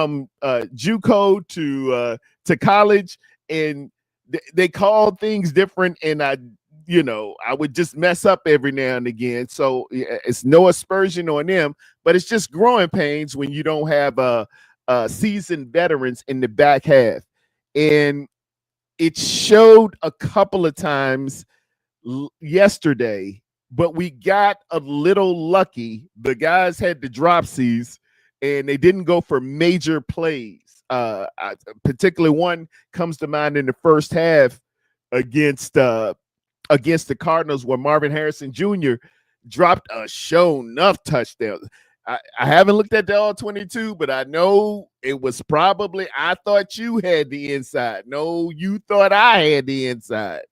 from JUCO to college, and they called things different, and I would just mess up every now and again. So it's no aspersion on them, but it's just growing pains when you don't have seasoned veterans in the back half. And it showed a couple of times yesterday, but we got a little lucky. The guys had the dropsies, and they didn't go for major plays. Particularly one comes to mind in the first half against the Cardinals, where Marvin Harrison Jr. dropped a show enough touchdown. I haven't looked at the all 22, but I know it was probably, I thought you had the inside. No, you thought I had the inside.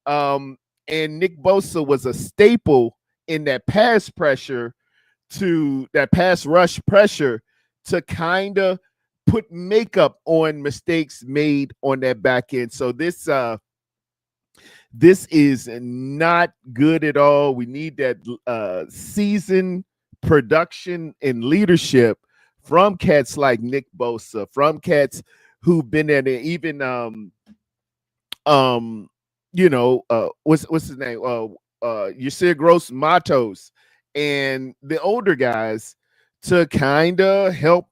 And Nick Bosa was a staple in that pass rush pressure to kind of put makeup on mistakes made on that back end. So this is not good at all. We need that seasoned production and leadership from cats like Nick Bosa, from cats who've been at it, even what's his name? Yasir Gross Matos and the older guys to kind of help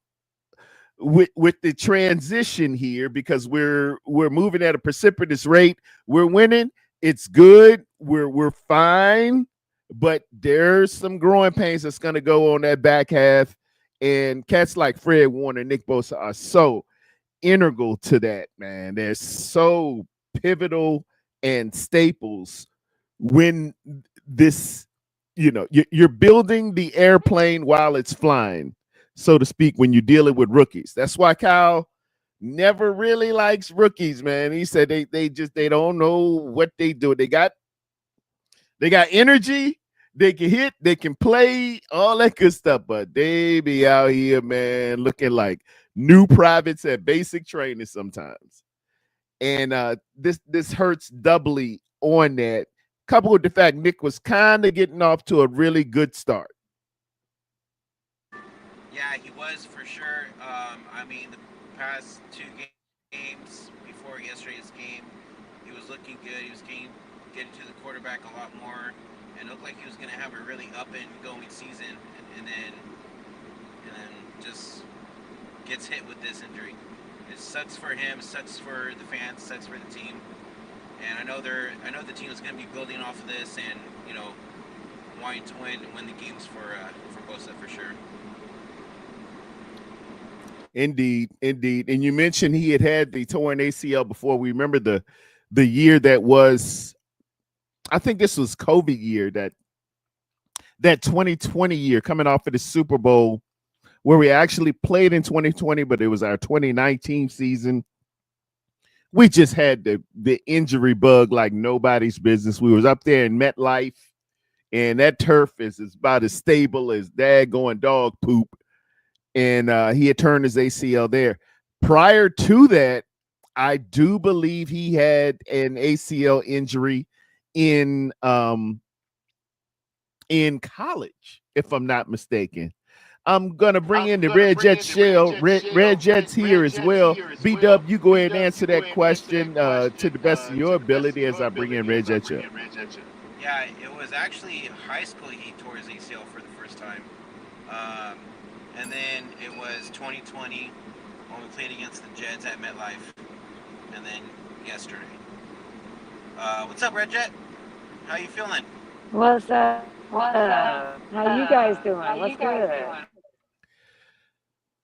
with the transition here, because we're moving at a precipitous rate. We're winning. It's good. We're fine, but there's some growing pains that's going to go on that back half. And cats like Fred Warner, Nick Bosa are so integral to that, man. They're so pivotal and staples when this, you're building the airplane while it's flying, so to speak, when you're dealing with rookies. That's why Kyle never really likes rookies, man. He said they don't know what they do. They got energy, they can hit, they can play, all that good stuff, but they be out here, man, looking like new privates at basic training sometimes. And this hurts doubly on that, coupled with the fact Nick was kind of getting off to a really good start. Yeah, he was for sure. The past two games before yesterday's game, he was looking good. He was getting to the quarterback a lot more, and looked like he was going to have a really up and going season, and then just gets hit with this injury. It sucks for him, sucks for the fans, sucks for the team. And I know the team is going to be building off of this, and wanting to win the games for Bosa for sure. Indeed. And you mentioned he had the torn ACL before. We remember the year that was, I think this was COVID year, that 2020 year, coming off of the Super Bowl, where we actually played in 2020, but it was our 2019 season. We just had the injury bug like nobody's business. We was up there in MetLife, and that turf is about as stable as daggone dog poop. And he had turned his ACL there. Prior to that, I do believe he had an ACL injury in college, if I'm not mistaken. I'm gonna bring in the Red Jet Shell. Red Jet's here as well. B-Dub, you go ahead and answer that question to the best of your ability as I bring in Red Jet Shell. Yeah, it was actually high school he tore his ACL for the first time. And then it was 2020 when we played against the Jets at MetLife. And then yesterday. What's up, Red Jet? How you feeling? What's up? How you guys doing? What's good?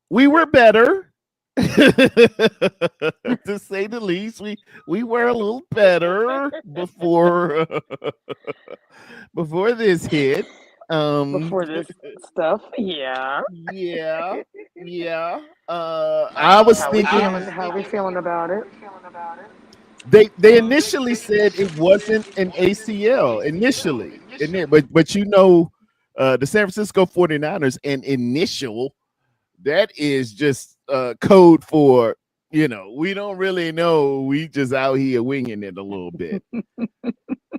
We were better, to say the least. We were a little better before this hit. Before this stuff, yeah. Yeah. I was thinking, how are we feeling about it? they initially said it wasn't an ACL initially, but the San Francisco 49ers, an initial, that is just code for, we don't really know. We just out here winging it a little bit.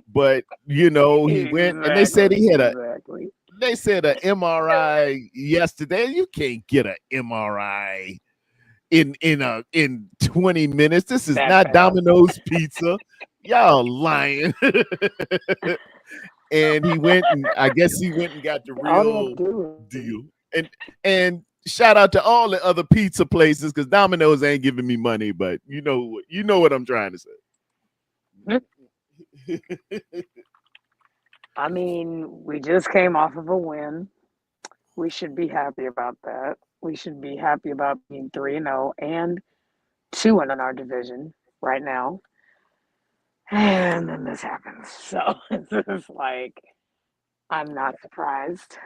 But he went, and they said he had they said an MRI yesterday. You can't get an MRI in 20 minutes. This is That not fast. Domino's Pizza. Y'all lying. And he went and I guess he went and got the All they had real to do is deal. And shout out to all the other pizza places because Domino's ain't giving me money, but you know what I'm trying to say. I mean, we just came off of a win. We should be happy about that. We should be happy about being 3-0 and 2-1 in our division right now. And then this happens. So it's just like, I'm not surprised.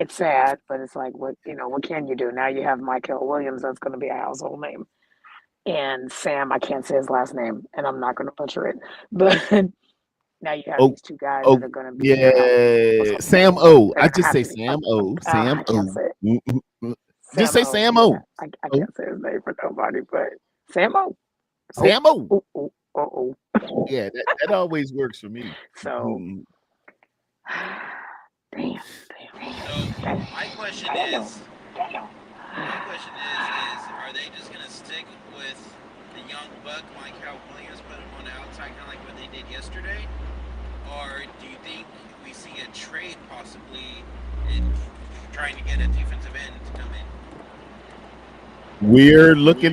It's sad, but it's like, what can you do? Now you have Michael Williams, that's going to be a household name. And Sam, I can't say his last name, and I'm not going to butcher it. But now you have Oh, these two guys that oh, are going to be your yeah, household Sam names. O. They're I going to just have say to be. Sam O. Sam I can't O. say it. Just Sam say O. Sam Yeah, O. I Oh, can't say his name for nobody, but Sam O. Oh, Sam O. oh, oh, oh, oh. Yeah, that always works for me. So, Mhm. damn, So damn, my question damn, is, damn. are they just gonna stick with the young buck like how Williams put him on the outside, kind of like what they did yesterday, or do you think we see a trade possibly in trying to get a defensive end to come in?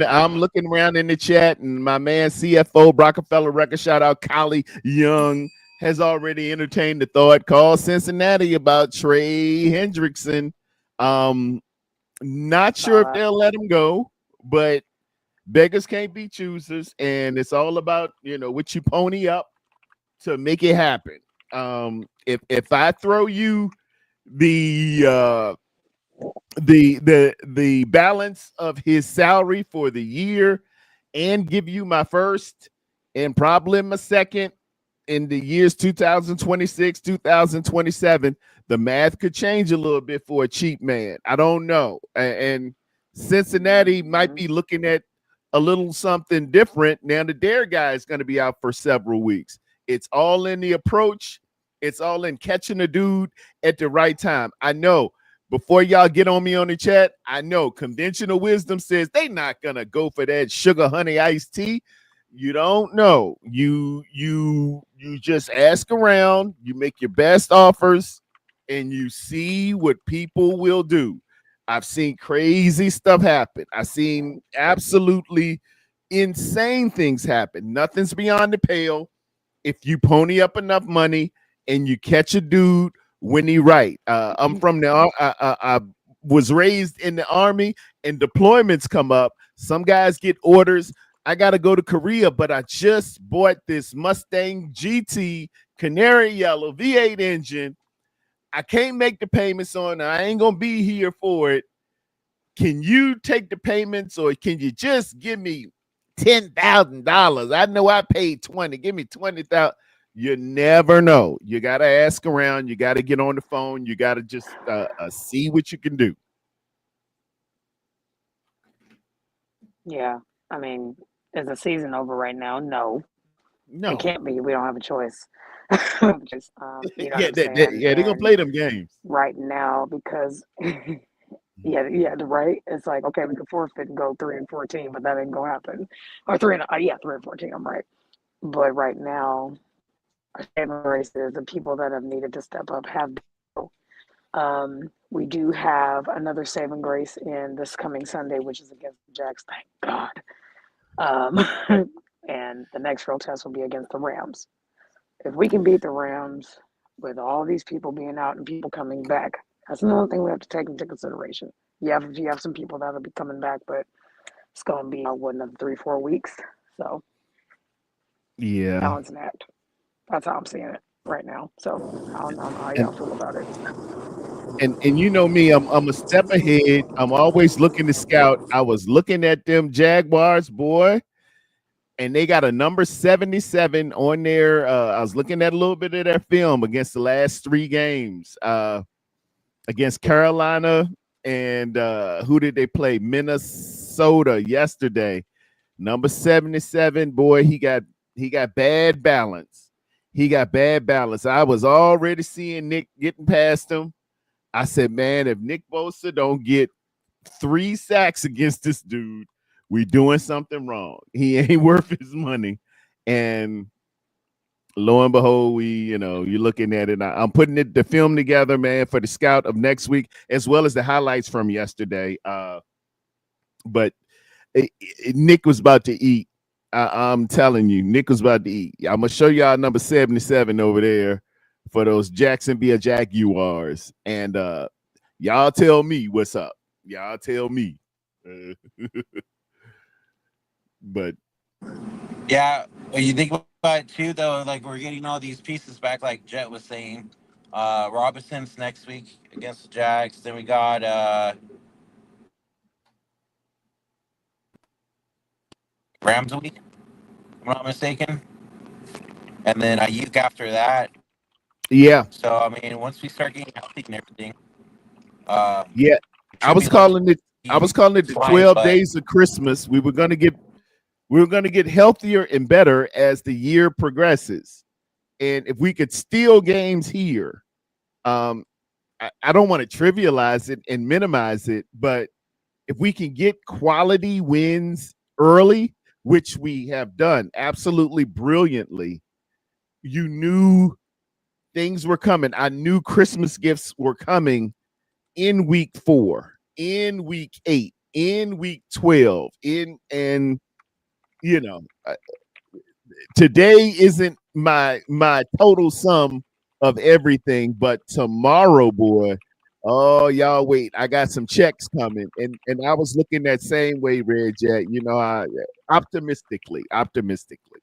I'm looking around in the chat, and my man CFO Rockefeller Record, shout out Collie Young, has already entertained the thought. Call Cincinnati about Trey Hendrickson. Not sure if they'll let him go, but beggars can't be choosers, and it's all about what you pony up to make it happen. If I throw you the the balance of his salary for the year and give you my first and probably my second in the years 2026 2027, the math could change a little bit for a cheap man. I don't know. And Cincinnati might be looking at a little something different now. The dare guy is going to be out for several weeks. It's all in the approach. It's all in catching a dude at the right time. I know. Before y'all get on me on the chat, I know conventional wisdom says they not gonna go for that sugar honey iced tea. You don't know. You just ask around, you make your best offers, and you see what people will do. I've seen crazy stuff happen. I've seen absolutely insane things happen. Nothing's beyond the pale. If you pony up enough money and you catch a dude when he right. I'm from I was raised in the army, and deployments come up. Some guys get orders. I got to go to Korea, but I just bought this Mustang GT Canary Yellow V8 engine. I can't make the payments on it. I ain't going to be here for it. Can you take the payments, or can you just give me $10,000? I know I paid 20. Give me 20,000. You never know. You got to ask around. You got to get on the phone. You got to just see what you can do. Yeah, I mean, is the season over right now? No, No. it can't be. We don't have a choice. Just, you know Yeah, what I'm saying? they're going to play them games. Right now, because yeah, right. It's like, okay, we could forfeit and go 3-14, but that ain't gonna happen. Or 3-14. I'm right. But right now, our saving races, the people that have needed to step up have. We do have another saving grace in this coming Sunday, which is against the Jacks. Thank God. And the next real test will be against the Rams. If we can beat the Rams with all these people being out and people coming back, that's another thing we have to take into consideration. You have some people that'll be coming back, but it's going to be another 3-4 weeks. So yeah, balancing act. That's how I'm seeing it right now. So I don't know how y'all feel about it. And you know me, I'm a step ahead. I'm always looking to scout. I was looking at them Jaguars, boy, and they got a number 77 on there. I was looking at a little bit of their film against the last 3 games. Against Carolina and who did they play? Minnesota yesterday. Number 77, boy, he got bad balance. He got bad balance. I was already seeing Nick getting past him. I said, man, if Nick Bosa don't get 3 sacks against this dude. We doing something wrong. He ain't worth his money. And lo and behold, you're looking at it. I'm putting the film together, man, for the scout of next week, as well as the highlights from yesterday. But Nick was about to eat. I'm telling you, Nick was about to eat. I'm gonna show y'all number 77 over there for those Jacksonville Jaguars, and y'all tell me what's up. Y'all tell me. But Yeah, when you think about it too, though, like we're getting all these pieces back, like Jet was saying. Robinson's next week against the Jags. Then we got Rams week, if I'm not mistaken. And then Ayuk after that. yeah, So I mean, once we start getting healthy and everything, uh, yeah. it I should was be looking calling it. I was calling it the flying. 12 But days of Christmas. We were gonna get healthier and better as the year progresses. And if we could steal games here, um, I don't want to trivialize it and minimize it, but if we can get quality wins early, which we have done absolutely brilliantly, you knew things were coming. I knew Christmas gifts were coming in week 4, in week 8, in week 12, and you know, today isn't my total sum of everything, but tomorrow, boy, oh y'all wait, I got some checks coming, and I was looking that same way, Red Jet. I optimistically.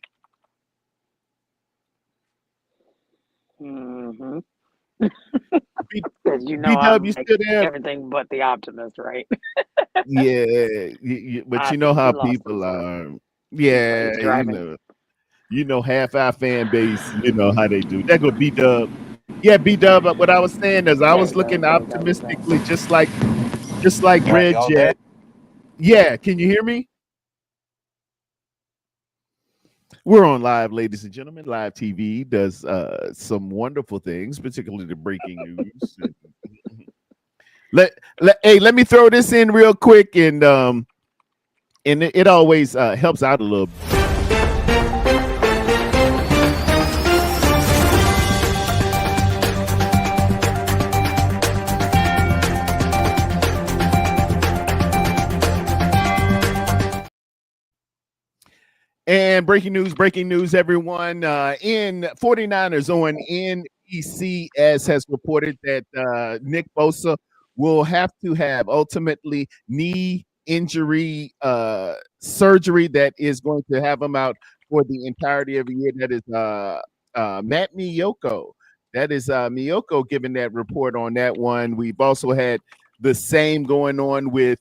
Mm-hmm. B, Because B-Dub, I'm you like still there? everything but the optimist, right? Yeah, but I you know think how we lost him, people sir. are. Yeah, He's driving. half our fan base, how they do. That go B-Dub. Yeah, B-Dub. What I was saying is I There was you go. looking There you go. He's back. optimistically, just like yeah, Red y'all there? Jet. Yeah, can you hear me? We're on live, ladies and gentlemen. Live TV does some wonderful things, particularly the breaking news. Let me throw this in real quick, and it always helps out a little. And breaking news, everyone. In 49ers on NECS has reported that Nick Bosa will have to have ultimately knee injury surgery that is going to have him out for the entirety of the year. That is Matt Miyoko. That is Miyoko giving that report on that one. We've also had the same going on with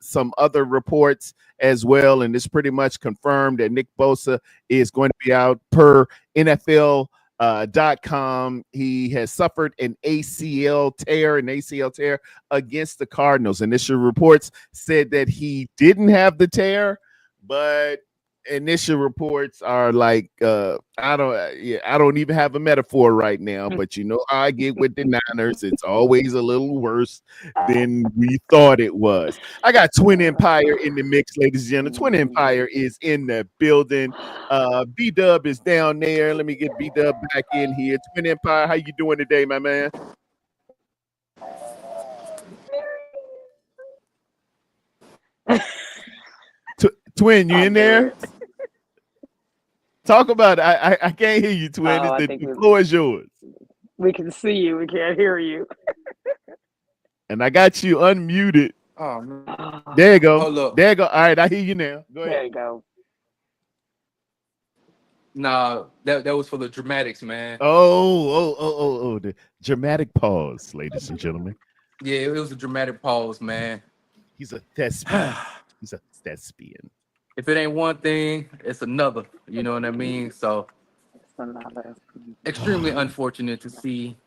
some other reports as well, and it's pretty much confirmed that Nick Bosa is going to be out per NFL.com. He has suffered an ACL tear against the Cardinals. Initial reports said that he didn't have the tear, but initial reports are like I don't even have a metaphor right now, but how I get with the Niners. It's always a little worse than we thought it was. I got Twin Empire in the mix, ladies and gentlemen. Twin Empire is in the building. B-Dub is down there. Let me get B-Dub back in here. Twin Empire, how you doing today, my man? Twin, you in there? Talk about it. I can't hear you, Twin. Oh, I The think floor is yours. we can see you. We can't hear you. And I got you unmuted. Oh man. There you go. Hold up. There you go. All right, I hear you now. Go There ahead. you go. Nah, that was for the dramatics, man. Oh, the dramatic pause, ladies and gentlemen. Yeah, it was a dramatic pause, man. He's a thespian. He's a thespian. If it ain't one thing, it's another. You know what I mean? So It's another. extremely unfortunate to see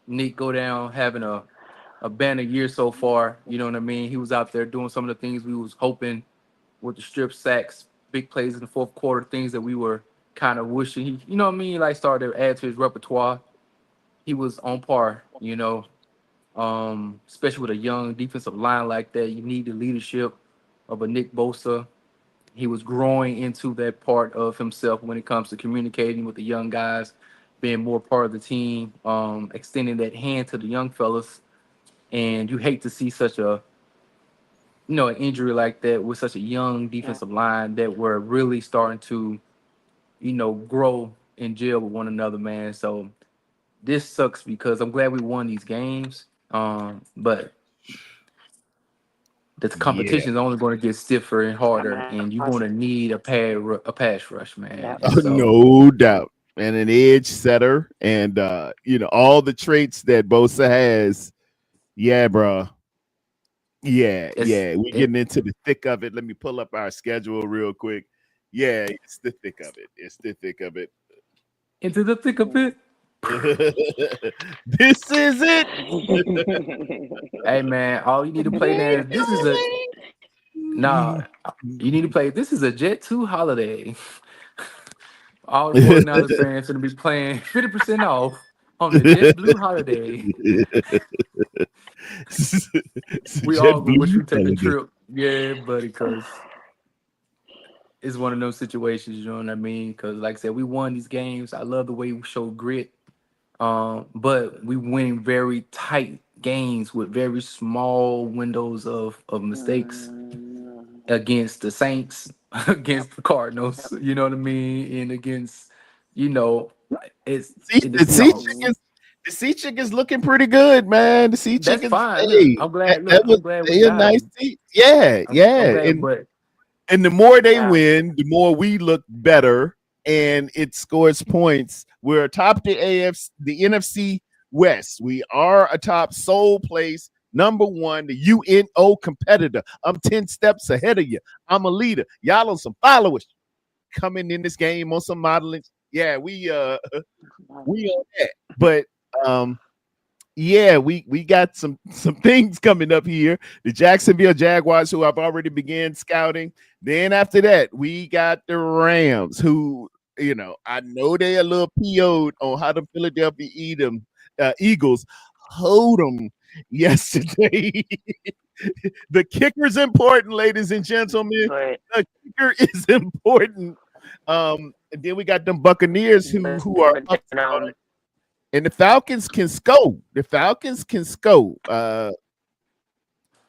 Nick go down having a banner year so far. You know what I mean? He was out there doing some of the things we was hoping with the strip sacks, big plays in the fourth quarter, things that we were kind of wishing he, like started to add to his repertoire. He was on par, Especially with a young defensive line like that. You need the leadership of a Nick Bosa. He was growing into that part of himself when it comes to communicating with the young guys, being more part of the team, extending that hand to the young fellas. And you hate to see such a an injury like that with such a young Yeah. defensive line that were really starting to grow and gel with one another, man. So this sucks because I'm glad we won these games. But the Yeah. competition is only going to get stiffer and I harder, mean, and you're going to need a pass rush, man. yep. And so No doubt. And an edge setter, and all the traits that Bosa has. Yeah, bro. Yeah, it's yeah. We're it, getting into the thick of it. Let me pull up our schedule real quick. Yeah, it's the thick of it. It's the thick of it. into the thick of it. This is it. Hey, man, all you need to play now. This is a nah. You need to play. This is a Jet 2 holiday. All the 49ers fans going to be playing 50% off on the JetBlue holiday. We all gonna wish JetBlue we take a holiday. trip. Yeah, buddy, because it's one of those situations, you know what I mean? Because like I said, we won these games. I love the way we show grit. But we win very tight games with very small windows of mistakes Mm, against the Saints, yep. against the Cardinals, Yep. you know what I mean? And against, you know, it's See, in the the sea chick Seahawks. Mhm. is the sea chick is looking pretty good, man. The sea That's chickens, fine. Look, hey, I'm that, glad. Look, that was we a got nice them. seat. Yeah, I'm yeah. glad, but And the more they Yeah. win, the more we look better, and it scores points. We're atop the NFC West. We are atop sole place, number one, the UNO competitor. I'm 10 steps ahead of you. I'm a leader. Y'all on some followers coming in this game on some modeling. Yeah, we on that. But um yeah, we got some things coming up here. The Jacksonville Jaguars, who I've already began scouting. Then after that, we got the Rams, who I know they a little PO'd on how the Philadelphia Eagles hold them yesterday. The kicker's important, ladies and gentlemen. But The kicker is important. And then we got them Buccaneers who are but up you know, front, and the Falcons can score. The Falcons can score.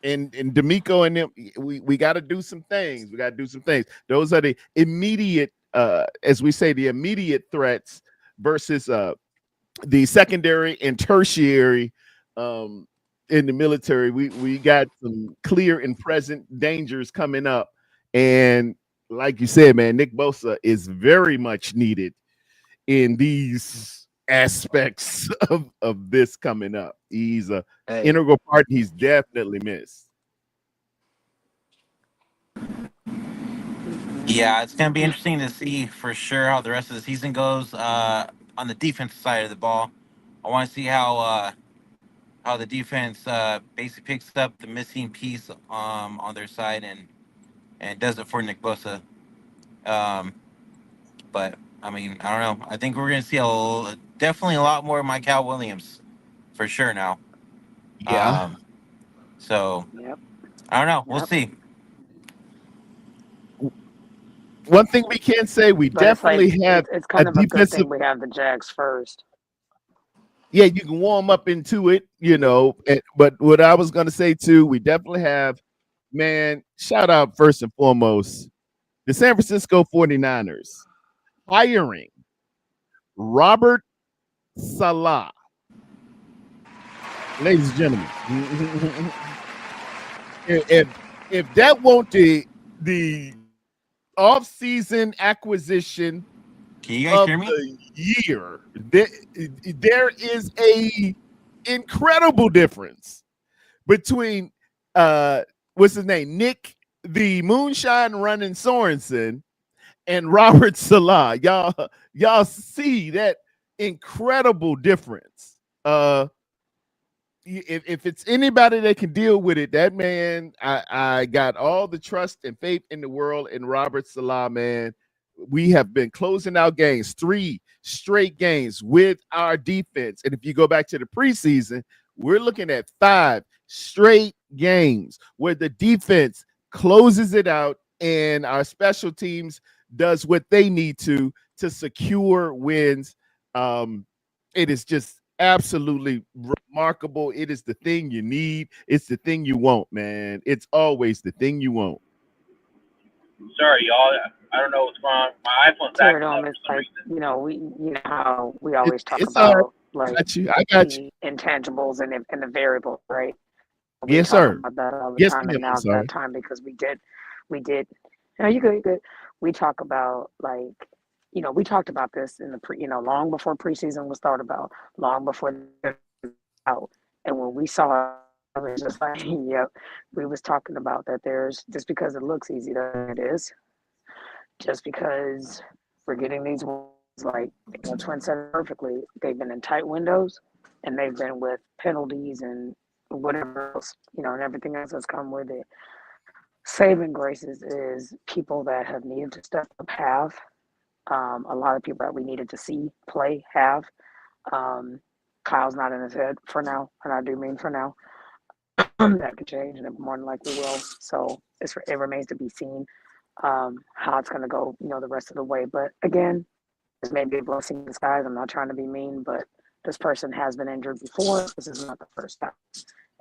And D'Amico and them, we got to do some things. We got to do some things. Those are the immediate, as we say, the immediate threats versus the secondary and tertiary. In the military, we got some clear and present dangers coming up, and like you said, man, Nick Bosa is very much needed in these aspects of this coming up. He's a hey, integral part. He's definitely missed. Yeah, it's gonna be interesting to see for sure how the rest of the season goes. On the defensive side of the ball, I want to see how the defense basically picks up the missing piece on their side and does it for Nick Bosa. Um, but I mean, I don't know. I think we're gonna see definitely a lot more of Michael Williams for sure now. Yeah. Um, so yep, I don't know. We'll yep. see. One thing we can say, we But it's like definitely have it's a kind of a good defensive. thing we have the Jags first. Yeah, you can warm up into it, but what I was going to say too, we definitely have, man, shout out first and foremost, the San Francisco 49ers hiring Robert Salah. Ladies and gentlemen, if that won't the off-season acquisition Can you guys of hear me? the year, there is a incredible difference between what's his name, Nick the Moonshine Running Sorensen, and Robert Salah. Y'all see that incredible difference. If it's anybody that can deal with it, that man, I got all the trust and faith in the world in Robert Salah, man. We have been closing out games, 3 straight games with our defense. And if you go back to the preseason, we're looking at 5 straight games where the defense closes it out and our special teams does what they need to secure wins. It is just absolutely remarkable. It is the thing you need. It's the thing you want, man. It's always the thing you want. Sorry, y'all. I don't know what's going on. My iPhone's Turd acting on up is for some like, reason. you know how we always talk It's all right. about like I got you. I got you. the intangibles and the variables, right? We Yes, talk sir. about that all the Yes, time, ma'am. and I'm now's that sorry. time because we did. No, you good, you good. We talk about like, we talked about this in the long before preseason was thought about, long before the out, and when we saw it was just like, yep, we was talking about that. There's just because it looks easy, it is. Just because we're getting these ones like Twin said it perfectly, they've been in tight windows, and they've been with penalties and whatever else, and everything else that's come with it. Saving graces is people that have needed to step up have. A lot of people that we needed to see play have. Um, Kyle's not in his head for now, and I do mean for now. That could change, and it more than likely will. So it remains to be seen how it's going to go, the rest of the way. But again, this may be a blessing in disguise. I'm not trying to be mean, but this person has been injured before. This is not the first time,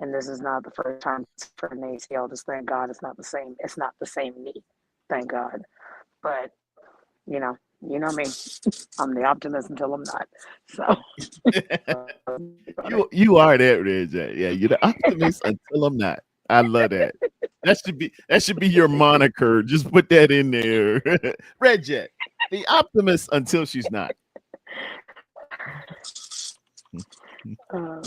and this is not the first time for an ACL. Just thank God it's not the same. It's not the same knee, thank God. But you know me. I'm the optimist until I'm not. So You are that, Red Jack. Yeah, you're the optimist until I'm not. I love that. That should be your moniker. Just put that in there. Red Jack, the optimist until she's not. uh,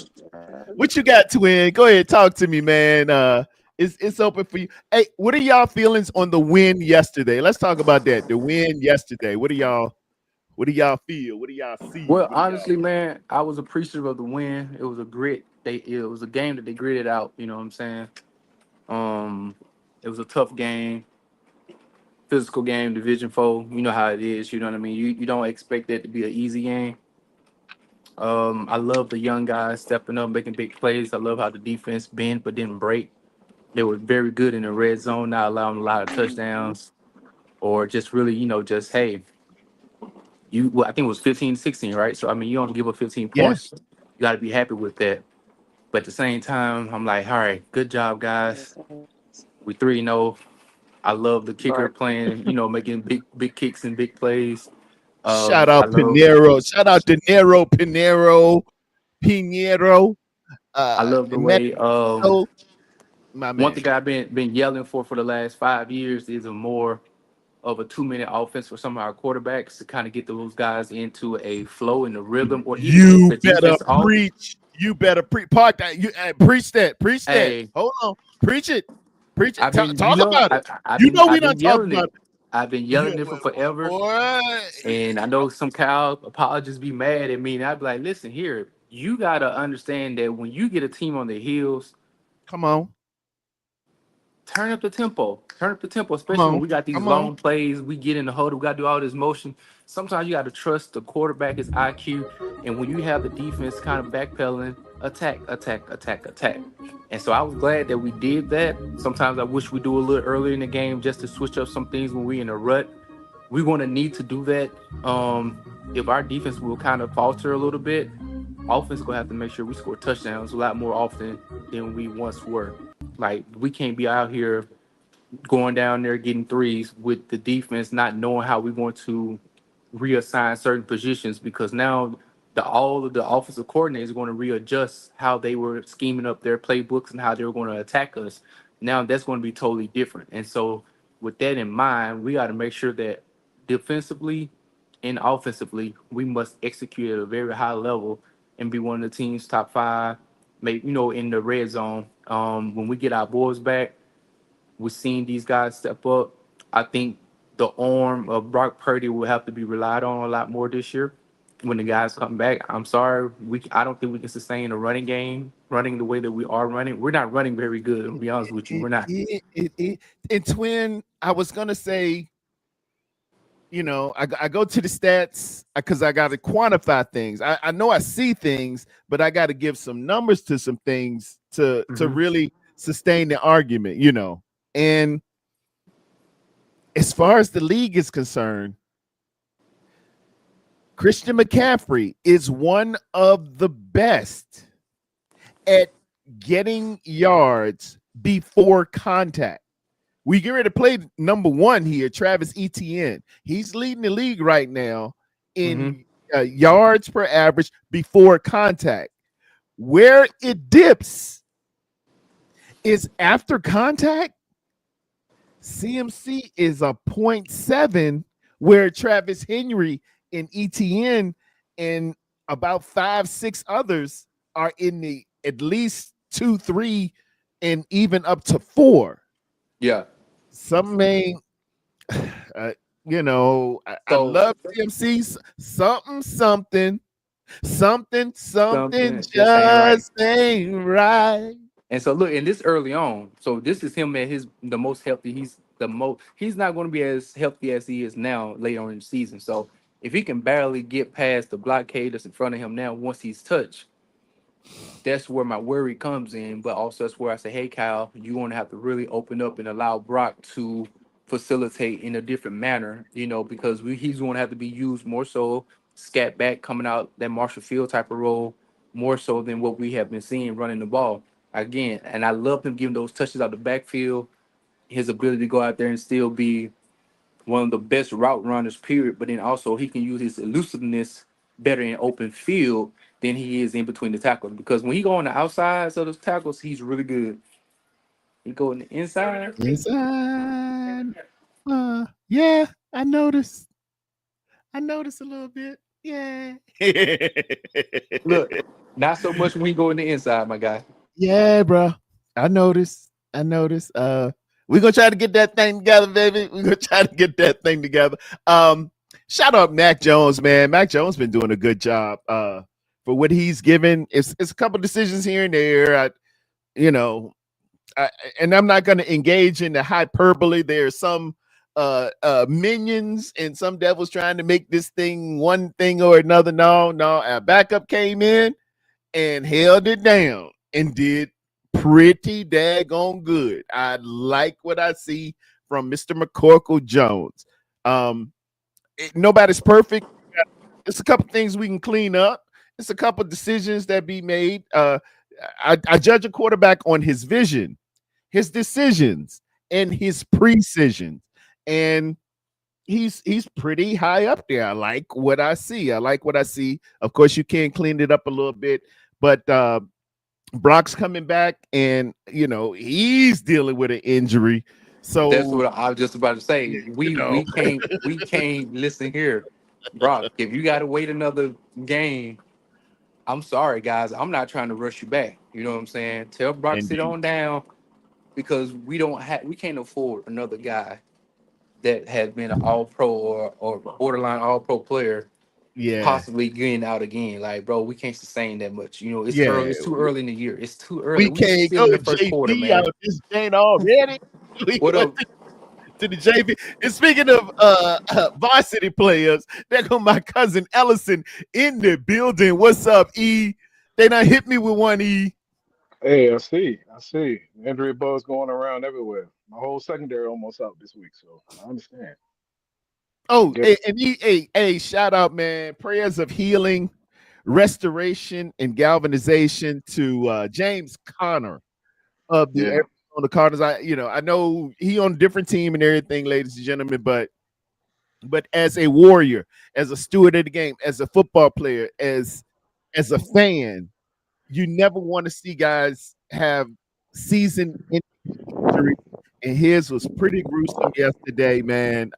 What you got, twin? Go ahead, talk to me, man. It's open for you. Hey, what are y'all feelings on the win yesterday? Let's talk about that. The win yesterday. What do y'all feel? What do y'all see? Well, What do y'all honestly, man, I was appreciative of the win. It was a grit. It was a game that they gritted out. You know what I'm saying? Um, it was a tough game, physical game, Division 4. You know how it is. You know what I mean? You don't expect that to be an easy game. I love the young guys stepping up, making big plays. I love how the defense bent but didn't break. They were very good in the red zone, not allowing a lot of touchdowns or just really, just hey, well, I think it was 15-16, right? So I mean, you don't give up 15 Yeah. points. You got to be happy with that. But at the same time, I'm like, all right, good job, guys. We 3-0. I love the kicker but playing, making big kicks and big plays. Shout I out love Pinero. Shout out De Niro, Pinero, I love the way Mexico, my one man. thing I've been yelling for the last 5 years is a more of a 2-minute offense for some of our quarterbacks to kind of get those guys into a flow and a rhythm, or even get You the better defense off. preach. You better part that. You preach that. Preach that. Hey, Hold on. Preach it. Preach it. I've been, Talk about it. I've You been know we I've don't been talk yelling about it. it. I've been Yeah, yelling it for forever. boy. And I know some Cal apologists be mad at me. And I'd be like, listen here, you gotta understand that when you get a team on the heels, Come on. turn up the tempo. Turn up the tempo, Come especially when on. we got these Come on. long plays. We get in the huddle. We got to do all this motion. Sometimes you got to trust the quarterback, his IQ. And when you have the defense kind of backpedaling, attack, attack, attack, attack. And so I was glad that we did that. Sometimes I wish we do a little earlier in the game just to switch up some things when we're in a rut. We're going to need to do that. If our defense will kind of falter a little bit, offense going to have to make sure we score touchdowns a lot more often than we once were. Like, we can't be out here going down there getting threes with the defense not knowing how we want to reassign certain positions, because now all of the offensive coordinators are going to readjust how they were scheming up their playbooks and how they were going to attack us. Now that's going to be totally different. And so with that in mind, we got to make sure that defensively and offensively, we must execute at a very high level and be one of the team's top 5, maybe, in the red zone. When we get our boys back, we're seeing these guys step up. I think the arm of Brock Purdy will have to be relied on a lot more this year when the guys come back. I'm sorry, I don't think we can sustain a running game, running the way that we are running. We're not running very good, to be honest with you. We're not. And twin, I was gonna say, I go to the stats because I got to quantify things. I know I see things, but I got to give some numbers to some things to Hmm. really sustain the argument. And as far as the league is concerned, Christian McCaffrey is one of the best at getting yards before contact. We get ready to play number one here, Travis Etienne. He's leading the league right now Hmm. in yards per average before contact. Where it dips is after contact. CMC is a point 0.7, where Travis Henry and ETN and about 5, 6 others are in the at least 2, 3, and even up to 4. Yeah. Some may, uh, I So love CMC. Something something just ain't right. just ain't right. And so look, and this early on, so this is him at his the most healthy. He's not going to be as healthy as he is now later on in the season. So if he can barely get past the blockade that's in front of him now, once he's touched, that's where my worry comes in. But also that's where I say, hey Kyle, you want to have to really open up and allow Brock to facilitate in a different manner, because he's going to have to be used more so scat back coming out that Marshall Field type of role, more so than what we have been seeing running the ball again. And I love him giving those touches out the backfield, his ability to go out there and still be one of the best route runners, period. But then also he can use his elusiveness better in open field than he is in between the tackles. Because when he go on the outsides of those tackles, he's really good. He go in the inside. Inside. Yeah, I noticed. I noticed a little bit. Yeah. Look, not so much when he go in the inside, my guy. Yeah, bro. I noticed. I noticed. We're gonna try to get that thing together, baby. We're gonna try to get that thing together. Shout out Mac Jones, man. Mac Jones been doing a good job for what he's given. It's a couple decisions here and there. You know, and I'm not gonna engage in the hyperbole. There's some minions and some devils trying to make this thing one thing or another. No, our backup came in and held it down and did pretty daggone good. I like what I see from Mr. McCorkle Jones. Nobody's perfect. It's a couple things we can clean up. It's a couple decisions that be made. I judge a quarterback on his vision, his decisions, and his precision. And he's pretty high up there. I like what I see. Of course, you can clean it up a little bit, but Brock's coming back, and he's dealing with an injury. That's So what I was just about to say. you know, We can't listen here, Brock. If you got to wait another game, I'm sorry, guys. I'm not trying to rush you back. You know what I'm saying? Tell Brock to sit indeed, on down because we can't afford another guy that has been an all pro or borderline all pro player yeah, possibly getting out again. Like, bro, we can't sustain that much. It's yeah. early. It's too early in the year. It's too early. We We can't still go in the first quarter, JV out man. of this joint already. We What going up? to the JV. And speaking of varsity players, there go my cousin Ellison in the building. What's up, E? They done hit me with one, E. Hey, I see. I see. Injury buzz going around everywhere. My whole secondary almost out this week, so I understand. I Oh, get it. and hey, shout out, man. Prayers of healing, restoration, and galvanization to James Conner of the Yeah. Arizona Cardinals. I know he on a different team and everything, ladies and gentlemen, but as a warrior, as a steward of the game, as a football player, as a fan, you never want to see guys have season injury, and his was pretty gruesome yesterday, man.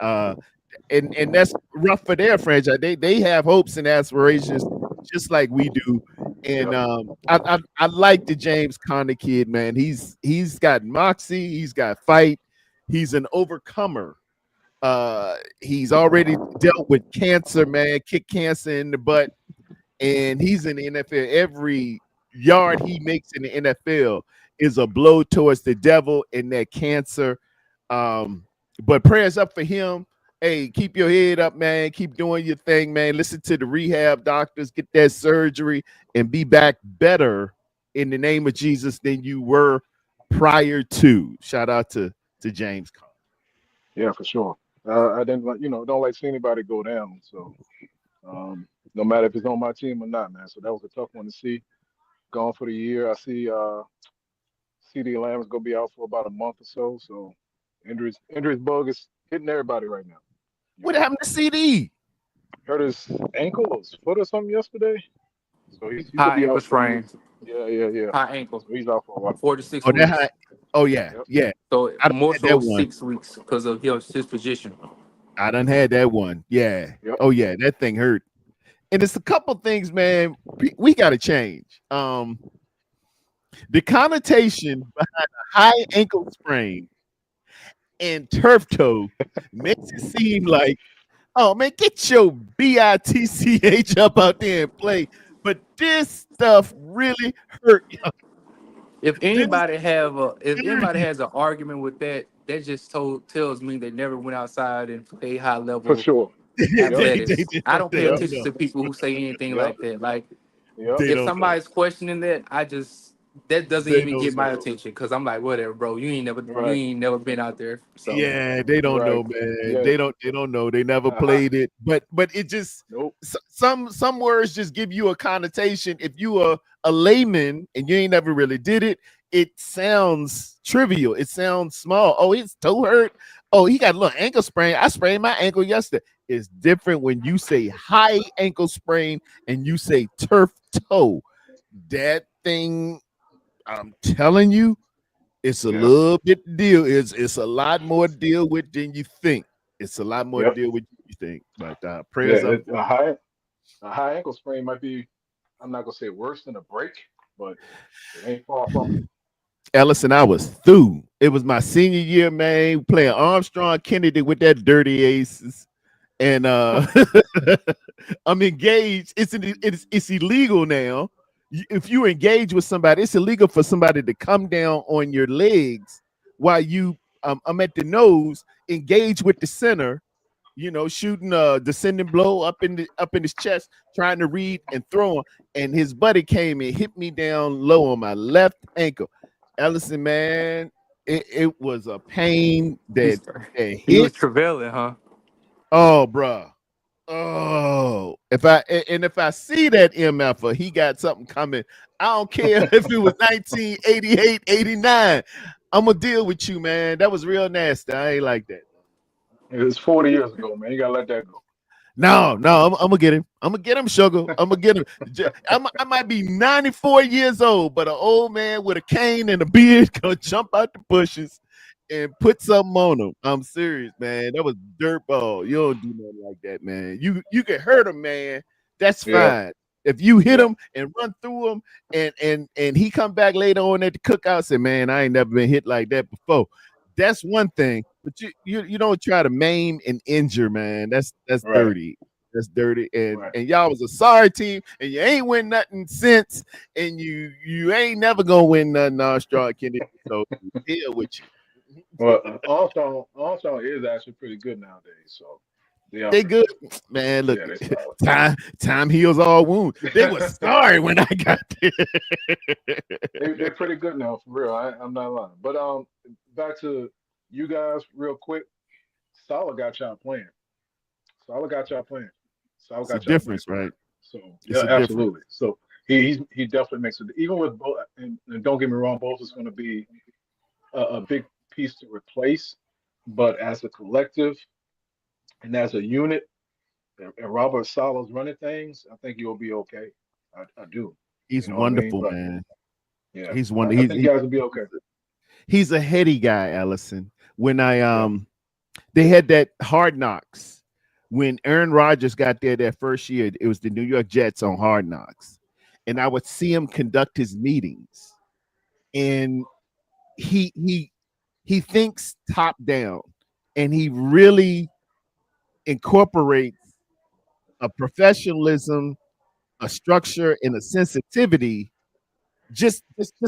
And that's rough for their franchise. They have hopes and aspirations just like we do. And Yep. I like the James Conner kid, man. He's got moxie, he's got fight, he's an overcomer. He's already dealt with cancer, man, kick cancer in the butt, and he's in the NFL. Every yard he makes in the NFL is a blow towards the devil and that cancer. But prayers up for him. Hey, keep your head up, man. Keep doing your thing, man. Listen to the rehab doctors, get that surgery, and be back better in the name of Jesus than you were prior to. Shout out to James Conn. Yeah, for sure. I didn't like, don't like see anybody go down. So, no matter if it's on my team or not, man. So that was a tough one to see. Gone for the year. I see CD Lamb is gonna be out for about a month or so. So injuries bug is hitting everybody right now. You What know, happened to CD? hurt his ankle or his foot or something yesterday. So he could High be ankle out for a sprain, little. Yeah. high ankle, So he's out for a while. 4 to 6 Oh, that weeks. high. Oh yeah, Yep. yeah. So I done more had that so one. 6 weeks because of his position. I done had that one. Yeah. Yep. Oh yeah, that thing hurt. And it's a couple things, man. We got to change. The connotation behind a high ankle sprain and turf toe makes it seem like, oh man, get your bitch up out there and play. But this stuff really hurt. This If anybody literally, has an argument with that, that just tells me they never went outside and played high For level sure. Yep. they athletics. I don't pay don't Yep. attention know. to people who say anything Yep. like that. Like Yep. They if don't know. somebody's questioning that, that doesn't They even don't get my know. attention because I'm like, whatever, bro. You Right. ain't never been out there. So Yeah, they don't Right. know, man. Yeah. They don't know. They never Uh-huh. played it. But it just Nope. some words just give you a connotation. If you are a layman and you ain't never really did it, it sounds trivial. It sounds small. Oh, his toe hurt. Oh, he got a little ankle sprain. I sprained my ankle yesterday. It's different when you say high ankle sprain and you say turf toe. That thing, I'm telling you, it's a Yeah. little bit deal. It's a lot more deal with than you think. It's a lot more Yep. deal with you think. But Yeah. prayers up for A high ankle sprain might be. I'm not gonna say worse than a break, but it ain't far from it. Ellison. I was through. It was my senior year, man. Playing Armstrong Kennedy with that dirty aces. And I'm engaged. It's illegal now. If you engage with somebody, it's illegal for somebody to come down on your legs while you I'm at the nose, engage with the center, shooting a descending blow up in his chest, trying to read and throw him. And his buddy came and hit me down low on my left ankle. Ellison, man, it was a pain that he was hit. travailing, huh? Oh, bruh. Oh, if I see that MF or he got something coming, I don't care if it was 1988, 89. I'm gonna deal with you, man. That was real nasty. I ain't like that. It was 40 years ago, man. You gotta let that go. No, I'm gonna get him. I'm gonna get him, sugar. I'm gonna get him. I might be 94 years old, but an old man with a cane and a beard gonna jump out the bushes and put something on him. I'm serious, man. That was dirt ball. You don't do nothing like that, man. You can hurt him, man. That's Yeah. fine. If you hit Yeah. him and run through him, and he come back later on at the cookout, say, man, I ain't never been hit like that before. That's one thing, but you don't try to maim and injure, man. That's Right. dirty. That's dirty. And Right. and y'all was a sorry team, and you ain't win nothing since, and you ain't never gonna win nothing, Armstrong Kennedy. So deal with you. Well, Armstrong is actually pretty good nowadays. So they are They pretty good, good. man. Look, Yeah, they solid. time heals all wounds. They were sorry when I got there. They're pretty good now, for real. I'm not lying. But back to you guys real quick. Salah got y'all playing. Salah got y'all playing. Salah It's a got y'all playing difference, for right? real. So It's yeah, a difference. absolutely. So he definitely makes it. Even with both, and don't get me wrong, both is going to be a big piece to replace. But as a collective and as a unit, and Robert Sala's running things, I think you'll be okay. I do. You He's know what I mean? wonderful, But man. yeah, He's one. I think you guys will be okay. He's a heady guy, Allison. When I Yeah. they had that Hard Knocks when Aaron Rodgers got there that first year. It was the New York Jets on Hard Knocks, and I would see him conduct his meetings, and he thinks top down, and he really incorporates a professionalism, a structure, and a sensitivity. Just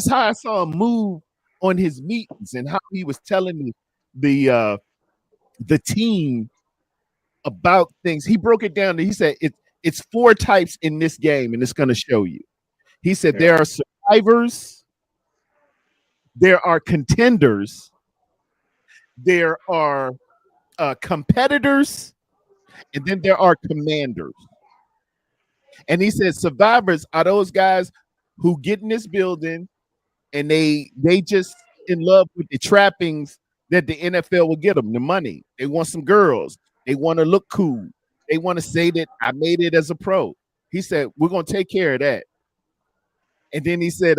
how I saw him move on his meetings and how he was telling the team about things. He broke it down. He said it's 4 types in this game, and it's going to show you. He said there are survivors, there are contenders, there are competitors, and then there are commanders. And he said survivors are those guys who get in this building and they just in love with the trappings that the NFL will get them, the money. They want some girls. They want to look cool. They want to say that I made it as a pro. He said, we're going to take care of that. And then he said,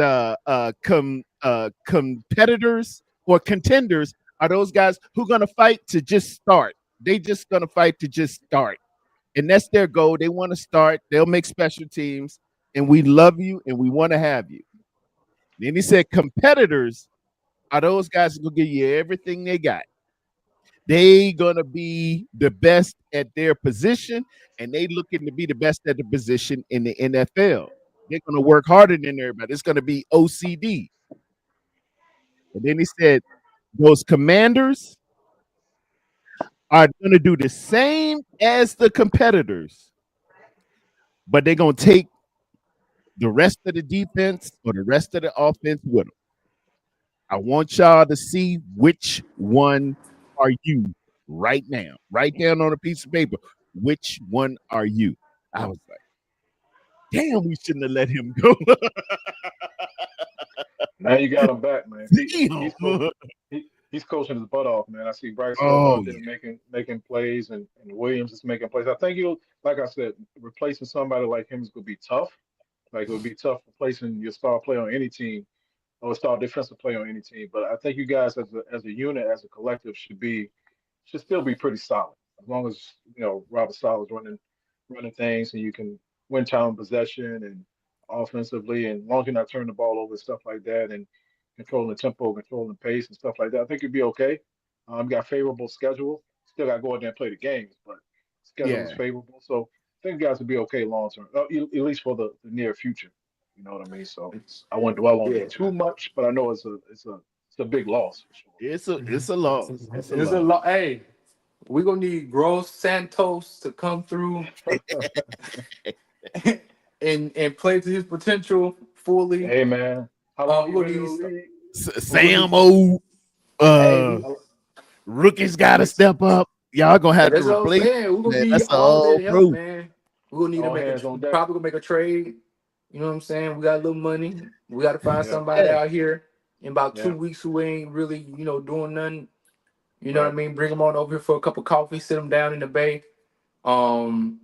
competitors or contenders are those guys who are going to fight to just start. They just going to fight to just start. And that's their goal. They want to start. They'll make special teams. And we love you and we want to have you. Then he said competitors are those guys who will give you everything they got. They gonna be the best at their position, and they looking to be the best at the position in the NFL. They're gonna work harder than everybody. It's gonna be OCD. And then he said those commanders are gonna do the same as the competitors, but they're gonna take the rest of the defense or the rest of the offense with them. I want y'all to see which one are you right now. Write down on a piece of paper. Which one are you? I was like, damn, we shouldn't have let him go. Now you got him back, man. Damn. He's coaching his butt off, man. I see Bryce Love Oh, out there making plays, and Williams is making plays. I think he'll, like I said, replacing somebody like him is going to be tough. Like it would be tough replacing your star player on any team or star defensive player on any team. But I think you guys as a unit, as a collective, should still be pretty solid. As long as Robert Sala's running things and you can win time possession and offensively, and as long as you're not turning the ball over and stuff like that, and controlling the tempo, controlling the pace and stuff like that, I think you'd be okay. Got favorable schedule. Still got to go out there and play the games, but schedule is yeah. favorable. So I think you guys will be okay long term, at least for the near future. You know what I mean? So It's I won't dwell on yeah. it too much, but I know it's a big loss for sure. It's a loss. It's a It's a loss. lot. Hey, we're gonna need Gross Santos to come through and play to his potential fully. Hey man, how long you We're been gonna in need. the league? We're gonna need. Sam O. Hey, How- Rookies gotta step up. Y'all gonna have to that's what I'm replace saying. We're gonna man. need That's all all that help, pro. man. We're gonna need to All make a. hands on We deck. probably gonna make a trade. You know what I'm saying? We got a little money. We got to find Yeah, somebody Yeah. out here in about two yeah, weeks who ain't really, doing nothing. You know what I right. mean? Bring them on over here for a cup of coffee. Sit them down in the bay. Um,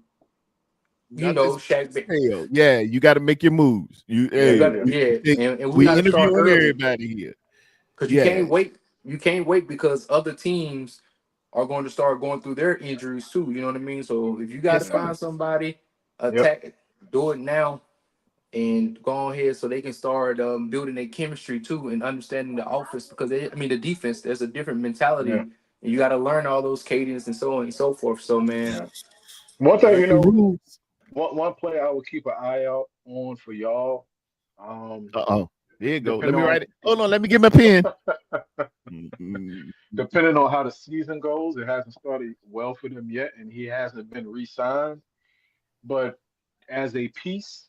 Nothing's Shaq. hell. Yeah, you got to make your moves. You We Yeah, hey, got yeah, to, yeah, and we we got to start interviewing early everybody here. because you Yeah, can't wait. You can't wait because other teams are going to start going through their injuries too. You know what I mean? So if you got to yes, yeah. sir. find somebody, Yep, attack, do it now, and go on ahead so they can start building their chemistry too and understanding the offense because the defense. There's a different yeah, mentality, and you got to learn all those cadence and so on and so forth. So man, yeah. One thing, Learn the rules. one player I would keep an eye out on for y'all. Uh-oh. There you go. Let Depending me on write it. Hold on. Let me get my pen. Mhm. depending on how the season goes, it hasn't started well for them yet, and he hasn't been re-signed. But as a piece,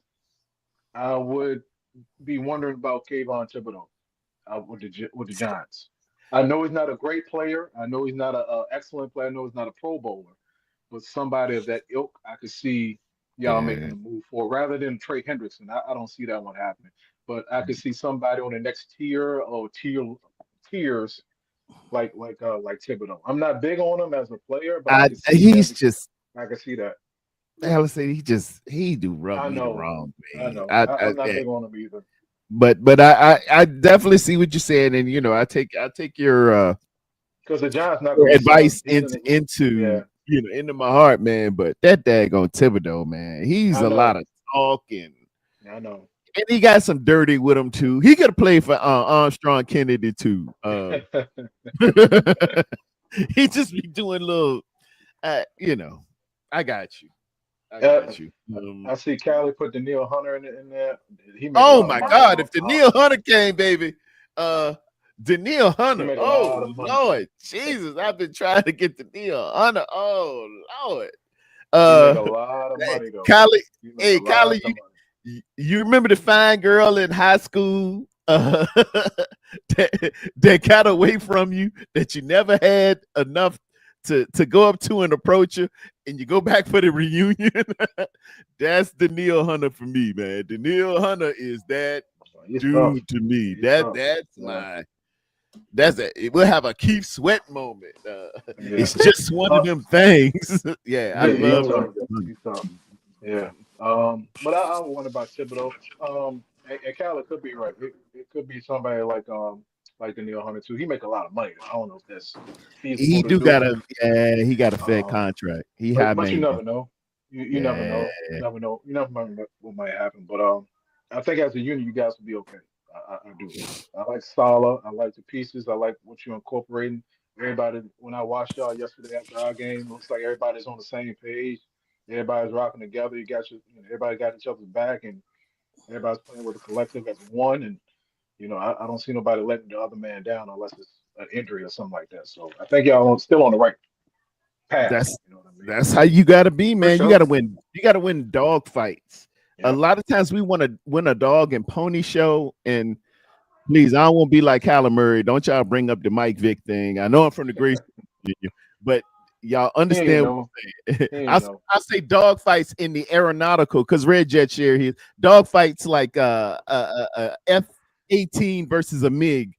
I would be wondering about Kayvon Thibodeau with the Giants. I know he's not a great player. I know he's not a excellent player. I know he's not a Pro Bowler, but somebody of that ilk, I could see y'all making Yeah. a move for rather than Trey Hendrickson. I don't see that one happening, but I could see somebody on the next tier or tiers like Thibodeau. I'm not big on him as a player, but I could see him. He's just I could see that. Allison. He do rub I me the know. wrong I way. know. I'm not big on him either. But I definitely see what you're saying, and I take Because the Giants not your gonna re-sign him. advice He's in the into yeah. into my heart, man. But that daggone Thibodeau, man, he's I a lot know. of talking. I know. And he got some dirty with him too. He could have played for Armstrong Kennedy too. He just be doing little, I got you. I Uh, got you. I see Callie put Daniil Hunter in there. He make a Oh lot of my money. God! If the Neil Hunter came, baby, Daniil He Hunter. make a lot Oh of money. Lord, Jesus! I've been trying to get Daniil Hunter. Oh Lord. He make a lot of money though. Kylie, He make a hey lot Kylie, of money. you remember the fine girl in high school that got away from you, that you never had enough to go up to and approach her, and you go back for the reunion? That's Daniil Hunter for me, man. Daniil Hunter is that He's tough. dude to me. He's tough. Yeah. That's we'll have a Keith Sweat moment. Yeah. It's just one of them things. Yeah, I Yeah, he's love tough. Daniil. He's tough. Yeah. But I wonder about Thibodeau. And Cal could be right. It could be somebody like Daniil Hunter too. He make a lot of money. I don't know if that's feasible He to do do. got he got a fed Um, contract. He high but you maintenance. never know. You never Yeah. know. You never know. You never know what might happen. But I think as a unit, you guys will be okay. I do. I like Salah. I like the pieces. I like what you're incorporating. Everybody, when I watched y'all yesterday after our game, looks like everybody's on the same page. Everybody's rocking together. Everybody got each other's back, and everybody's playing with the collective as one. And I don't see nobody letting the other man down unless it's an injury or something like that. So I think y'all still on the right path. That's You know what I mean? that's how you gotta be, For man. You sure. gotta win. You gotta win dog fights. A Yeah. lot of times we want to win a dog and pony show. And please, I don't want to be like Kyler Murray. Don't y'all bring up the Mike Vick thing. I know I'm from the great, but y'all He ain't understand. know. He I ain't know. I say dog fights in the aeronautical, because Red Jet share his dog fights like F-18 versus a MiG.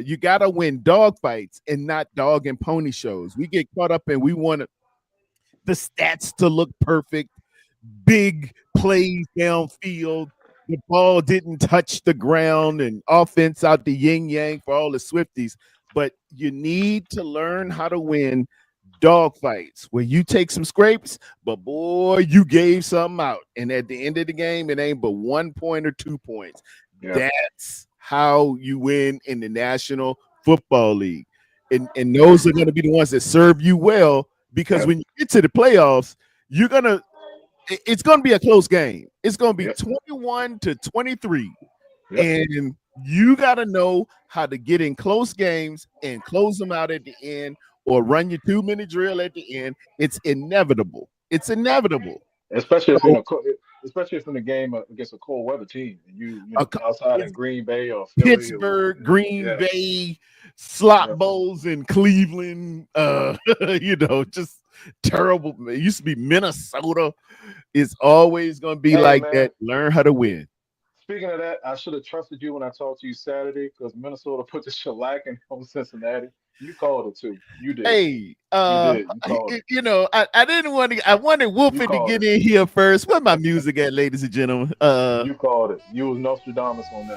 You gotta win dog fights and not dog and pony shows. We get caught up and we want the stats to look perfect, big plays downfield. The ball didn't touch the ground, and offense out the yin yang for all the Swifties. But you need to learn how to win dog fights where you take some scrapes, but boy, you gave something out. And at the end of the game, it ain't but 1 point or 2 points. Yeah. That's how you win in the National Football League. And those are going to be the ones that serve you well, because Yep. when you get to the playoffs, it's going to be a close game. It's going to be Yep. 21-23. Yep. And you got to know how to get in close games and close them out at the end, or run your 2-minute drill at the end. It's inevitable. It's inevitable. Especially if So, especially if in the game against a cold weather team, and you a know co- outside in Green Bay or Philly or Pittsburgh, Green yeah, Bay, slop yeah. bowls in Cleveland, just terrible. It used to be Minnesota. It's always going to be Hey like man, that. Learn how to win. speaking of that, I should have trusted you when I talked to you Saturday because Minnesota put the shellacking on Cincinnati. You called it too. You did. Hey, You did. You called it. I didn't want to. I wanted You Wolfie to called get it. in here first. Where my music at, ladies and gentlemen? You called it. You was Nostradamus on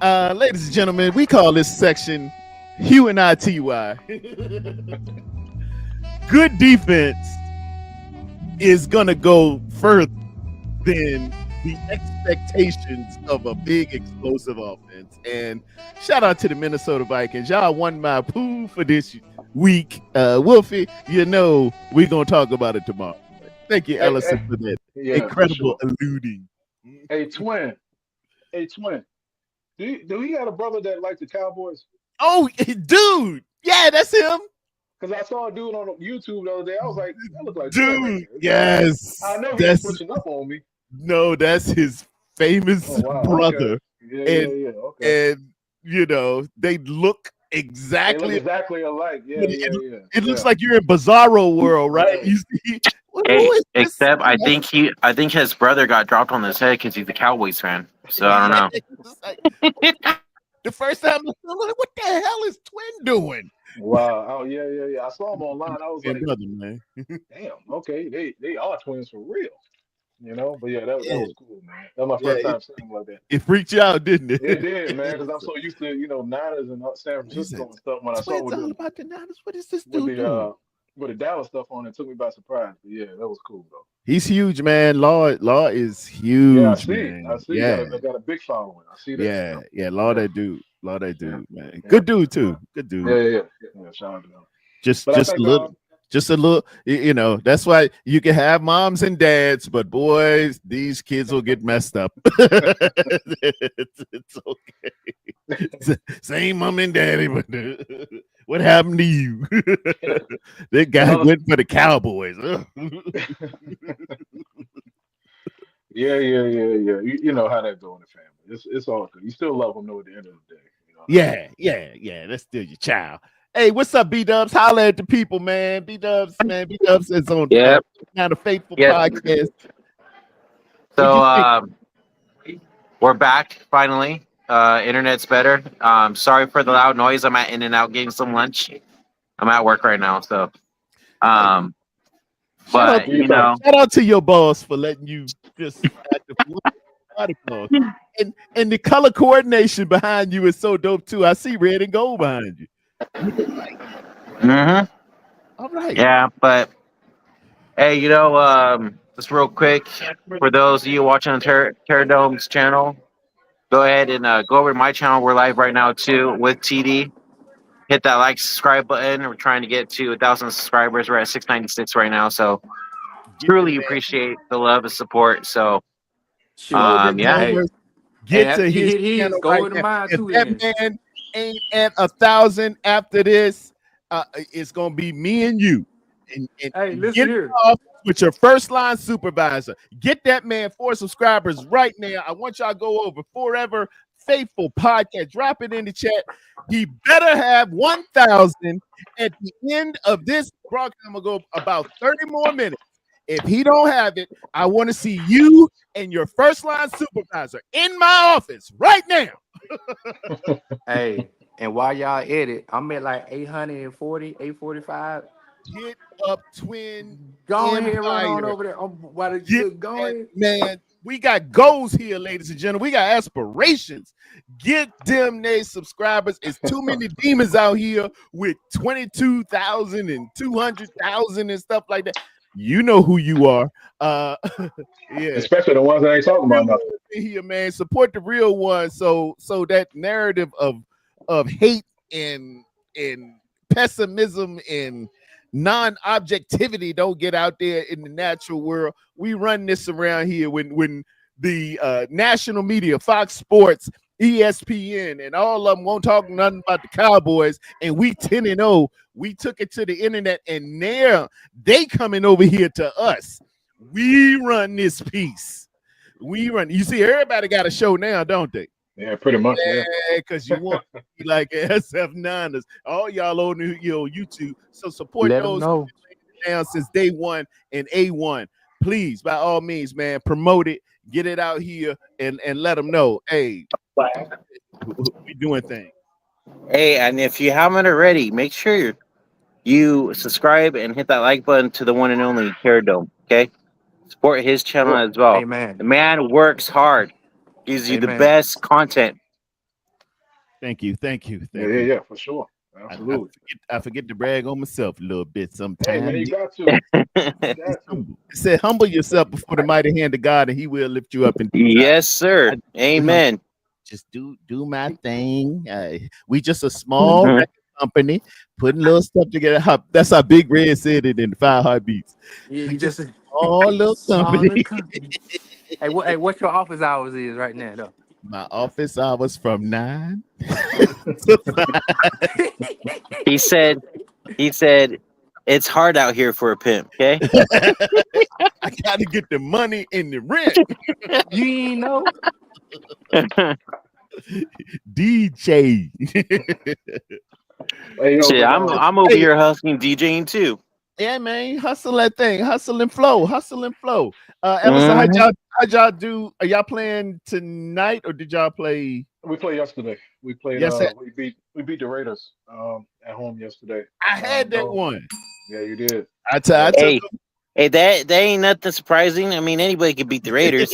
that Ladies and gentlemen, we call this section Hugh and ITY. Good defense is gonna go further than the expectations of a big explosive offense. And shout out to the Minnesota Vikings. Y'all won my pool for this week. Wolfie, we're gonna talk about it tomorrow. Thank you, one. Ellison, for that Yeah, for incredible sure. alluding. Hey twin. Hey twin. Do he got a brother that liked the Cowboys? Oh, dude. Yeah, that's him. Because I saw a dude on YouTube the other day. I was like, that look like twin right Dude, there. yes. I know he ain't switching up on me. No, that's his famous Oh wow, okay. brother. Yeah, And okay. they look They look exactly. exactly alike. Yeah, It looks yeah. like you're in Bizarro world, right? Right. You see, Hey, who is this? except I think his brother got dropped on his head because he's a Cowboys fan. So I don't know. It's like, the first time I'm like, what the hell is Twin doing? Wow. Oh yeah. I saw him online. I was Man, like, brother, man. damn, okay, they are twins for real. But yeah, that Yeah, was cool, man. That was my yeah. first time seeing him like that. It freaked you out, didn't it? It did, man, because I'm so used to, Niners and San He Francisco said, and stuff. When I saw Twins all about the Niners. What is this with dude doing? the Dallas stuff on, it took me by surprise. But yeah, that was cool though. He's huge, man. Law is Yeah, I huge, see. I man. see. Got a big following. I see that. Yeah. Law Yeah, that dude. Law that yeah, dude, man. yeah. Good dude too. Good dude. Yeah. Shout out to them. Just But I just a think little Just a little, that's why you can have moms and dads, but boys, these kids will get messed up. It's okay. Same mom and daddy, but what happened to you? That guy went for the Cowboys. Yeah. You know how that go in the family. It's all good. You still love them though at the end of the day. You know what Yeah. That's still your child. Hey, what's up, B Dubs? Holla at the people, man. B Dubs, man. B Dubs is on Yep. Kind of Faithful Yep. podcast. What'd So you think? we're back finally. Internet's better. Sorry for the loud noise. I'm at In and Out getting some lunch. I'm at work right now, so Shout but out, shout out to your boss for letting you just act the fool. And the color coordination behind you is so dope too. I see red and gold behind you. All right. Yeah, but hey, just real quick for those of you watching on Terradome's channel, go ahead and go over to my channel. We're live right now too with TD. Hit that like, subscribe button. We're trying to get to 1,000 subscribers. We're at 696 right now, so truly appreciate the love and support. So, Hey, get after to he his hit his, channel go right over to now. mine If too. that Then man ain't at 1,000 after this, it's gonna be me and you. And hey, listen get here. off with your first line supervisor. Get that man 4 subscribers right now. I want y'all to go over Forever Faithful Podcast. Drop it in the chat. He better have 1,000 at the end of this broadcast. I'm gonna go about 30 more minutes. If he don't have it, I want to see you and your first line supervisor in my office right now. Hey, and while y'all edit, I'm at like 840, 845. Hit up Twin Go ahead, run on Empire. over there. While Get go that, ahead. man. We got goals here, ladies and gentlemen. We got aspirations. Get them they subscribers. It's too many demons out here with 22,000 and 200,000 and stuff like that. You know who you are. Yeah. Especially the ones that ain't talking about nothing. Here, man. Support the real one. So that narrative of hate and pessimism and non-objectivity don't get out there in the natural world. We run this around here when the national media, Fox Sports, ESPN, and all of them won't talk nothing about the Cowboys, and we 10-0. We took it to the internet, and now they coming over here to us. We run this piece. We run. You see, everybody got a show now, don't they? Yeah, pretty much. Yeah, because you want to be like SF9ers. All y'all on YouTube. So support Let them those know. now since day one and A1. Please, by all means, man, promote it, get it out here, and let them know. Hey, we doing things. hey, and if you haven't already, make sure you subscribe and hit that like button to the one and only Terradome. Okay, support his channel as well. Amen. The man works hard. Gives you the Amen. best content. Thank you. Yeah, for sure. Absolutely. I forget to brag on myself a little bit sometimes. Hey, man, you got to. It said, humble yourself before the mighty hand of God, and He will lift you up. Yes, sir. Amen. Just do my thing. We just a small record company putting little stuff together. That's how Big Red said it in the 5 Heartbeats. Yeah, We just all little company. Hey, what's your office hours is right now, though? My office hours from 9 He said, it's hard out here for a pimp. Okay. I got to get the money and the rent. You ain't know. DJ. Hey, Shit, I'm over here hustling DJing too. Yeah, man, hustle that thing, hustle and flow. Emerson, how'd y'all do? Are y'all playing tonight, or did y'all play? We played yesterday. We played. We beat the Raiders at home yesterday. I had that one. Yeah, you did. Hey, that ain't nothing surprising. I mean, anybody could beat the Raiders.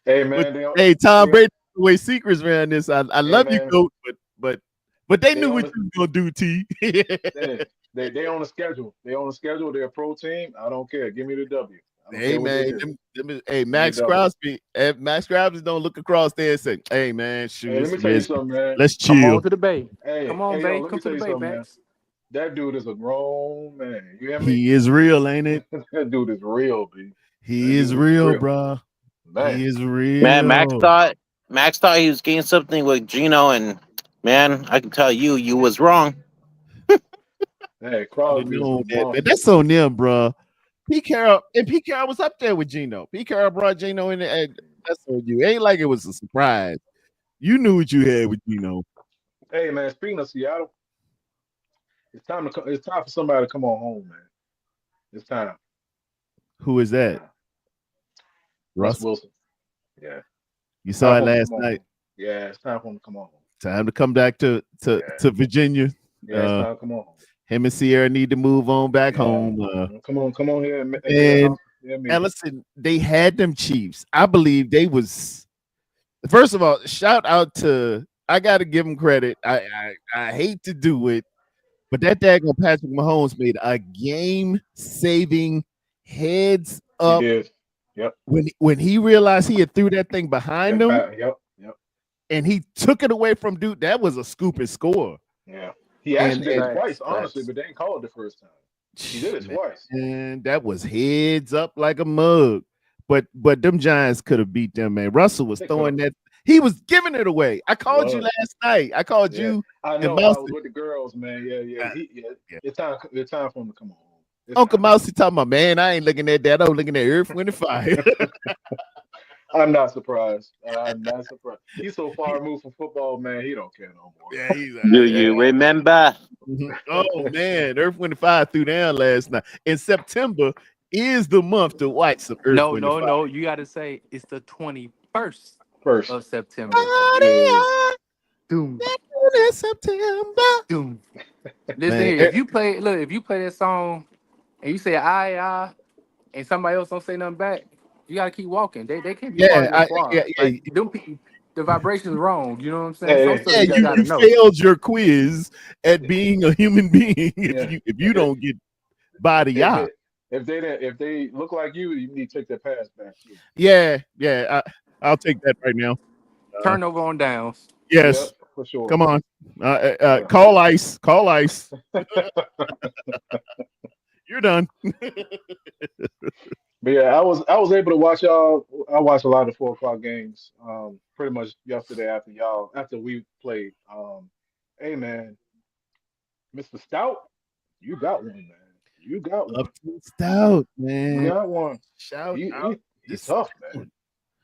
Hey, man. Hey, Tom Brady, the way secrets around this. I love you, coach, but they knew what you was gonna do, T. They on the schedule. They're a pro team. I don't care. Give me the W. Hey, man. Max Crosby. Max Crosby don't look across there and say, "Hey, man, shoot." Hey, let me tell you something, man. Let's chill. Come on to the Bay. Hey, Come on, Bay. Let Come me to tell the you Bay, something, man. Max. That dude is a grown man. You hear me? He is real, ain't it? That dude is real, B. He That is dude is real, real, bro. man. He is Man, real. Max thought he was getting something with Gino, and man, I can tell you, you was wrong. Hey, Should have Crosby is a known that, but monster. that's on them, bro. Pete Carroll and Pete Carroll was up there with Gino. Pete Carroll brought Gino in there. That's on you. It ain't like it was a surprise. You knew what you had with Gino. Hey, man. Speaking of Seattle, it's time to. It's time for somebody to come on home, man. It's time. Who is It's that? time. Russ Russell. Wilson. Yeah. You Time saw it for him to last come on night. home. Yeah, it's time for him to come on home. Time to come back to Yeah. Virginia. Yeah, it's time to come on home. Him and Sierra need to move on back Yeah. home. Come on here and get a And house. Yeah, me. Ellison, they had them Chiefs. I believe they was. First of all, shout out to. I got to give them credit. I hate to do it, but that daggone Patrick Mahomes made a game-saving heads He up did. Yep. when he realized he had threw that thing behind him Yep. Yep. and he took it away from Duke. That was a scoop and score. Yeah. He And actually did it Facts, twice, honestly, facts. but they didn't call it the first time. He did it twice. man, that was heads up like a mug. But them Giants could have beat them, man. Russell was They throwing could. that. He was giving it away. I He called you was. last night. I called Yeah. you I and know. I was Mousy. with the girls, man. Yeah. Uh, yeah. It's time. It's time for him to come home. It's Uncle time. Mousy talking about, man, I ain't looking at that. I'm looking at Earth, Wind, and Fire. I'm not surprised. I'm not surprised. He's so far removed from football, man. He don't care no more. Yeah, he's Do you remember? oh man, Earth, Wind, and Fire threw down last night. In September is the month to watch some Earth, No, Wind, and no, Fire. no. You got to say it's the 21st First. of September. Yeah. Doom, In September. doom. Listen Man, here. If you play that song and you say I, and somebody else don't say nothing back, you gotta keep walking. They can't be part yeah, of your squad. yeah, Like them people, the vibration's wrong. You know what I'm saying? Some Hey, stuff yeah. you just You gotta know. failed your quiz at being a human being yeah. if you don't get body If out. they if they look like you need to take their pass back too. Yeah. I'll take that right now. Turnover on downs. Yep, Yes, for sure. come on. Yeah. Call ice. Call ice. You're done. But yeah, I was able to watch y'all. I watched a lot of 4 o'clock games. Pretty much yesterday after we played. Hey man, Mr. Stout, you got one, man. You got one. Upton Stout, You man. got one. Shout He out he to he tough, man. Stout.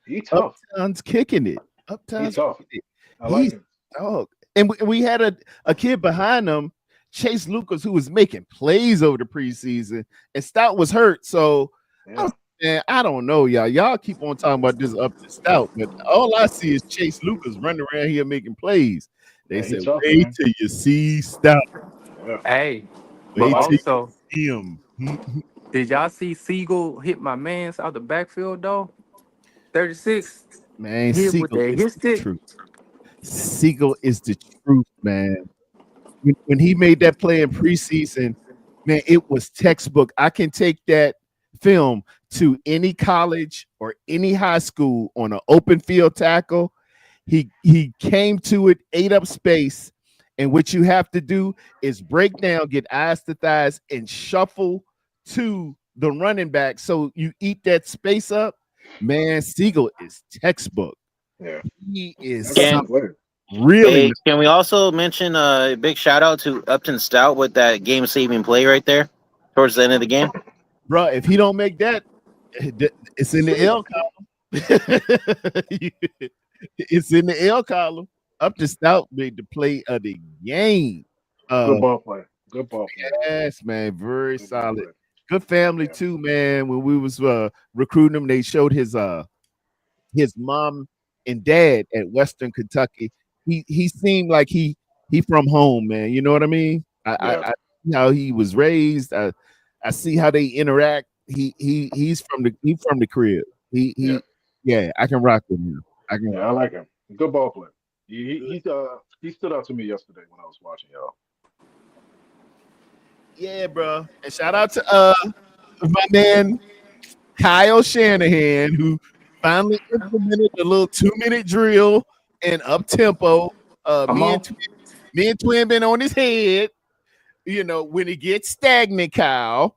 He tough. Uptown's kicking it. He Uptown's tough. kicking it. I like He's him. dog. And we had a kid behind him, Chase Lucas, who was making plays over the preseason, and Stout was hurt. So Yeah. man, I don't know, y'all. Y'all keep on talking about this Upton Stout, but all I see is Chase Lucas running around here making plays. They Yeah, he said, tough, wait man. till you see Stout. Yeah. Hey, but Wait till you also, see him. did y'all see Siegel hit my man's out the backfield though? 36. Man, Hit with Siegel the is hit the stick. truth. Siegel is the truth, man. When he made that play in preseason, man, it was textbook. I can take that film to any college or any high school on an open field tackle. He came to it, ate up space, and what you have to do is break down, get eyes to thighs, and shuffle to the running back so you eat that space up. Man, Siegel is textbook. Yeah. He is That's a Can good player. really hey, can we also mention a big shout out to Upton Stout with that game saving play right there towards the end of the game? bro. If he don't make that, it's in the L column. It's in the L column. Up to Stout made the play of the game. Good ball player. Good ball player. Yes, man, very Good ball solid. player. Good family Yeah. too, man. When we was recruiting him, they showed his mom and dad at Western Kentucky. He seemed like he from home, man. You know what I mean? Yeah. I see how he was raised. I see how they interact. He's from the crib. Yeah. Yeah, I can rock with him. I can Yeah. rock. I like him. Good ball player. He stood out to me yesterday when I was watching y'all. Yeah, bro. And shout out to my man Kyle Shanahan, who finally implemented a little 2-minute drill and up tempo. Come on. Me and Twin been on his head. when it gets stagnant, Kyle,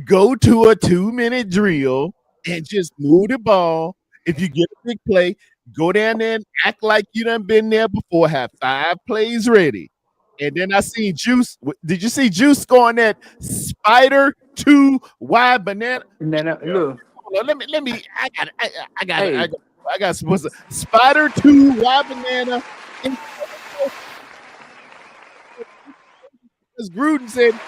go to a 2-minute drill and just move the ball. If you get a big play, go down there and act like you done been there before. Have 5 plays ready. And then I seen Juice. Did you see Juice scoring that spider 2 wide banana? And then Yeah. look, Hold on, let me. hey, I got supposed to spider 2 wide banana. And as Gruden said,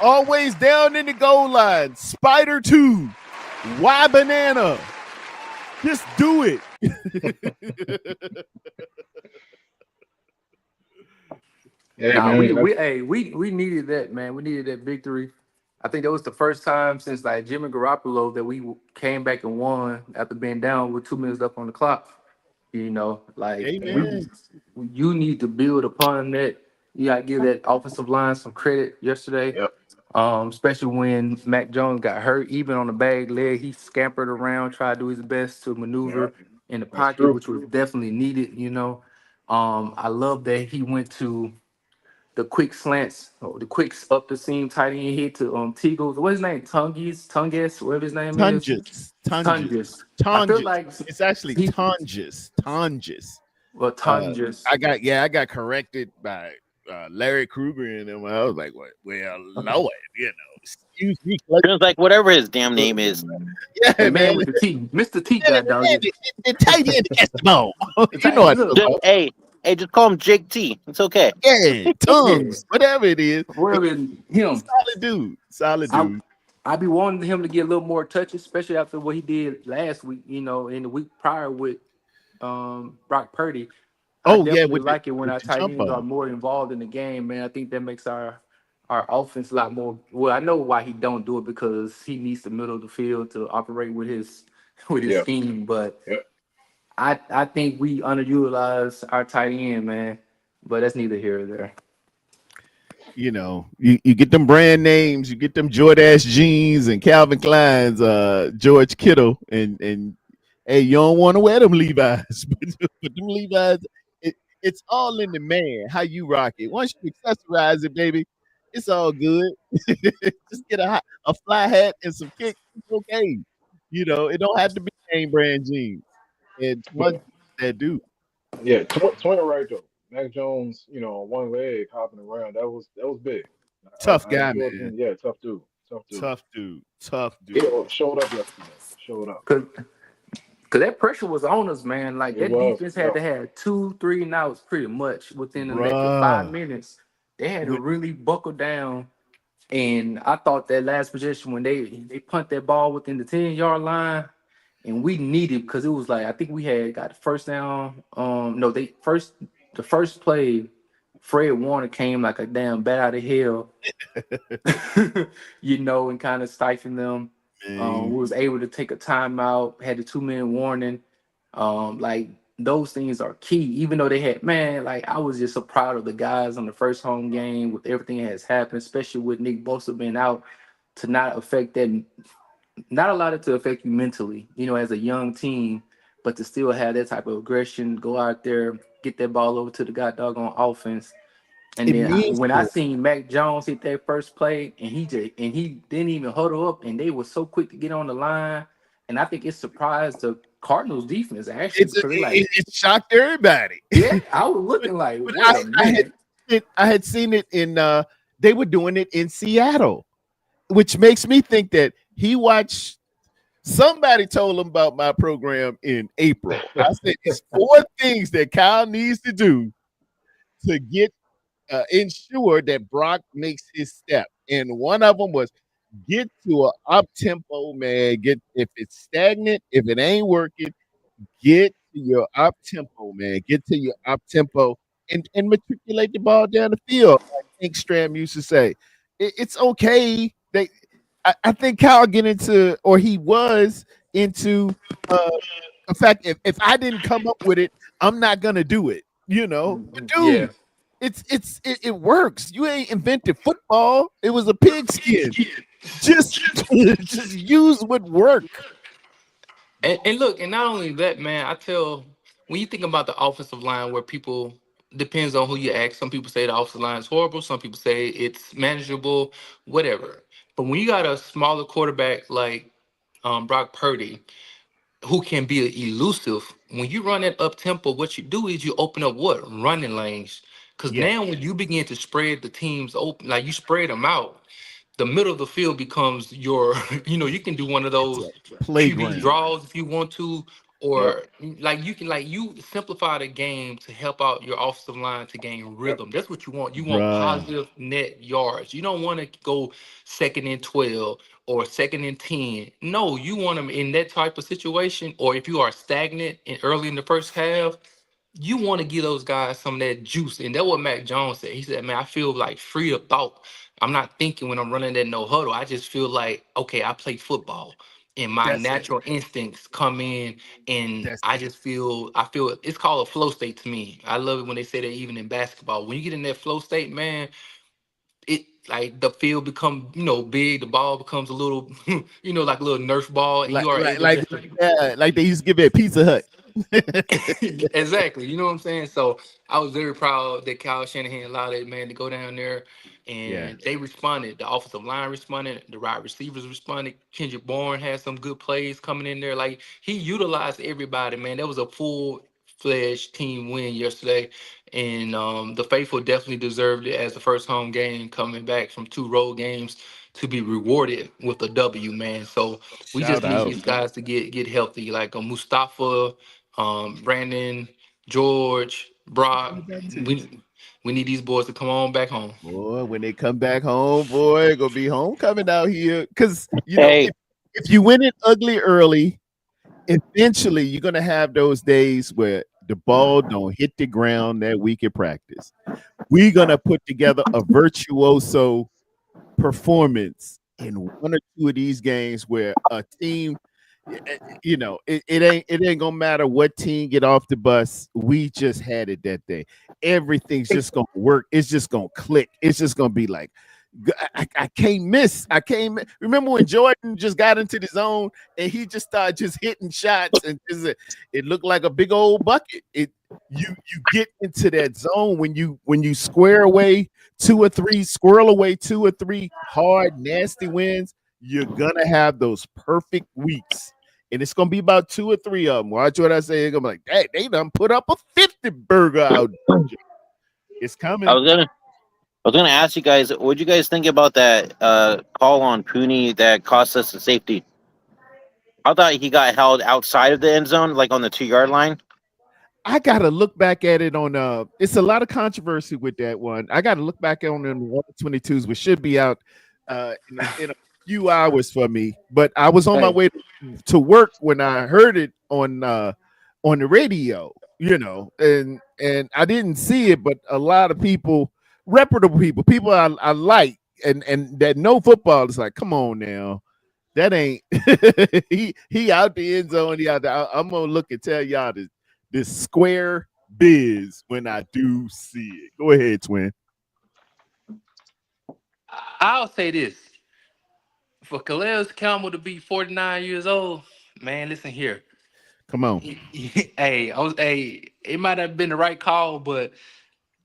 always down in the goal line. Spider 2 wide banana. Just do it. Hey nah, man, we needed that, man. We needed that victory. I think that was the first time since like Jimmy Garoppolo that we came back and won after being down with 2 minutes left on the clock. Like Amen. you need to build upon that. You gotta give that offensive line some credit yesterday. yep, Especially when Mac Jones got hurt, even on the bag leg, he scampered around, tried to do his best to yeah, maneuver in the that's pocket, true. which was definitely needed. I love that he went to the quick slants, or the quicks up the seam, tight end hit to Teagles. What's his name? Tungus, whatever his name is. Tonjes. Tungus. I feel Tonjes. like It's actually he Tonjes. Tonjes. well Tungus. I got corrected by Larry Kruger and them. I was like, well, Lord, excuse me. Sounds like whatever his damn name is. Yeah, The man. man with the T, Mr. T guy dog. The tight end gets the ball. You know what I'm Look, talking about. Hey, just call him Jake T. It's okay. Yeah, tongues, whatever it is. wherever him. Solid dude. Solid I dude. I be wanting him to get a little more touches, especially after what he did last week. In the week prior with Brock Purdy. I Oh, yeah, definitely like it when with our the tight jump ends are ball. more involved in the game, man. I think that makes our offense a lot more. Well, I know why he don't do it because he needs the middle of the field to operate with his Yeah, scheme. But yeah. I think we underutilize our tight end, man. But that's neither here or there. You get them brand names, you get them Jordache jeans and Calvin Klein's, George Kittle, and hey, you don't want to wear them Levi's, but them Levi's, it's all in the man, how you rock it. Once you accessorize it, baby, it's all good. Just get a fly hat and some kicks, it's okay. It don't have to be name brand jeans. And But one that do. yeah, Twin right though. Mac Jones, on one leg hopping around. That was big. Tough I guy, enjoyed man. him. Yeah, tough dude. Tough dude. Tough dude. Tough dude. Showed up yesterday. Showed up. Cause that pressure was on us, man. Like It that was. defense had Yeah. to have 2, 3 and outs pretty much within the next 5 Bruh. minutes. They had to With really buckle down. And I thought that last possession when they punt that ball within the 10-yard line, and we needed because it was like I think we had got the first down. No, the first play, Fred Warner came like a damn bat out of hell, and kind of stifling them. man. We was able to take a timeout, had the 2-minute warning. Like those things are key. Even though they had, man, like I was just so proud of the guys on the first home game with everything that has happened, especially with Nick Bosa being out, to not affect that, not allow it to affect you mentally, as a young team, but to still have that type of aggression, go out there, get that ball over to the god doggone offense. And It then means when I more. seen Mac Jones hit that first play, and he didn't even huddle up, and they were so quick to get on the line, and I think it surprised the Cardinals defense actually because they like, It shocked everybody. yeah, I was looking like, But wait a minute, I had seen it in they were doing it in Seattle, which makes me think that he watched somebody told him about my program in April. I said it's 4 things that Kyle needs to do to get ensure that Brock makes his step. And one of them was get to an up tempo, man. Get if it's stagnant, if it ain't working, get to your up tempo, man. Get to your up tempo and matriculate the ball down the field. Like Stram used to say, it's okay. I think Kyle get into, or he was into, the fact if I didn't come up with it, I'm not gonna do it. But yeah. dude, it works. You ain't invented football. It was a pigskin. Just just use what work. And look, and not only that, man, I tell when you think about the offensive line where people depends on who you ask. Some people say the offensive line is horrible. Some people say it's manageable, whatever. But when you got a smaller quarterback like Brock Purdy, who can be elusive, when you run that up tempo, what you do is you open up what running lanes. Because Yeah, now when you begin to spread the teams open, like you spread them out, the middle of the field becomes your, you can do one of it's those a QB playground. draws if you want to, Yep. or like you can like you simplify the game to help out your offensive line to gain Yep. rhythm. That's what you want. You want Bruh. positive net yards. You don't want to go second and 12 or second and 10. No, you want them in that type of situation, or if you are stagnant and early in the first half, you want to give those guys some of that juice. And that's what Mac Jones said. He said, man, I feel like free of thought. I'm not thinking when I'm running that no huddle. I just feel like, okay, I play football and my That's natural instincts come in and that's I feel it's called a flow state to me. I love it when they say that even in basketball. When you get in that flow state, man, it like the field become, big, the ball becomes a little, like a little Nerf ball, and like you are like able like just yeah, like they used to give me at Pizza Hut. exactly. You know what I'm saying? So I was very proud that Kyle Shanahan allowed that man to go down there Yeah, and they responded. The offensive line responded, the wide receivers responded. Kendrick Bourne had some good plays coming in there. Like he utilized everybody, man. That was a full fledged team win yesterday. And the faithful definitely deserved it as the first home game coming back from two road games to be rewarded with a W, man. So we just shout need out. these guys to get healthy. Like Mustafa, Brandon, George, Brock. That too. We need these boys to come on back home. Boy, when they come back home, boy, gonna be homecoming out here. Cause Hey, if you win it ugly early, eventually you're gonna have those days where the ball don't hit the ground that week in practice. We're gonna put together a virtuoso performance in one or two of these games where a team, it ain't gonna matter what team get off the bus. We just had it that day. Everything's just gonna work. It's just gonna click. It's just gonna be like I can't miss. I can't remember when Jordan just got into the zone and he just started just hitting shots and it looked like a big old bucket. You get into that zone when you squirrel away 2 or 3 hard, nasty wins, you're gonna have those perfect weeks. And it's gonna be about 2 or 3 of them. Watch what I say. They're gonna be like, hey, they done put up a 50 burger out. It's I coming. was gonna I was gonna ask you guys, what do you guys think about that call on Cooney that cost us the safety? I thought he got held outside of the end zone, like on the 2 yard line. I gotta look back at it on it's a lot of controversy with that one. I gotta look back on them 122s, which should be out in a few hours for me. But I was on my Hey, way to work when I heard it on the radio, and I didn't see it, but a lot of people, reputable people I like and that know football is like, come on now. That ain't he out the end zone. He out there. I'm gonna look and tell y'all this square biz when I do see it. Go ahead, twin. I'll say this: for Calais Campbell to be 49 years old, man, listen here. Come on, Hey, it might have been the right call, but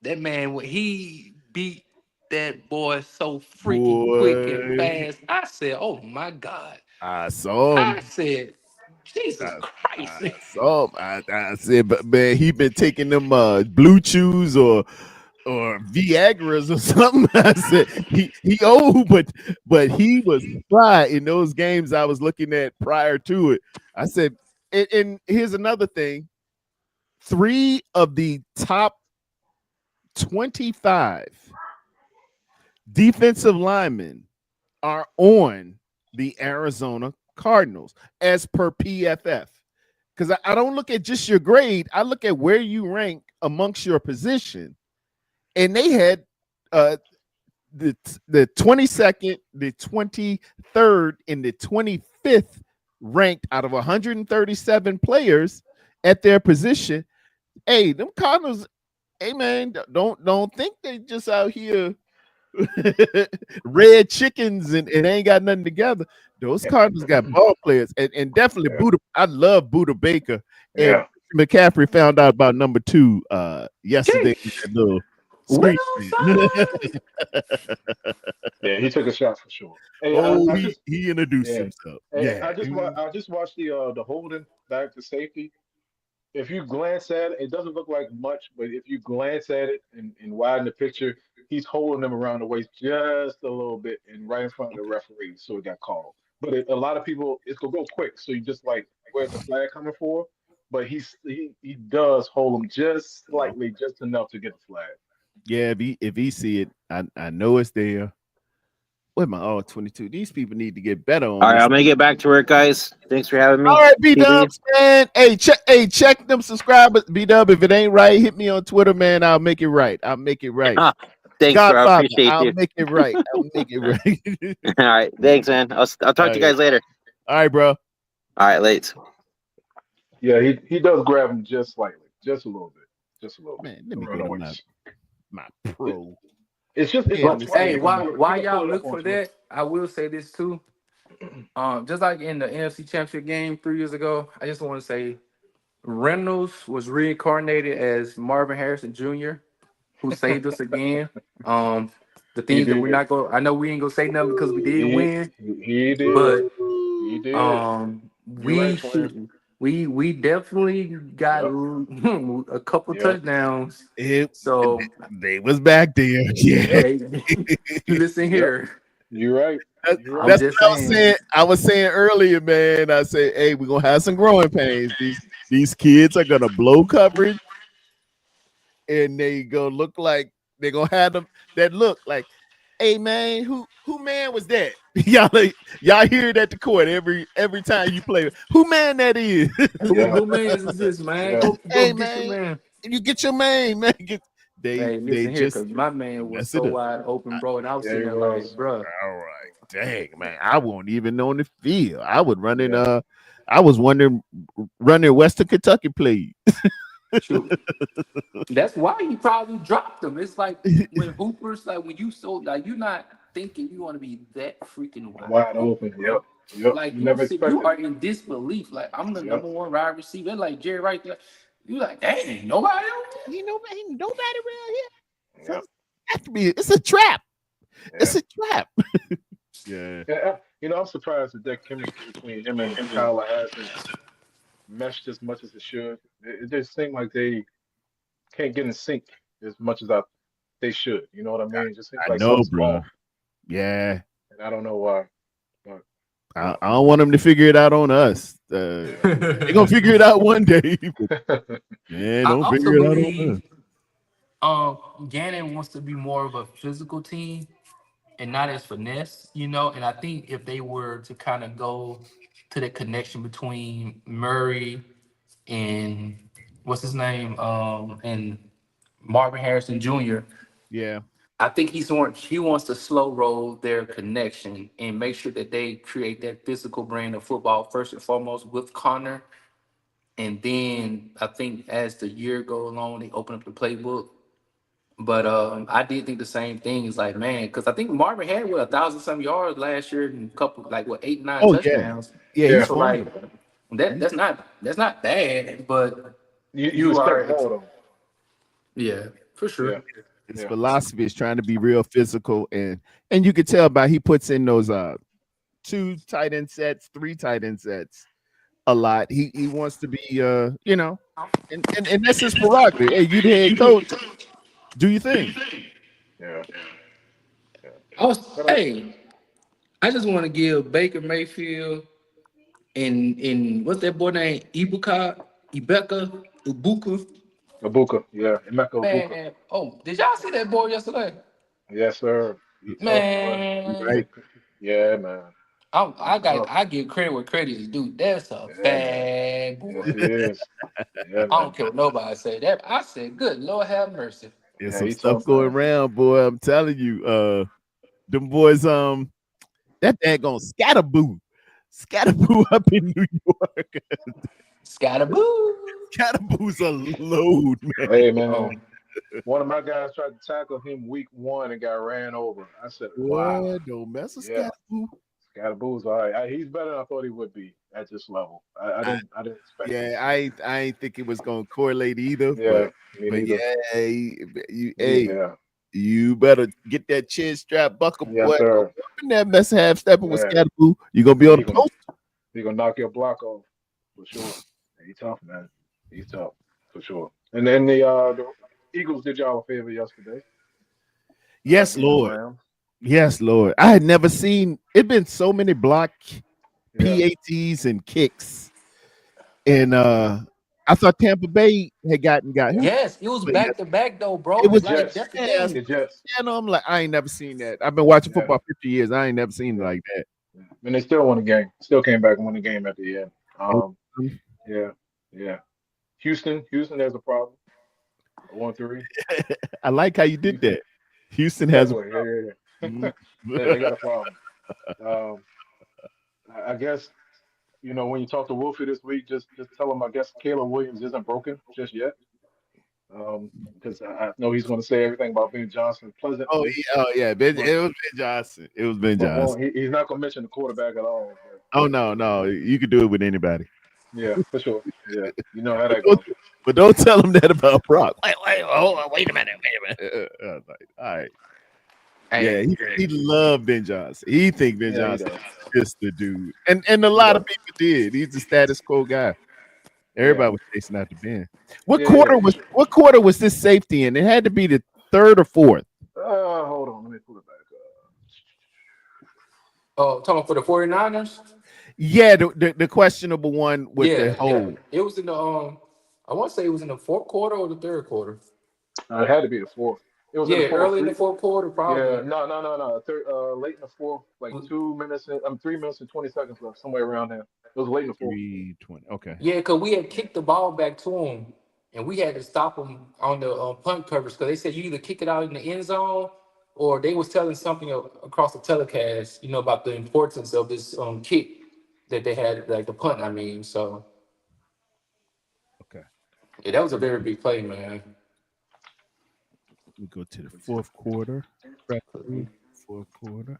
that man, when he beat that boy so freaking quick and boy. fast, I said, "Oh my God!" I saw I him. said, "Jesus I Christ!" saw him. I said, but man, he been taking them blue chews or Viagra's or something. I said he old, but he was fly in those games I was looking at prior to it. I said, and here's another thing: 3 of the top 25 defensive linemen are on the Arizona Cardinals as per PFF. Because I don't look at just your grade, I look at where you rank amongst your position. And they had uh, the 22nd, the 23rd, and the 25th ranked out of 137 players at their position. Hey, them Cardinals, hey man, don't think they just out here red chickens and ain't got nothing together. Those Cardinals got ball players and definitely Yeah, Buddha. I love Buddha Baker and yeah. McCaffrey found out about number 2 yesterday with Sheesh. that little screen. Wilson. Yeah, he took a shot for sure. Hey, Oh, I he just he introduced yeah, himself. hey, Yeah. I just watched the holding back to safety. If you glance at it, it doesn't look like much, but if you glance at it and widen the picture, he's holding them around the waist just a little bit and right in front of the referee, so it got called. But a lot of people, it's gonna go quick, so you just like, where's the flag coming for? But he does hold them just slightly, just enough to get the flag. Yeah, if he see it, I know it's there. Where my all 22? These people need to get better on All right, this. I'm gonna get back to work, guys. Thanks for having All me. right, B TD. Dubs, man. Check them subscribers. B Dub, if it ain't right, hit me on Twitter, man. I'll make it right. I'll make it right. Thanks, bro. I Godfather, appreciate I'll you. make it right. I'll make it right. All right, thanks, man. I'll All talk to you right, guys later. all right, bro. All right, late. Yeah, he does grab him just slightly, just a little bit, just a little bit Man, let me around go the to my waist. my It, pro. it's Yeah, on let me Twitter. see. Hey, You can while you can y'all pull it up look on for Twitter. that, I will say this too. Just like in the NFC Championship game 3 years ago, I just want to say Reynolds was reincarnated as Marvin Harrison Jr., who saved us again. Um, the He things that we're did. not going, I know we ain't gonna say nothing because we did He win, he did. but He did. You're right, we twin. should, we definitely got Yep. a couple Yep. touchdowns. It, So they was back there. Yeah. Yep. hey, you listen Yep. here. You're right. You're I'm right. That's just what I was saying. saying. I was saying earlier, man. I said, hey, we're gonna have some growing pains. These kids are gonna blow coverage and they gonna look like they're gonna have them that look like, hey man, who man was that? Y'all hear it at the court every time you play. Who man that is? Yeah. Who man is this, man? Yeah. Go Hey get your man, man. you get your man. Hey, They listen here, just cause my man was mess it so up. wide open, bro, and I was Yeah, sitting he there like, was. bro, All right. Dang, man. I won't even know on the field. I would run in Yeah. I was wondering running Western Kentucky played. shoot. That's why you probably dropped him. It's like when Hoopers, like when you so like you're not thinking you want to be that freaking wide Wide open, open. Yep. bro. Yep. Like You never you expected are it. in disbelief. Like I'm the Yep. number one wide receiver. Like Jerry right there. You like, dang, nobody else. Ain't nobody around here. So Yep. it's a trap. Yeah. It's a trap. Yeah. Yeah. I'm surprised that chemistry between him and Kyler hasn't meshed as much as it should. It just seems like they can't get in sync as much as they should. You know what I mean? It just seems I like know, something's bro. off, Yeah. and I don't know why. But I don't want them to figure it out on us. They're gonna figure it out one day. But yeah. man, I don't also figure it out on us. believe Gannon wants to be more of a physical team and not as finesse, And I think if they were to kind of go to the connection between Murray and what's his name, and Marvin Harrison Jr., Yeah. I think he wants to slow roll their connection and make sure that they create that physical brand of football first and foremost with Connor. And then I think as the year go along, they open up the playbook. But I did think the same thing. Is like, man, because I think Marvin had 1,000 some yards last year and a couple like eight, nine Oh yeah. touchdowns. Yeah, he's So like flying. that's not bad, but You you expect are more though. yeah, for Yeah. sure. His Yeah. philosophy is trying to be real physical and you can tell by he puts in those 2 tight end sets, 3 tight end sets a lot. He wants to be and that's his prerogative. Hey, you the head coach, do you think? Yeah. Yeah. I was But hey, I just want to give Baker Mayfield and what's that boy name? Ibuka. Abuka. Yeah. Emeka Abuka. Man, oh, did y'all see that boy yesterday? Yes, sir. He tough, boy. You Man, right? Yeah, man. I He got tough. I give credit where credit is due. That's a Yeah, man. bad Yes, boy. he is. Yeah, I man. don't care what nobody say. That I said, good Lord have mercy. There's Yeah, some he stuff tough, going man. around, boy. I'm telling you, them boys, that daggone scatterboo up in New York. Scatterboo. Scatterboo's a load, man. Hey, man. Oh, One of my guys tried to tackle him week one and got ran over. I said, wow. What? Don't mess with Yeah. Scatterboo. Scatterboo's all right. He's better than I thought he would be. at this level. I didn't expect Yeah, this. I ain't think it was gonna correlate either, Yeah, me but neither. yeah, you hey, Yeah, you better get that chin strap buckle, yes, boy. Don't sir. be up in that mess half stepping with Yeah, Scatterboo. You gonna be on he the gonna post. he gonna knock your block off for sure. He's tough, man. He's tough for sure. And then the Eagles did y'all a favor yesterday, Yes, beating the Lord. Rams. Yes, Lord. I had never seen it been so many block Yeah, PATs and kicks. And I thought Tampa Bay had got him. Yes, it was But yeah, back to back though, it bro. the was Like Jets, that's the yeah, thing. the Jets. yeah, no, I'm like, I ain't never seen that. I've been watching Yeah, football 50 years. I ain't never seen it yeah, like that. yeah. And they still won the game. Still came back and won the game at the end. And, Yeah, yeah. Houston has a problem. 1-3. I like how you did Houston, that. Houston has a exactly. Yeah, yeah, problem. yeah. They got a problem. Um, I guess when you talk to Wolfie this week, just tell him I guess Caleb Williams isn't broken just yet. Because I know he's going to say everything about Ben Johnson Oh pleasantly, yeah, oh yeah. but It was Ben Johnson. It was Ben but Johnson. he's not going to mention the quarterback at all. Oh no, no, you could do it with anybody. Yeah, for sure. Yeah, you know how But that goes. don't tell him that about Brock. Wait, hold on, wait a minute, wait a minute. I was like, all right. Yeah, Hey, he loved Ben Johnson. He think Ben Yeah, he Johnson does. is just the dude. And a He lot of does. people did. He's the status quo guy. Yeah, Everybody was chasing after Ben. yeah, for sure. What quarter was this safety in? It had to be the third or fourth. Hold on, let me pull it back oh, talking about for the 49ers? Yeah, the questionable one with the Yeah, yeah. hold. It was in the I want to say it was in the fourth quarter or the third quarter. up. It had to be the fourth. It was in the Yeah, fourth. early in the fourth quarter, Yeah, probably. no. Late in the fourth, like 2 minutes, 3 minutes and 20 seconds left, somewhere around there. It was late in the fourth. 3:20. Okay. Yeah, because we had kicked the ball back to him, and we had to stop him on the punt coverage because they said you either kick it out in the end zone, or they was telling something across the telecast, about the importance of this kick that they had, like the punt. I mean, so Okay. yeah, that was a very big play, man. We go to the fourth quarter. Practically, fourth quarter.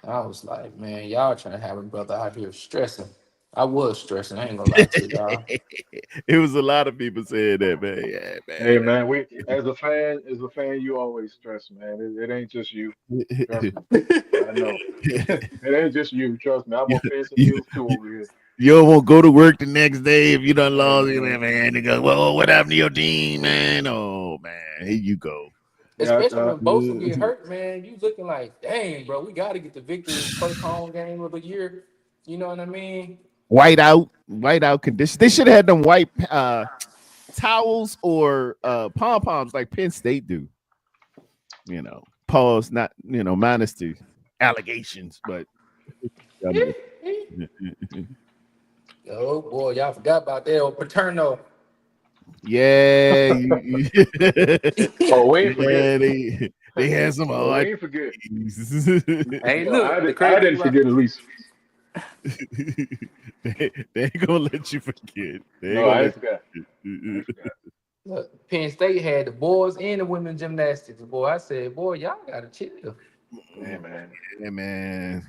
I was like, man, y'all trying to have a brother out here stressing. I was stressing. I ain't gonna lie to y'all. It was a lot of people saying that, man. Yeah, Hey man, we as a fan, you always stress, man. It ain't just you. Trust man. me. I know. It ain't just you. Trust me. I'm on pins and you, needles too you, over here. you don't want to go to work the next day if you done Hey lost, man. man. They go, well, what happened to your team, man? Oh, man, here you go. Yeah. Especially when Bosa get hurt, man, you looking like, dang, bro, we got to get the victory. First home game of the year. You know what I mean? White out conditions. They should have had them white towels or pom poms like Penn State do. Pause, not minus the allegations, but I mean, Oh boy, y'all forgot about that old Paterno. yeah, Oh, we ain't forget. yeah, they had some Oh, we hard ain't forget. days. Hey, Well, look, the I crazy thing didn't about forget at least. they ain't gonna let you forget. They ain't No, gonna I let ain't forgot. I you. ain't forgot. look, Penn State had the boys and the women's gymnastics. Boy, I said, boy, y'all gotta chill. Hey man. Yeah, man.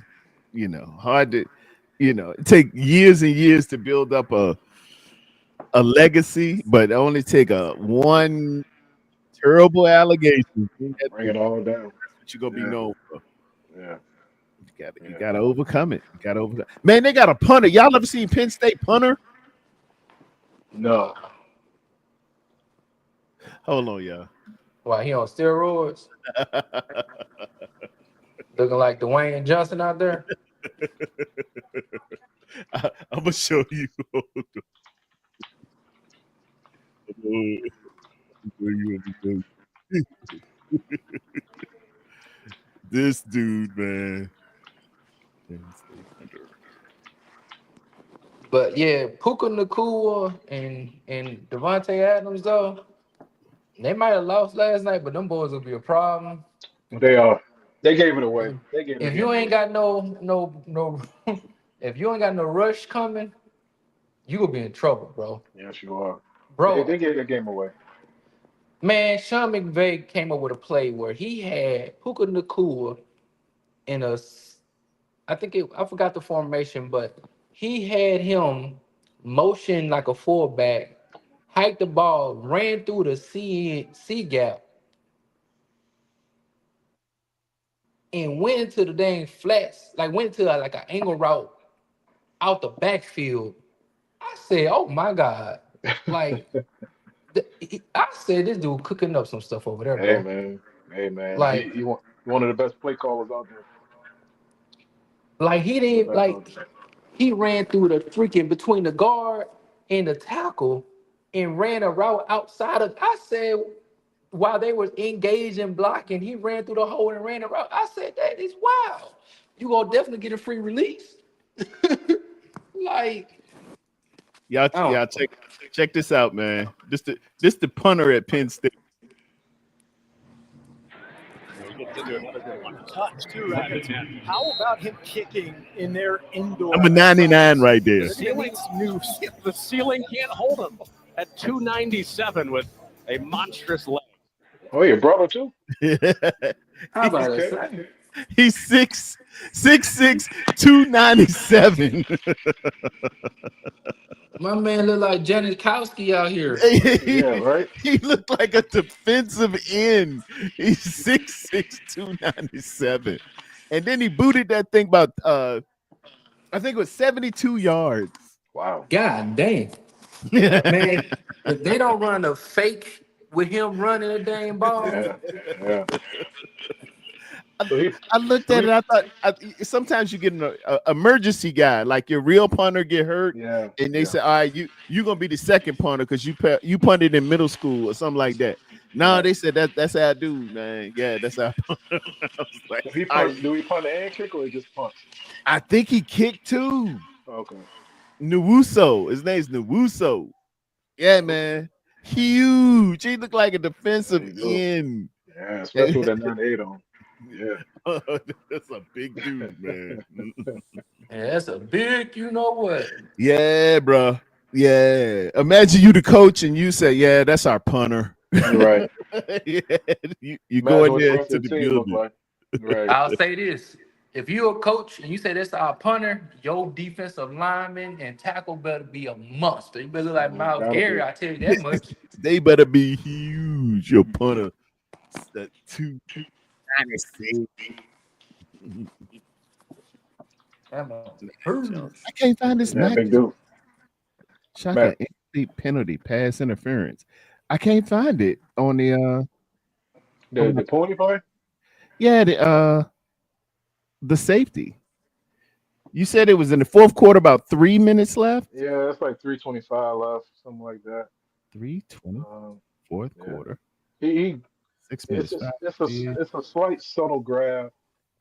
Hard to, it take years and years to build up a legacy, but only take a one terrible allegation. That's Bring it all down. what you're gonna be Yeah, known for. yeah, You yeah. gotta overcome it. You gotta overcome. Man, they got a punter. Y'all ever seen Penn State punter? No. Hold on, y'all. Why he on steroids, looking like Dwayne Johnson out there? I'm gonna show you. This dude, man. Penn State punter. But yeah, Puka Nakua and Devontae Adams though, they might have lost last night, but them boys will be a problem. They are. They gave it away. They gave the If you game ain't away. got no if you ain't got no rush coming, you gonna be in trouble, bro. Yes, you are. They Bro, gave the game away. man, Sean McVay came up with a play where he had Puka Nakua in I think I forgot the formation, but he had him motion like a fullback, hiked the ball, ran through the C gap, and went into the dang flats, like went to like an angle route out the backfield. I said, "Oh my god!" Like I said, this dude cooking up some stuff over there, Hey bro. man, hey man, Like, he one of the best play callers out there. like he The didn't best out like he ran through the freaking between the guard and the tackle and ran a route outside of. I said, while they was engaged in blocking, he ran through the hole and ran a route. I said, that is wild. You gonna definitely get a free release. Like, Y'all, I don't y'all know. check this out, man. This the punter at Penn State. He'll get to another good one. Touch too out of 10. How about him kicking in their indoor Number 99 right there. The ceiling can't hold him at 297 with a monstrous leg. Oh, your brother too? How about Okay. it? He's 6'6", 297. My man look like Janikowski out here. Yeah, right. He looked like a defensive end. He's 6'6", 297. And then he booted that thing about I think it was 72 yards. Wow. God dang. Man, if they don't run a fake with him running a dang ball, Yeah, yeah. So he, I looked so at he, it. I thought sometimes you get an emergency guy, like your real punter get hurt, yeah, and they yeah. say, "All right, you gonna be the second punter because you punted in middle school or something like that." No, Right. they said that's our dude, man. Yeah, that's our punter. I was like, So he "All punt. right." Do he punt and kick or he just punts? I think he kicked too. Okay. Nwuso, his name's Nwuso. Yeah, man, huge. He looked like a There defensive you go. end. Yeah, especially with that 9-8 on. Yeah. That's a big dude, man. yeah, that's a big, you know what? Yeah, bro. Yeah. Imagine you the coach and you say, "Yeah, that's our punter." Right. Yeah, you go Imagine in what the there rest to of the the team look building. like. Right. I'll say this. If you're a coach and you say that's our punter, your defensive lineman and tackle better be a must. You better look like Miles Gotta Gary, be. I tell you that much. They better be huge. Your punter. That 296. That man huge. I can't find this Yeah, match. big dude. Shaka Matt, incomplete penalty, pass interference. I can't find it on the the pony play? yeah, the safety. You said it was in the fourth quarter, about 3 minutes left. Yeah, it's like 3:25 left, something like that. 3:20, Um, fourth yeah. quarter, He 6 minutes. it's a slight subtle grab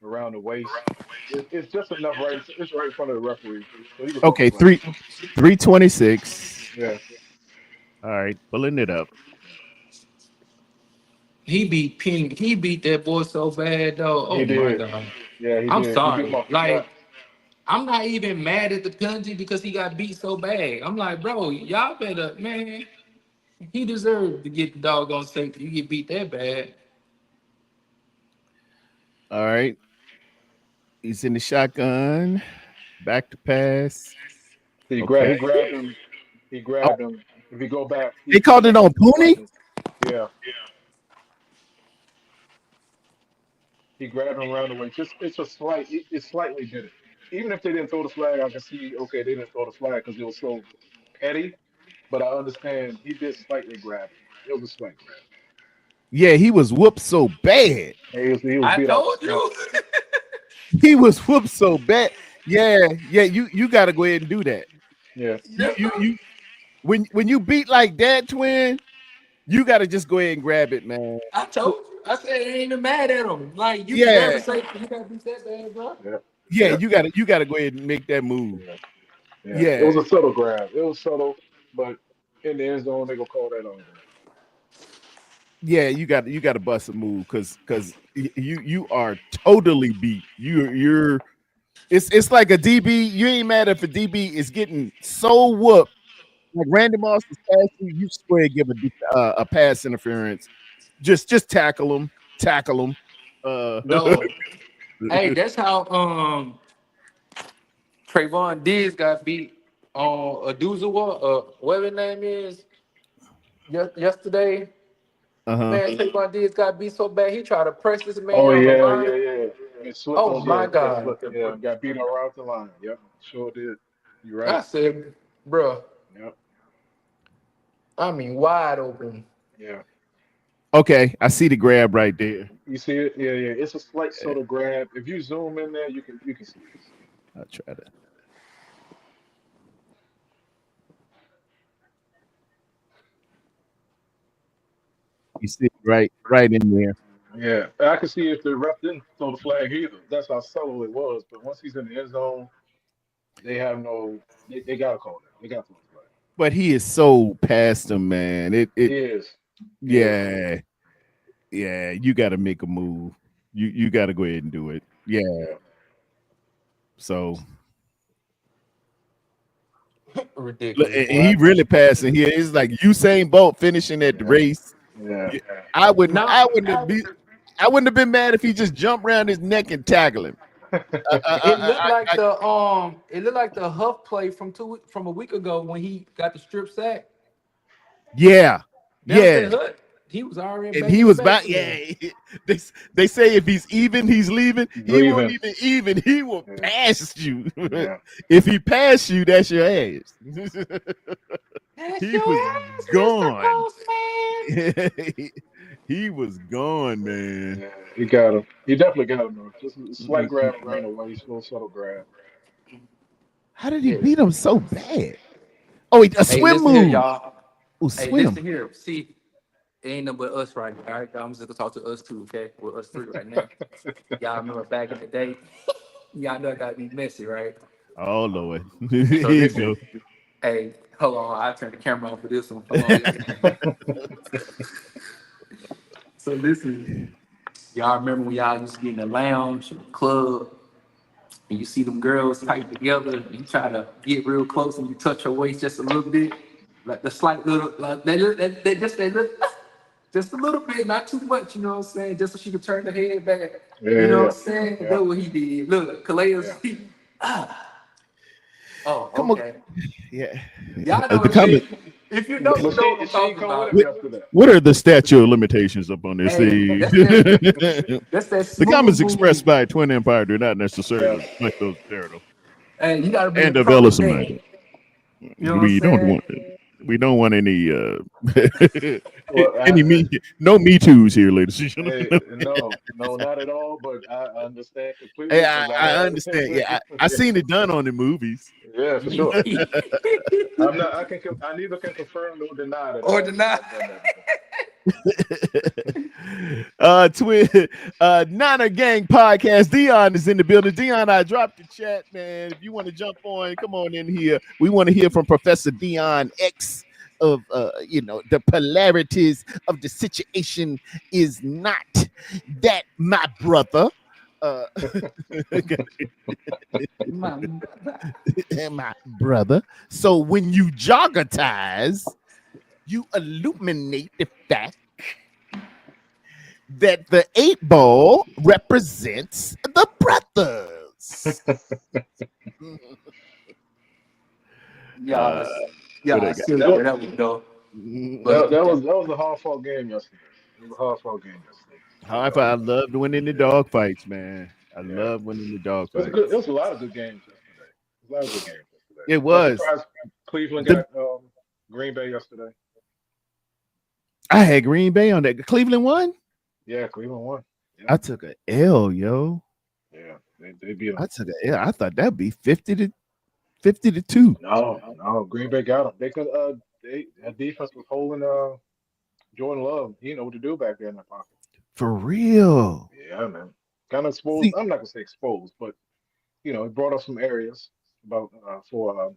around the waist. It's just enough right. It's right in front of the referee, so he can throw the Okay, flag. 3:26. Yeah. All right, pulling it up. He beat that boy so bad though. He Oh my did. god. Yeah, he I'm did. He beat him sorry. off the Like, snap. I'm not even mad at the penalty because he got beat so bad. I'm like, bro, y'all better, man. He deserved to get the doggone safety. You get beat that bad. All right, he's in the shotgun. Back to pass. He Okay. grabbed him. He Oh, grabbed him. If you go back, they called it on he grabbed Pooney. him. Yeah, he grabbed him around the waist. Just it's a slight. It slightly did it. Even if they didn't throw the flag, I can see. Okay, they didn't throw the flag because it was so petty. But I understand he did slightly grab him. It was a slight grab. Yeah, he was whooped so bad. He was I beat out the told snap. you. He was whooped so bad. Yeah, yeah. You got to go ahead and do that. Yeah, You when you beat like that, twin, you got to just go ahead and grab it, man. I told you. I said I ain't even mad at him. Like you Yeah, deserve a safety. You gotta beat that bad, bro. yeah, yeah. yeah, You got to go ahead and make that move. yeah, yeah. It Yeah, was a subtle grab. It was subtle, but in the end zone, they gonna call that on. yeah. You got to bust a move because you are totally beat. You're it's like a DB. You ain't mad if a DB is getting so whooped. Like Randy Moss was passing, you swear give a pass interference. Just tackle him, tackle him. No. Hey, that's how Trayvon Diggs got beat on Aduzawa, whatever his name is, yesterday. Uh-huh. Man, Trayvon Diggs got beat so bad, he tried to press this Oh man on the yeah, line. yeah, yeah. And slipped Oh on, yeah, my God. yeah, got beat around the line. Yep, sure did. You're right. I said, bro, Yep, I mean, wide open. yeah. Okay, I see the grab right there. You see it? Yeah, yeah. It's a slight sort of grab. If you zoom in there, you can see it. I'll try to. You see it right in there. Yeah, I can see if the ref didn't throw the flag either. That's how subtle it was. But once he's in the end zone, they have no. They gotta call that. They gotta throw the flag. But he is so past him, man. He is. He is. Yeah. Yeah, you got to make a move. You got to go ahead and do it. Yeah. Yeah. So Ridiculous, and boy. he really passing here. It's like Usain Bolt finishing at the race. Yeah. I wouldn't Now, I wouldn't have been mad if he just jumped around his neck and tackle him. it looked like the Huff play from a week ago when he got the strip sack. Yeah. That was Yeah. that Hut. He was already And back he in the was back. backfield. Yeah. They say if he's even, he's leaving. He won't Leaving. even. He will Yeah. pass you. Yeah. If he pass you, that's your ass. That's He your was ass, gone. Mr. Postman. He was gone, man. Yeah. He got him. He definitely got him. Though. Just a slight grab around the waist, little subtle grab. How did he Yeah. beat him so bad? Oh, a Hey, swim listen here, move. y'all. Oh, Hey, swim. listen here. See, it ain't nothing but us right now. All right, I'm just gonna talk to us too, okay? We're us three right now. Y'all remember back in the day? Y'all know I gotta be messy, right? Oh Lord. So Here you listen, go. hey, hold on. I turn the camera on for this one. Hold on. So listen, y'all remember when y'all used to be in the lounge, or the club, and you see them girls tight together, and you try to get real close and you touch her waist just a little bit, like the slight little, like just a little bit, not too much, you know what I'm saying? Just so she could turn the head back. You know what I'm Yeah. saying? Yeah. Look what he did. Look, Calais. Yeah. Oh, Come on. okay. Yeah. Y'all know The But if comment. she, if you know, but you know what she, I'm she ain't talking come with about. him yesterday. What are the statute of limitations up on this? Hey, See, that's that the comments smooth expressed move. by Twin Empire do not Yeah. necessarily reflect those of Daredevil Hey, you gotta be and in of proper Ellison date. Michael. You know what I'm We don't saying? want we don't want any Well, no me too's here, ladies and hey, gentlemen. no, no, not at all. But I understand Hey, completely because I I have. understand. Yeah, I seen it done on the movies. Yeah, for sure. I'm not. I can. I neither can confirm nor deny that Or deny. I've done that before. Twin Nana Gang Podcast. Dion is in the building. Dion, I dropped the chat, man. If you want to jump on, come on in here. We want to hear from Professor Dion X of the polarities of the situation is not that, my brother. My brother. So when you joggertize, you illuminate the fact that the 8 ball represents the brothers. Y'all, what I y'all got? silly for that one though. But That was a hard fought game yesterday. It was a hard fought game yesterday. However, I loved winning the Yeah, dog fights, man. I yeah. love winning the dog It was fights. good. It was a lot of good games yesterday. It was a lot of good games yesterday. It I was was. surprised Cleveland The, got Green Bay yesterday. I had Green Bay on that. Cleveland won. Yeah, Cleveland won. Yeah, I took a L, yo. yeah. They beat them. I took a L. I thought that'd be 50-2. No. Green Bay got them. They could. That defense was holding Jordan Love. He know what to do back there in that pocket. For real. Yeah, man. Kind of exposed. I'm not gonna say exposed, but it brought up some areas about for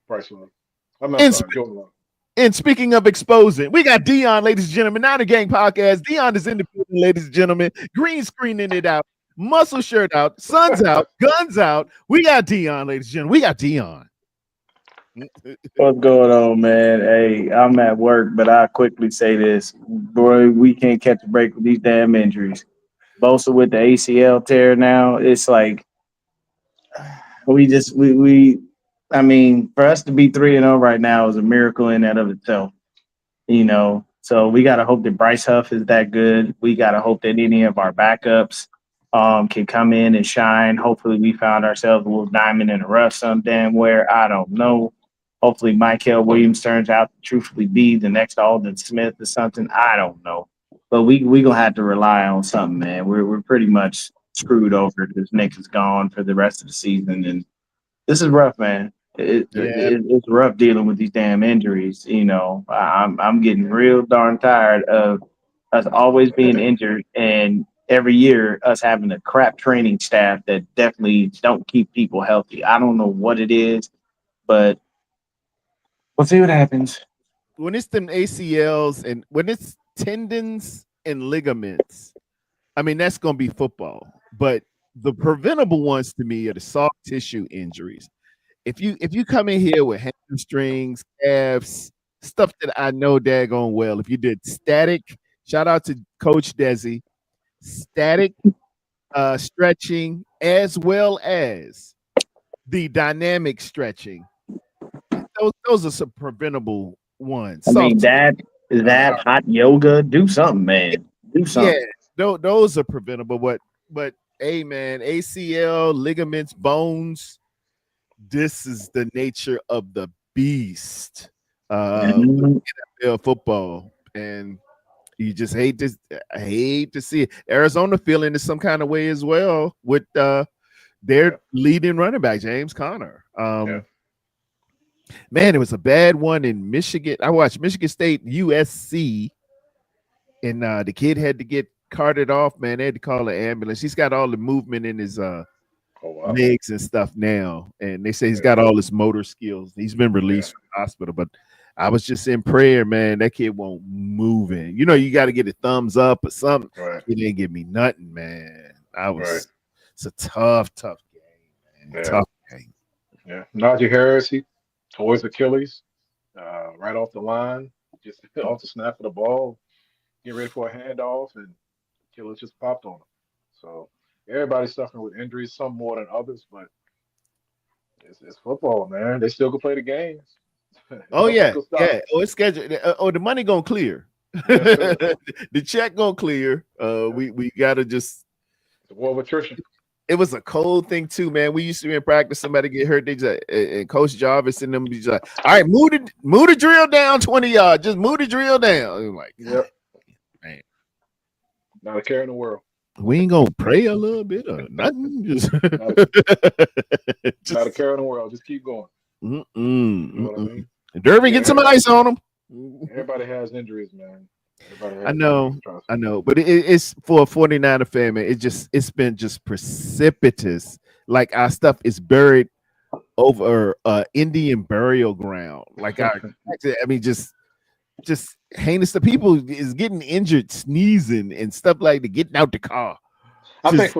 Bryce Love. I'm not sorry, Jordan Love. And speaking of exposing, we got Dion, ladies and gentlemen. Now the Gang Podcast. Dion is in the building, ladies and gentlemen. Green screening it out, muscle shirt out, sun's out, guns out. We got Dion, ladies and gentlemen. We got Dion. What's going on, man? Hey, I'm at work, but I quickly say this, boy. We can't catch a break with these damn injuries. Bosa with the ACL tear now. It's like we I mean, for us to be 3-0 right now is a miracle in and of itself. So we got to hope that Bryce Huff is that good. We got to hope that any of our backups can come in and shine. Hopefully, we found ourselves a little diamond in the rough some damn where. I don't know. Hopefully, Michael Williams turns out to truthfully be the next Alden Smith or something. I don't know. But we gonna have to rely on something, man. We're pretty much screwed over because Nick is gone for the rest of the season, and this is rough, man. Yeah, It's rough dealing with these damn injuries. I'm getting real darn tired of us always being injured, and every year us having a crap training staff that definitely don't keep people healthy. I don't know what it is, but we'll see what happens. when it's them ACLs and when it's tendons and ligaments, I mean that's gonna be football. But the preventable ones to me are the soft tissue injuries. If you come in here with hamstrings, calves, stuff that I know daggone well, if you did static, shout out to Coach Desi, static stretching as well as the dynamic stretching. Those are some preventable ones. I mean Soft, that hot yoga. Do something, man. Do yeah, something. those are preventable. But hey, man, ACL, ligaments, bones. This is the nature of the beast. With Mhm. NFL football, and you just hate to see it. Arizona feeling it some kind of way as well with their leading running back James Conner. Man, it was a bad one in Michigan. I watched Michigan State USC, and the kid had to get carted off. Man, they had to call an ambulance. He's got all the movement in his legs and stuff now, and they say he's got all his motor skills. He's been released from the hospital, but I was just in prayer, man. That kid won't move in. You got to get a thumbs up or something. He didn't give me nothing, man. It's a tough game, man. Tough game. Yeah. Najee Harris, he tore his Achilles right off the line, just off the snap of the ball, getting ready for a handoff, and Achilles just popped on him. So everybody's suffering with injuries, some more than others, but it's football, man. They still can play the games. Oh Nothing yeah, can stop yeah. them. Oh, it's scheduled. The money gonna clear. Yes, sir. The check gonna clear. We gotta just. It's a war of attrition. It was a cold thing too, man. We used to be in practice. Somebody get hurt. They just and Coach Jarvis and them be just like, "All right, move the drill down 20 yards. Just move the drill down." I'm like, yep, man, not a care in the world. we ain't gonna pray a little bit or nothing. Just, not a care in the world. Just keep going. You know what I mean? Derby, get some ice on them. Everybody has injuries, man. I know, but it's for a 49er fan, man. It's been just precipitous. Like our stuff is buried over Indian burial ground. Like I mean, just heinous. The people is getting injured, sneezing and stuff like that, getting out the car. I think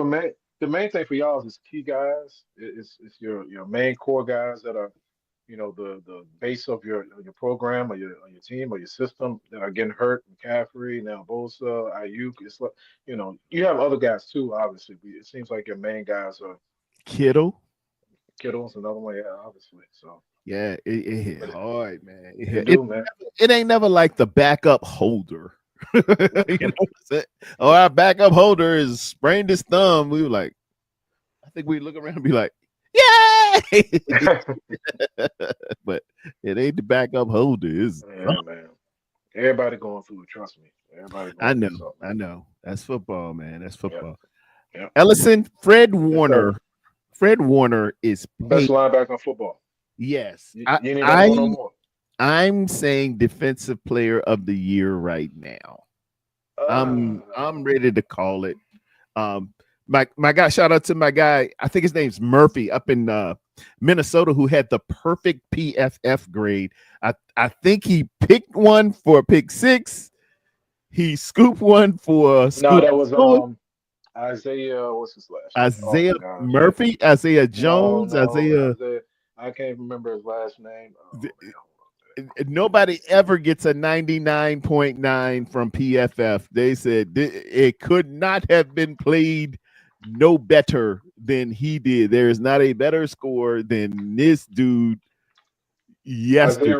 the main thing for y'all is key guys. It's your main core guys that are the base of your program or your team or your system that are getting hurt. McCaffrey, now Bosa, Ayuk. It's like you have other guys too, obviously. But it seems like your main guys are Kittle's another one, yeah, obviously. So yeah, it hit hard, man. Man. It ain't never like the backup holder. Our backup holder is sprained his thumb. We were like, I think we look around and be like, yay! But it ain't the backup holder. Man. Everybody going through it, trust me. Everybody going I know. That's football, man. That's football. Yep. Ellison, Fred Warner. Fred Warner is best linebacker in football. Yes. You ain't even got no more. I'm saying defensive player of the year right now. I'm ready to call it. My guy, shout out to my guy. I think his name's Murphy up in Minnesota, who had the perfect PFF grade. I think he picked one for pick 6. He scooped one for no, that was Isaiah. What's his last name? Isaiah Murphy, Isaiah Jones, no, Isaiah. I can't remember his last name. Nobody ever gets a 99.9 from PFF. They said it could not have been played no better than he did. There is not a better scorer than this dude yesterday.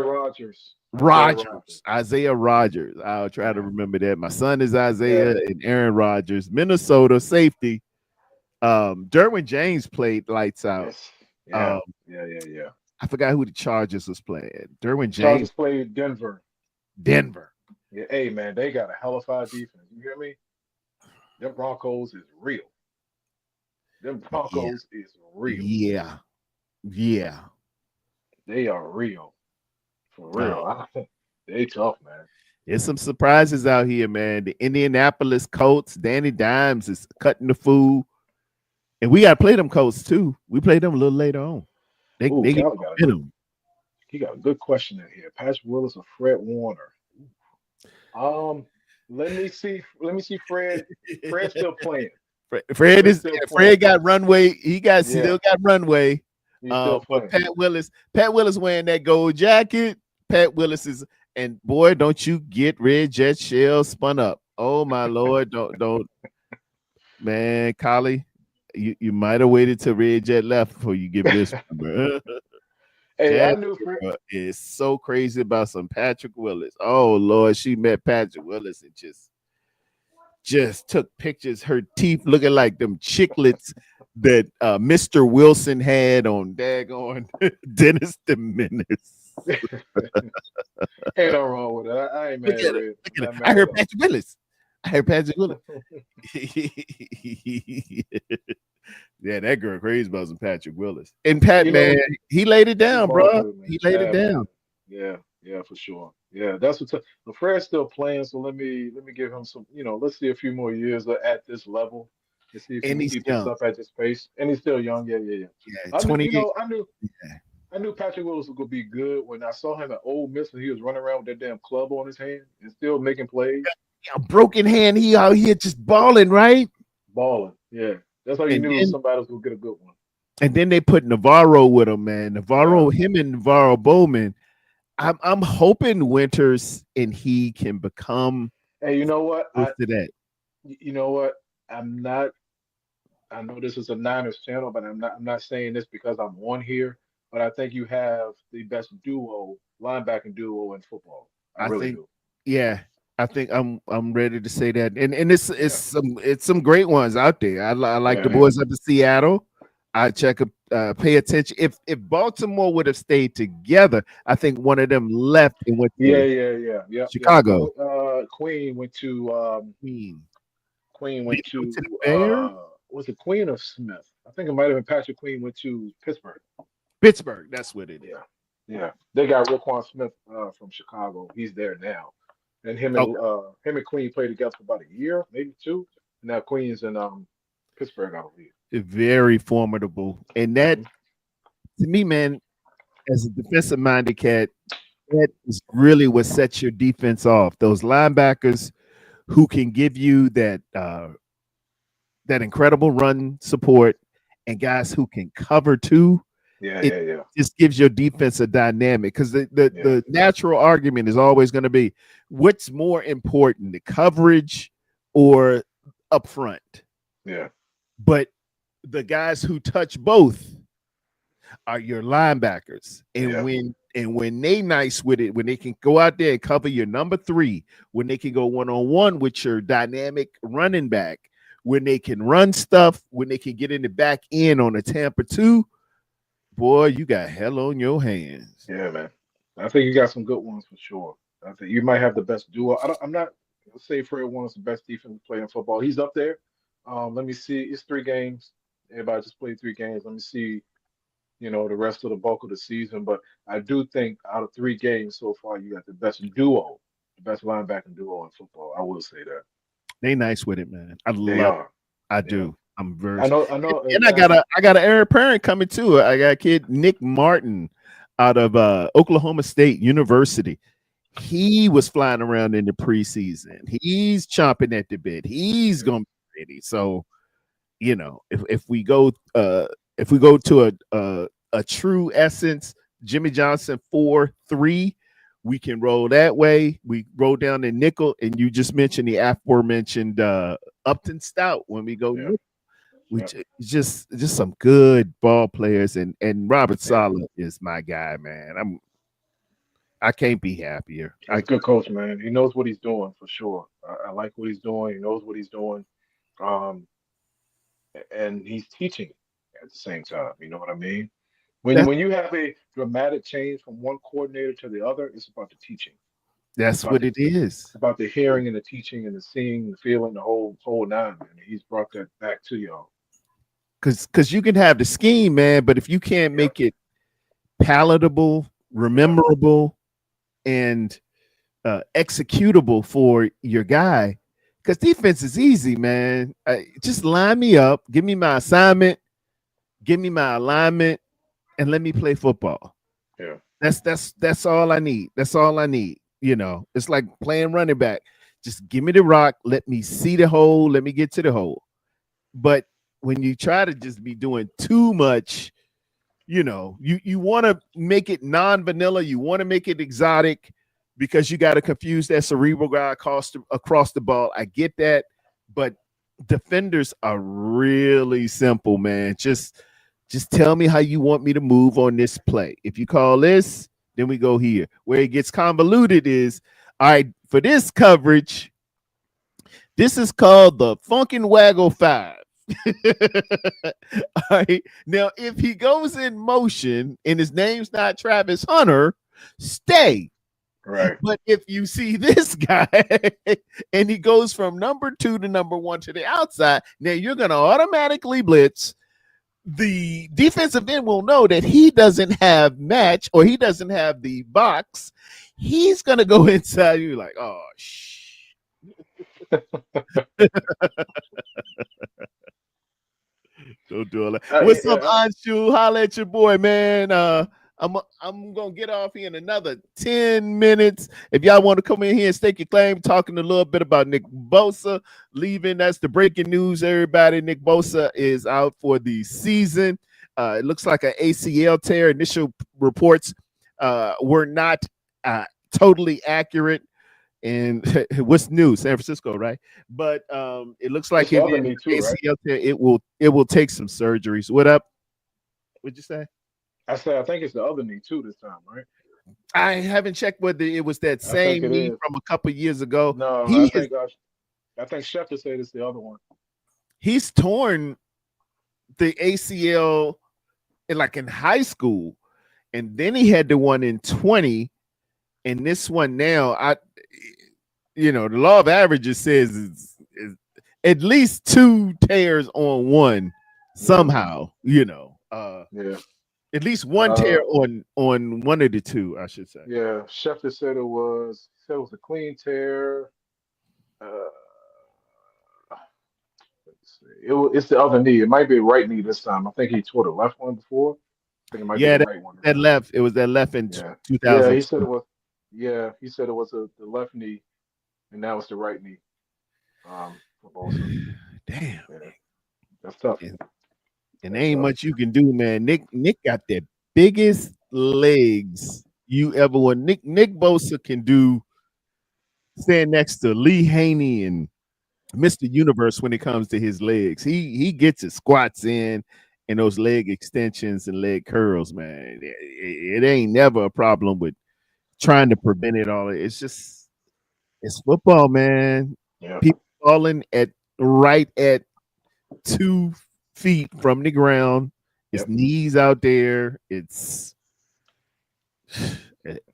Isaiah Rogers. I'll try to remember that. My son is Isaiah and Aaron Rodgers, Minnesota safety. Derwin James played lights out. Yes. I forgot who the Chargers was playing. Derwin James Chargers played Denver. Denver. Yeah, hey man, they got a hell of a defense. You hear me? Them Broncos is real. Them Broncos is real. Yeah. They are real. For real. They tough, man. There's some surprises out here, man. The Indianapolis Colts, Danny Dimes is cutting the food. And we got to play them Colts too. We played them a little later on. He got a good question in here. Patrick Willis or Fred Warner? Let me see Fred. Fred's still playing. Fred got runway. He still got runway. But Pat Willis wearing that gold jacket. Pat Willis is, and boy, don't you get red jet shell spun up. Oh my Lord, don't man, Collie, you might have waited till red jet left before you give this one, Hey, I knew Fred is so crazy about some Patrick Willis. Oh Lord, she met Patrick Willis and just took pictures. Her teeth looking like them chiclets that Mr. Wilson had on daggone Dennis the Menace. Ain't no wrong with it. I ain't mad at it. I heard Patrick Willis. Yeah, that girl crazy about some Patrick Willis. And Pat, man, he laid it down, bro. He laid it down. Yeah, for sure. Yeah, that's what's up. But Fred's still playing, so let me give him some. Let's see a few more years at this level. Let's see if he can keep this up at this pace. And he's still young. Yeah. I knew Patrick Willis was gonna be good when I saw him at Ole Miss and he was running around with that damn club on his hand and still making plays. A broken hand. He out here just balling, right? Balling. Yeah, that's how you knew somebody was gonna get a good one. And then they put Navarro with him, man. Him and Navarro Bowman. I'm hoping Winters and he can become. Hey, you know what? You know what? I'm not. I know this is a Niners channel, but I'm not saying this because I'm on here. But I think you have the best linebacking duo in football. I really do. Yeah, I think I'm ready to say that. And it's some great ones out there. I like the boys up in Seattle. I pay attention. If Baltimore would have stayed together, I think one of them left and went to Chicago. Queen went to Queen went to the Bears? Was it Queen or Smith? I think it might have been Patrick Queen went to Pittsburgh. That's what it is. Yeah. They got Roquan Smith from Chicago. He's there now. And him and Queen played together for about a year, maybe two. And now Queen's in Pittsburgh, I believe. Very formidable. And that, to me, man, as a defensive minded cat, that is really what sets your defense off. Those linebackers who can give you that incredible run support and guys who can cover too. Yeah. Just gives your defense a dynamic because the natural argument is always going to be what's more important, the coverage or up front. Yeah. But the guys who touch both are your linebackers. And when they nice with it, when they can go out there and cover your number 3, when they can go one-on-one with your dynamic running back, when they can run stuff, when they can get in the back end on a Tampa 2, boy, you got hell on your hands. Yeah, man. I think you got some good ones for sure. I think you might have the best duo. I'm not say Fred Warner's the best defensive player in football. He's up there. Let me see. It's 3 games. Everybody just played 3 games. Let me see, the rest of the bulk of the season. But I do think out of 3 games so far, you got the best duo, the best linebacking duo in football. I will say that. They nice with it, man. I love it. I do. I'm very. I know. And I got an heir apparent coming too. I got a kid, Nick Martin, out of Oklahoma State University. He was flying around in the preseason. He's chomping at the bit. He's gonna be ready. So, if we go to a true essence, Jimmy Johnson 4-3, we can roll that way. We roll down the nickel, and you just mentioned the aforementioned Upton Stout when we go. which just some good ball players, and Robert Yeah. Saleh is my guy, man. I can't be happier. He's a good coach, man. He knows what he's doing for sure. I like what he's doing. He knows what he's doing. Um, and he's teaching at the same time. You know what I mean? That, When you have a dramatic change from one coordinator to the other, it's about the teaching. It's that's about what the it is. about the hearing and the teaching and the seeing, the feeling, the whole nine, man. He's brought that back to y'all. Because you can have the scheme, man, but if you can't Yep. make it palatable, Yep. rememberable, and executable for your guy, because defense is easy, man. Just line me up, give me my assignment, give me my alignment, and let me play football. Yeah. That's all I need. That's all I need. You know, it's like playing running back. Just give me the rock, let me see the hole, let me get to the hole. But when you try to just be doing too much, you want to make it non-vanilla, you want to make it exotic because you got to confuse that cerebral guy across the ball. I get that, but defenders are really simple, man. Just tell me how you want me to move on this play. If you call this, then we go here. Where it gets convoluted is, all right, for this coverage, this is called the Funkin' Waggle 5. All right. Now, if he goes in motion and his name's not Travis Hunter, stay. Right. But if you see this guy and he goes from number 2 to number 1 to the outside, now you're going to automatically blitz. The defensive end will know that he doesn't have match or he doesn't have the box. He's going to go inside. You're like, oh, don't do all that. What's up, Anshu? Holla at your boy, man. I'm gonna get off here in another 10 minutes. If y'all want to come in here and stake your claim, talking a little bit about Nick Bosa leaving. That's the breaking news, everybody. Nick Bosa is out for the season. It looks like an ACL tear. Initial reports were not totally accurate. And what's new? San Francisco, right? But it looks like It's the other knee too, right? ACL tear, it will take some surgeries. What up? What'd you say? I said I think it's the other knee too this time, right? I haven't checked whether it was that same knee from a couple years ago. No, I think Schefter said it's the other one. He's torn the ACL in high school, and then he had the one in 20, and this one now, the law of averages says is at least 2 tears on one somehow. Yeah. At least one tear on one of the two, I should say. Yeah, Schefter said it was a clean tear. Let's see. It's the other knee. It might be the right knee this time. I think he tore the left one before. I think it might be the right one. That left. It was that left in 2000. Yeah, he said it was. Yeah, he said it was the left knee, and now it's the right knee. For Bosa. Damn, yeah, that's tough. And ain't much you can do, man. Nick got the biggest legs you ever want. Nick Bosa can stand next to Lee Haney and Mr. Universe when it comes to his legs. He gets his squats in and those leg extensions and leg curls, man. It ain't never a problem with trying to prevent it all. It's football, man. Yeah. People falling right at 2 feet from the ground. His knees out there. It's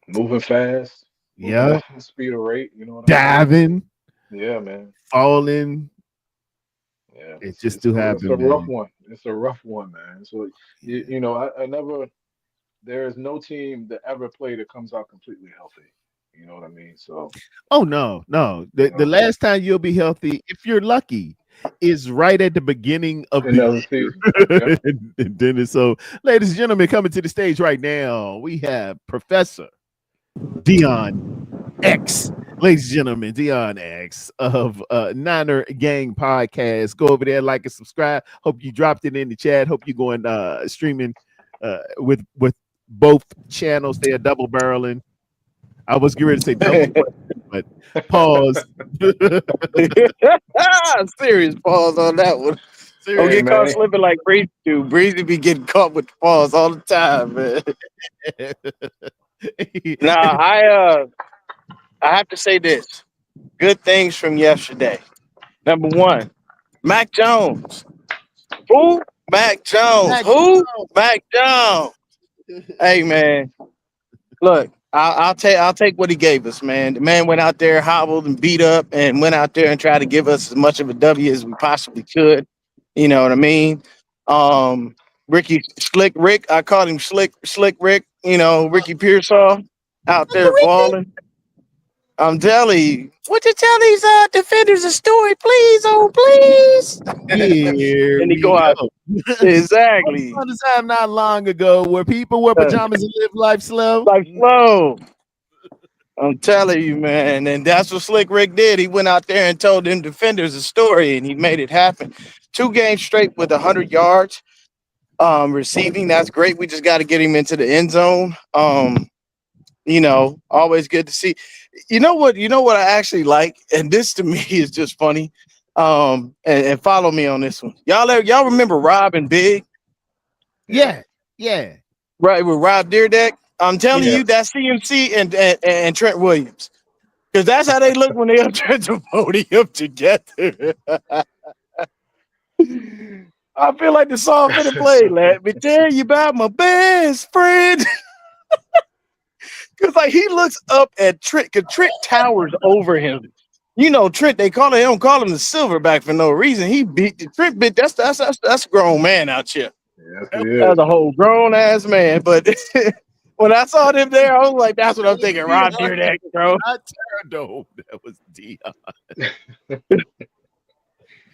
moving fast. Yeah. Speed of rate. You know what diving. Yeah, man. Falling. Yeah. It just do happen. It's a rough one. It's a rough one, man. So I never. There is no team that ever played that comes out completely healthy. You know what I mean? So. Oh no. The last time you'll be healthy, if you're lucky, is right at the beginning of the season. And then so, ladies and gentlemen, coming to the stage right now, we have Professor Dion X. Ladies and gentlemen, Dion X of Niner Gang Podcast. Go over there, like and subscribe. Hope you dropped it in the chat. Hope you're going streaming with both channels. They are double barreling. I was getting ready to say double, but pause. Serious pause on that one. Don't Hey get Seriously. caught man, slipping like Breezy do. Breezy be getting caught with the balls all the time, man. Now I have to say this. Good things from yesterday. Number one, Mac Jones. Who? Mac Jones. Mac Who? Mac Jones. Hey man, look, I'll take what he gave us, man. The man went out there, hobbled and beat up, and went out there and tried to give us as much of a W as we possibly could. You know what I mean? Ricky Slick Rick, I called him Slick Rick. You know, Ricky Pearsall out there balling. I'm telling you, would you tell these defenders a story, please? Oh, please. Here And he we go go. out. Exactly. On a time not long ago where people wear pajamas and live life slow. Like slow. I'm telling you, man. And that's what Slick Rick did. He went out there and told them defenders a story, and he made it happen. 2 games straight with 100 yards receiving. That's great. We just got to get him into the end zone. You know, always good to see. You know what I actually like, and this to me is just funny. And follow me on this one. Y'all remember Rob and Big? Yeah. Right, with Rob Deerdeck? I'm telling yeah, you, that's CMC and Trent Williams. Because that's how they look when they up at the podium together. I feel like the song finna play. Let me tell you about my best friend. Because like he looks up at Trent, because Trent towers over him. You know, Trent, they don't call him the silverback for no reason. He beat the Trent bit. That's a grown man out here. yes it is. That's a whole grown ass man. But when I saw them there, I was like, that's what I'm thinking. Rob Deerdeck, bro. Not Pterodome. That was Dion.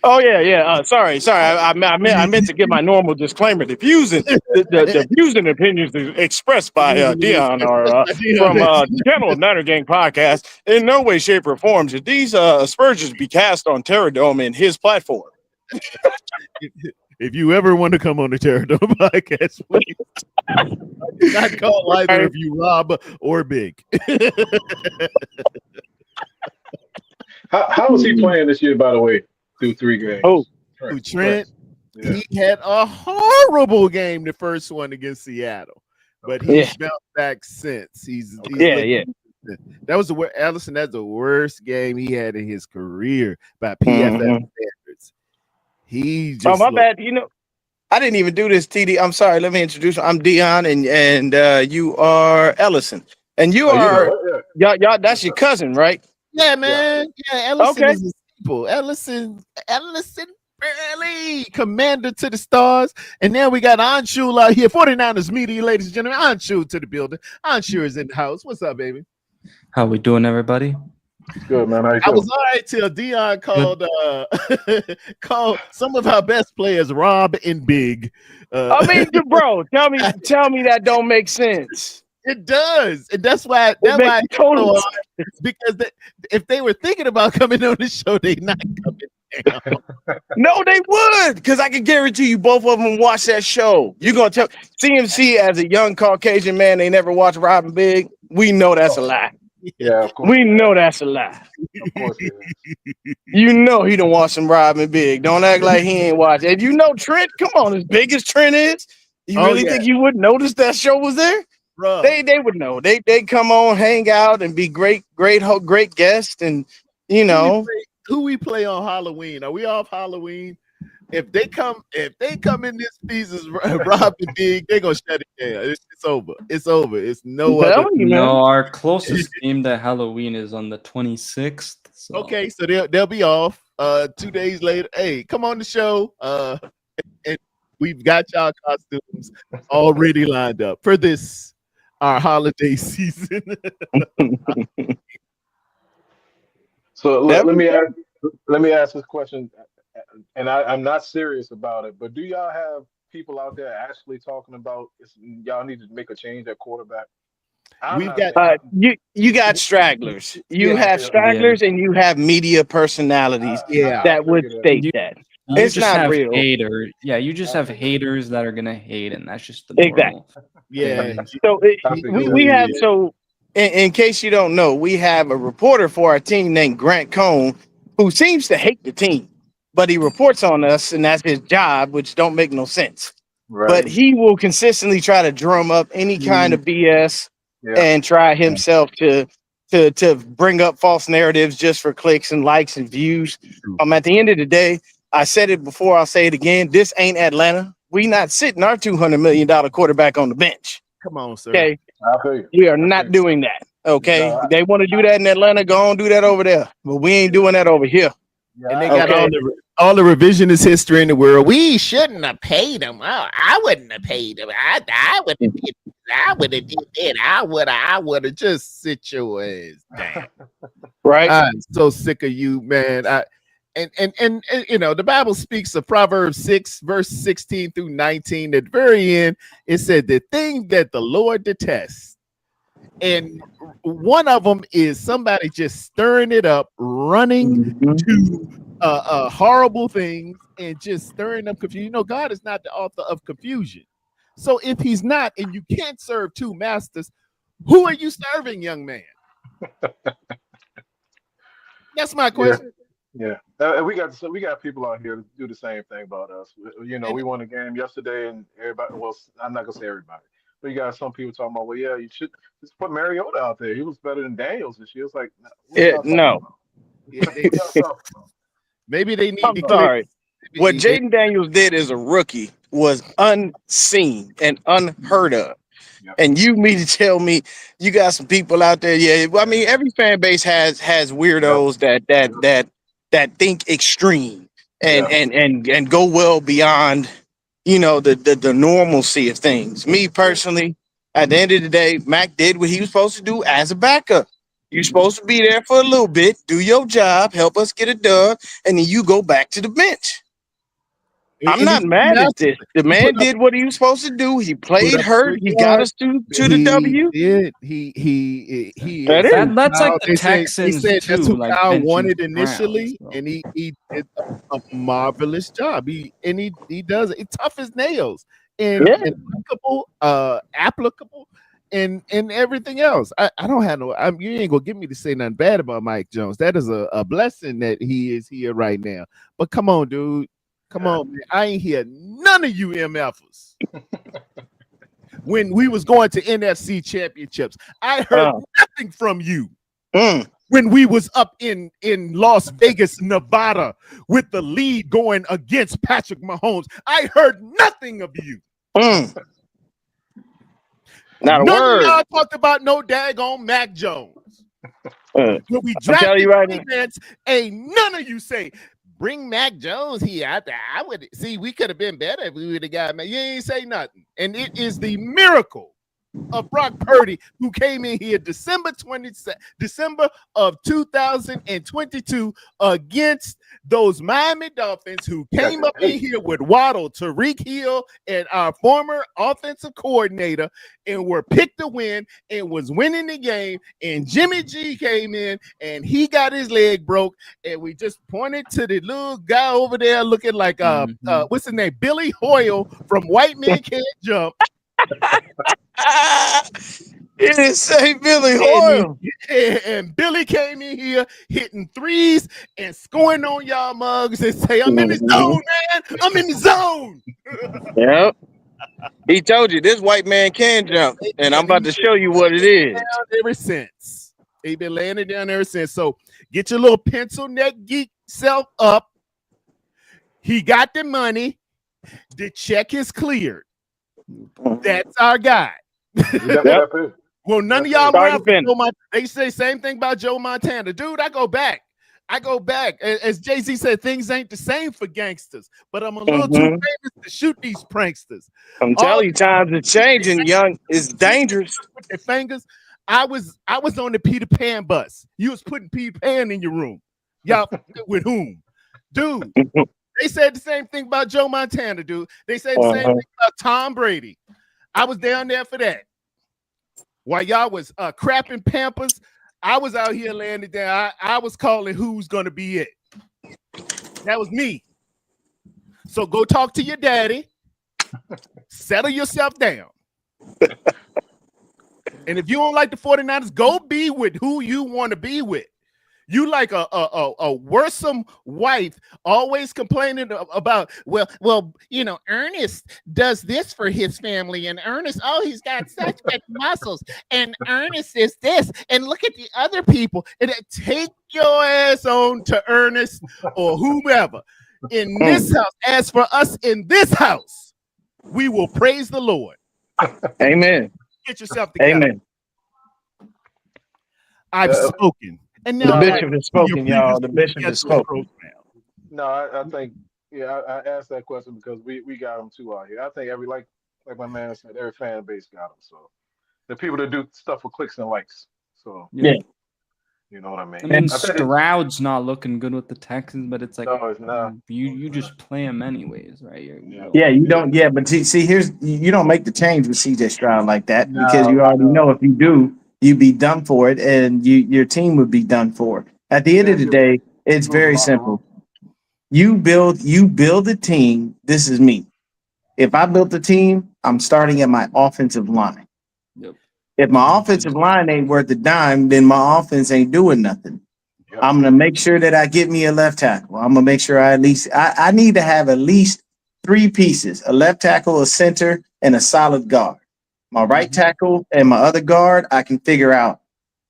Oh yeah. Sorry. I meant to give my normal disclaimer. The views and opinions expressed by Dion are from Channel of Niner Gang podcast. In no way, shape, or form should these aspersions be cast on Terradome and his platform. If you ever want to come on the Pterodome podcast, please. I did not call either of you Rob or Big. How is he playing this year, by the way, through 3 games? Oh, Trent, Yeah. he had a horrible game, the first one against Seattle, but he's bounced back since. He's yeah. That was the worst. Allison, that's the worst game he had in his career by PFF standards. He just my bad. You know, I didn't even do this, TD. I'm sorry. Let me introduce you. I'm Dion, and you are Ellison, and you are y'all. That's your cousin, right? Yeah, man. Yeah, Ellison Okay. is a staple. Ellison Burley, commander to the stars. And now we got Anshu out here, 49ers media, ladies and gentlemen. Anshu to the building. Anshu is in the house. What's up, baby? How we doing, everybody? Good, man. How you I doing? was all right till Dion called called some of our best players Rob and Big. I mean, bro, tell me that don't make sense. It does, and that's why total because if they were thinking about coming on the show, they not coming down. No, they would, because I can guarantee you both of them watch that show. You're gonna tell CMC as a young Caucasian man, they never watched Robin Big. We know that's a lie. Yeah, of course. We know that's a lie. Of course it is. You know he don't watch some Robin Big. Don't act like he ain't watch. And you know Trent, come on, as big as Trent is, you really think you would notice that show was there? Bro. They would know. They come on, hang out, and be great guests, and you know who we play on Halloween. Are we off Halloween? If they come in this piece as Rob and Big, they're gonna shut it down. It's over. It's over. It's no other. No, our closest game to Halloween is on the 26th. So. Okay, so they'll be off 2 days later. Hey, come on the show. And we've got y'all costumes already lined up for this our holiday season. So let me ask this question, and I'm not serious about it, but do y'all have people out there actually talking about y'all need to make a change at quarterback? We've got you got stragglers. You have stragglers, and you have media personalities that would state that. It's not real. Haters. Yeah, you just have haters that are gonna hate, and that's just the normal. Yeah. So we have in case you don't know, we have a reporter for our team named Grant Cohn who seems to hate the team. but he reports on us, and that's his job, which don't make no sense. Right. But he will consistently try to drum up any kind of BS and try himself to bring up false narratives just for clicks and likes and views. At the end of the day, I said it before, I'll say it again. This ain't Atlanta. We not sitting our $200 million quarterback on the bench. Come on, sir. Okay. I'll tell you. We are not doing that. Okay. No, They want to do that in Atlanta, go on do that over there. But we ain't doing that over here. And they got all the revisionist history in the world. We shouldn't have paid him. Oh, I wouldn't have paid him. I would have did that. I would have just sit your ass down. Right. I'm so sick of you, man. And you know, the Bible speaks of Proverbs 6, verse 16 through 19. At the very end, it said the thing that the Lord detests. And one of them is somebody just stirring it up, running to horrible things and just stirring up confusion. You know, God is not the author of confusion. So if he's not, and you can't serve two masters, who are you serving, young man? That's my question. Yeah. We got people out here to do the same thing about us. You know, we won a game yesterday, and everybody. Well, I'm not gonna say everybody, but you got some people talking about, well, yeah, you should just put Mariota out there. He was better than Daniels this year. It's like, no. Maybe they need. I'm sorry. What Jaden Daniels did as a rookie was unseen and unheard of. And you mean to tell me you got some people out there? Yeah, I mean, every fan base has weirdos that think extreme and go well beyond, you know, the normalcy of things. Me personally, at the end of the day, Mac did what he was supposed to do as a backup. You're supposed to be there for a little bit, do your job, help us get it done, and then you go back to the bench. I'm not mad at this. The man did what he was supposed to do. He played hurt. He got us to the W. He That's like the Texans too. That's who like Kyle wanted Browns, initially, so. and he did a marvelous job. He does it tough as nails and applicable and everything else. I don't have no. You ain't gonna get me to say nothing bad about Mike Jones. That is a blessing that he is here right now. But come on, dude. Come on, man. I ain't hear none of you MFers when we was going to NFC championships. I heard nothing from you when we was up in Las Vegas, Nevada, with the lead going against Patrick Mahomes. I heard nothing of you. Not a none word. of y'all talked about no daggone Mac Jones. When we drafted defense, ain't none of you say, bring Mac Jones here. I would see we could have been better if we would have got Mac. You ain't say nothing. And it is the miracle of Brock Purdy, who came in here December of 2022 against those Miami Dolphins, who came up in here with Waddle, Tariq Hill, and our former offensive coordinator, and were picked to win and was winning the game. And Jimmy G came in and he got his leg broke, and we just pointed to the little guy over there looking like what's his name, Billy Hoyle from White Man Can't Jump. It didn't say Billy Hoyle. And Billy came in here hitting threes and scoring on y'all mugs and say, I'm in the zone, man. I'm in the zone. Yep. He told you this white man can jump, and I'm about to show you what it is. Ever since. He's been laying it down ever since. So get your little pencil neck geek self up. He got the money. The check is cleared. That's our guy. Well, none of y'all around for Joe Montana. They say same thing about Joe Montana. Dude, I go back. As Jay-Z said, things ain't the same for gangsters, but I'm a little too famous to shoot these pranksters. I'm telling you, times are changing, young. It's dangerous. With their fingers. I was on the Peter Pan bus. You was putting Peter Pan in your room. Y'all with whom? Dude, they said the same thing about Joe Montana, dude. They said the same thing about Tom Brady. I was down there for that. While y'all was crapping Pampers, I was out here laying it down. I was calling who's going to be it. That was me. So go talk to your daddy. Settle yourself down. And if you don't like the 49ers, go be with who you want to be with. You like a worrisome wife, always complaining about, well, Ernest does this for his family, and Ernest, oh, he's got such big muscles, and Ernest is this, and look at the other people, and take your ass on to Ernest or whomever in this house. As for us in this house, we will praise the Lord. Amen. Get yourself together. Amen. I've spoken. And The now bishop has spoken, y'all. The bishop has spoken. program. No, I think I asked that question because we got them too out here. I think like my man said, every fan base got them. So the people that do stuff for clicks and likes. So Yeah. you know what I mean. I mean, I think Stroud's not looking good with the Texans, but it's like no, it's not. you just play him anyways, right? Yeah, you don't. Yeah, but see, here's you don't make the change with CJ Stroud like that because you No, already no. know if you do, you'd be done for it, and your team would be done for. At the end of the day, it's very simple. You build a team. This is me. If I built a team, I'm starting at my offensive line. Yep. If my offensive line ain't worth a dime, then my offense ain't doing nothing. Yep. I'm gonna make sure that I get me a left tackle. I'm gonna make sure I need to have at least 3 pieces: a left tackle, a center, and a solid guard. My right tackle and my other guard, I can figure out.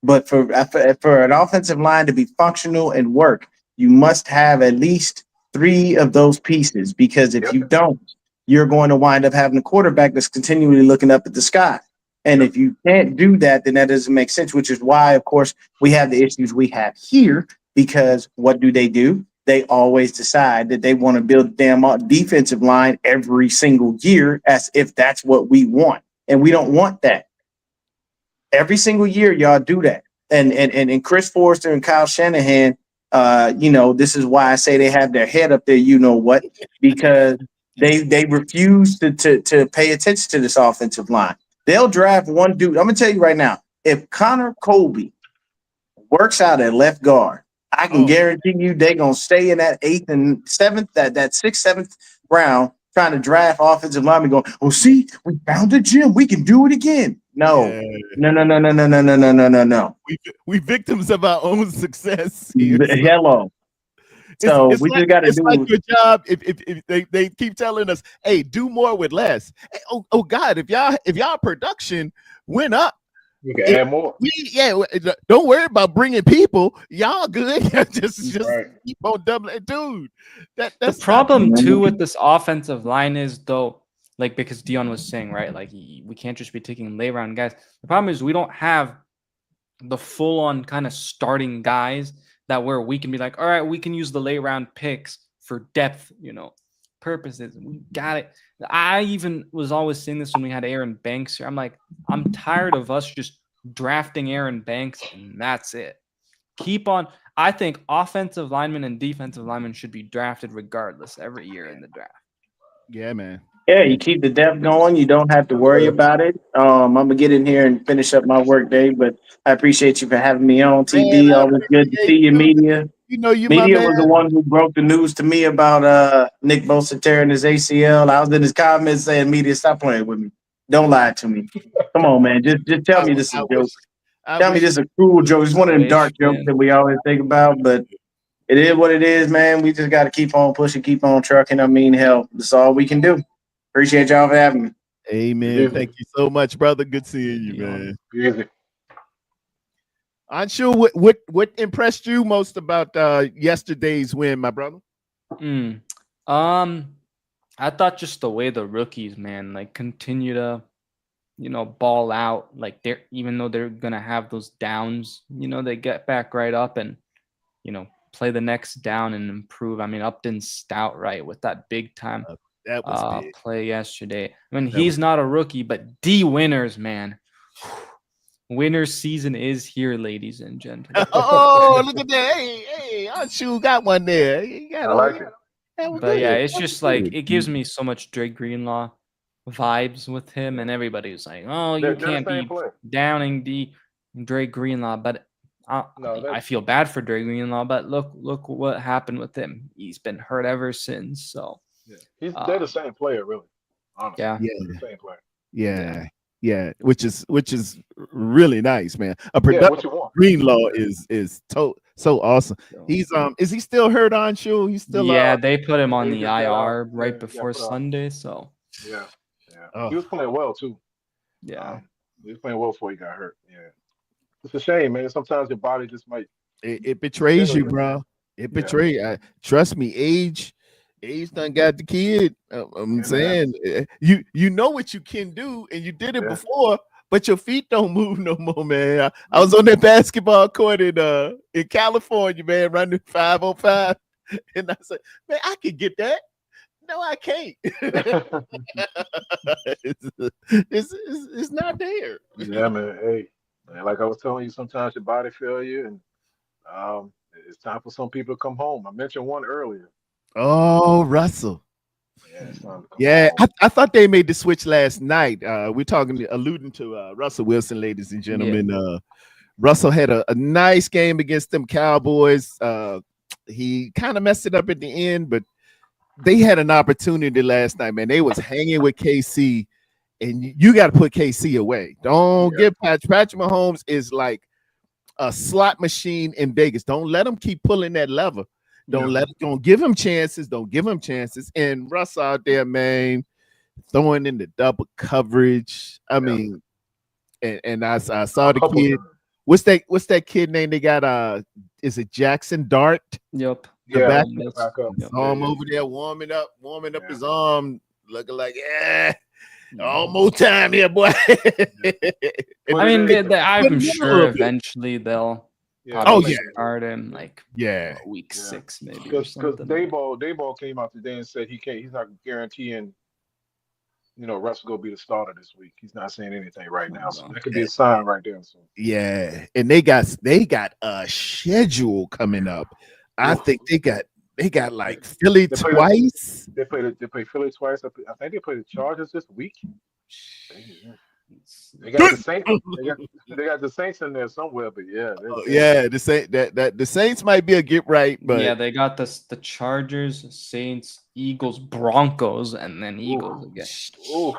But for an offensive line to be functional and work, you must have at least 3 of those pieces, because if you don't, you're going to wind up having a quarterback that's continually looking up at the sky. And if you can't do that, then that doesn't make sense, which is why, of course, we have the issues we have here, because what do? They always decide that they want to build a damn defensive line every single year as if that's what we want. And we don't want that. Every single year, y'all do that. And Chris Forrester and Kyle Shanahan, this is why I say they have their head up there, you know what, because they refuse to pay attention to this offensive line. They'll draft one dude. I'm going to tell you right now, if Connor Colby works out at left guard, I can guarantee you they're going to stay in that 8th and 7th, that 6th, 7th round, trying to draft offensive linemen going, oh, see, we found the gym. We can do it again. No. We victims of our own success. Hello. So we just got to do. It's like your job. If they keep telling us, "Hey, do more with less." Hey, oh God, if y'all production went up, you can add more. Don't worry about bringing people. Y'all good. just right. Keep on doubling, dude. That's the problem too with this offensive line is, though, like, because Dion was saying, right, like we can't just be taking late round guys. The problem is we don't have the full on kind of starting guys that where we can be like, all right, we can use the late round picks for depth, purposes. We got it. I even was always saying this when we had Aaron Banks here. I'm like, I'm tired of us just drafting Aaron Banks and that's it. Keep on. I think offensive linemen and defensive linemen should be drafted regardless every year in the draft. Yeah, man. Yeah, you keep the depth going. You don't have to worry about it. I'm gonna get in here and finish up my work day, but I appreciate you for having me on, TD. Always good to see you, media. You Media was the one who broke the news to me about Nick Bosa tearing his ACL. I was in his comments saying, "Media, stop playing with me. Don't lie to me. Come on, man. Just tell me this is a joke. Tell me this is a cruel joke. It's one of them dark jokes that we always think about, but it is what it is, man. We just got to keep on pushing, keep on trucking. I mean, hell, that's all we can do. Appreciate y'all for having me. Amen. Thank you so much, brother. Good seeing you, man. Easy. Anshu, what impressed you most about yesterday's win, my brother? I thought just the way the rookies, man, like continue to, ball out. Like even though they're gonna have those downs, they get back right up and, play the next down and improve. I mean, Upton Stout, right, with that big time that was big. Play yesterday. I mean, he's not a rookie, but D Winners, man. Winter season is here, ladies and gentlemen. Oh, look at that. Hey, Anshu got one there. I like it. But yeah, it's just like it gives me so much Dre Greenlaw vibes with him, and everybody's like, "Oh, you can't be downing Dre Greenlaw." But I feel bad for Dre Greenlaw. But look what happened with him. He's been hurt ever since. So they're the same player, really. Honestly. Yeah. They're the same player. Yeah, which is really nice, man. A Yeah, what productive you want? Greenlaw is so awesome. He's is he still hurt on Shu? He's still Yeah, they put him on He the just got out. IR Yeah, right yeah, before put out. Sunday, so Yeah, yeah. oh, He was playing well too. yeah. He was playing well before he got hurt. Yeah, it's a shame, man. Sometimes your body just might it betrays fail you, you. bro. It Yeah, betray. Trust me, age done got the kid. I'm yeah, man. saying you know what you can do, and you did it Yeah. before, but your feet don't move no more, man. I was on that basketball court in California, man, running 505, and I said, man, I could get that. No, I can't. It's not there. Yeah, man. Hey, man, like I was telling you, sometimes your body fail you, and it's time for some people to come home. I mentioned one earlier. Oh, Russell. Yeah, it's time to come Yeah, home. I thought they made the switch last night. We're alluding to Russell Wilson, ladies and Yeah. gentlemen. Russell had a nice game against them Cowboys. He kind of messed it up at the end, but they had an opportunity last night, man. They was hanging with KC, and you got to put KC away. Don't Yeah, get Patrick Mahomes is like a slot machine in Vegas. Don't let him keep pulling that lever. yeah, Don't give him chances. Don't give him chances. And Russ out there, man, throwing in the double coverage. I yeah. mean, and I A saw the couple kid. times. What's that kid name they got? Is it Jackson Dart? Yep. The Yeah, back yeah, back up. Yep. Yeah, arm yeah, over there warming up yeah. his arm, looking like, all more time here, boy. Put I it mean, in. I'm Put it in a sure little bit. eventually they'll Yeah, Oh, probably yeah. start him like Yeah. week yeah. 6 maybe or Because something. Dayball came out today and said he's not guaranteeing, Russ will go be the starter this week. He's not saying anything right now. So Well, that could be a sign right there. So Yeah. And they got a schedule coming up. I Oof. think they got like Philly They play twice. they play Philly twice. I think they play the Chargers this week. They got the Saints. They got the Saints in there somewhere, but yeah, Yeah, the Saints might be a get right, but yeah, they got the Chargers, Saints, Eagles, Broncos, and then Eagles again. Ooh,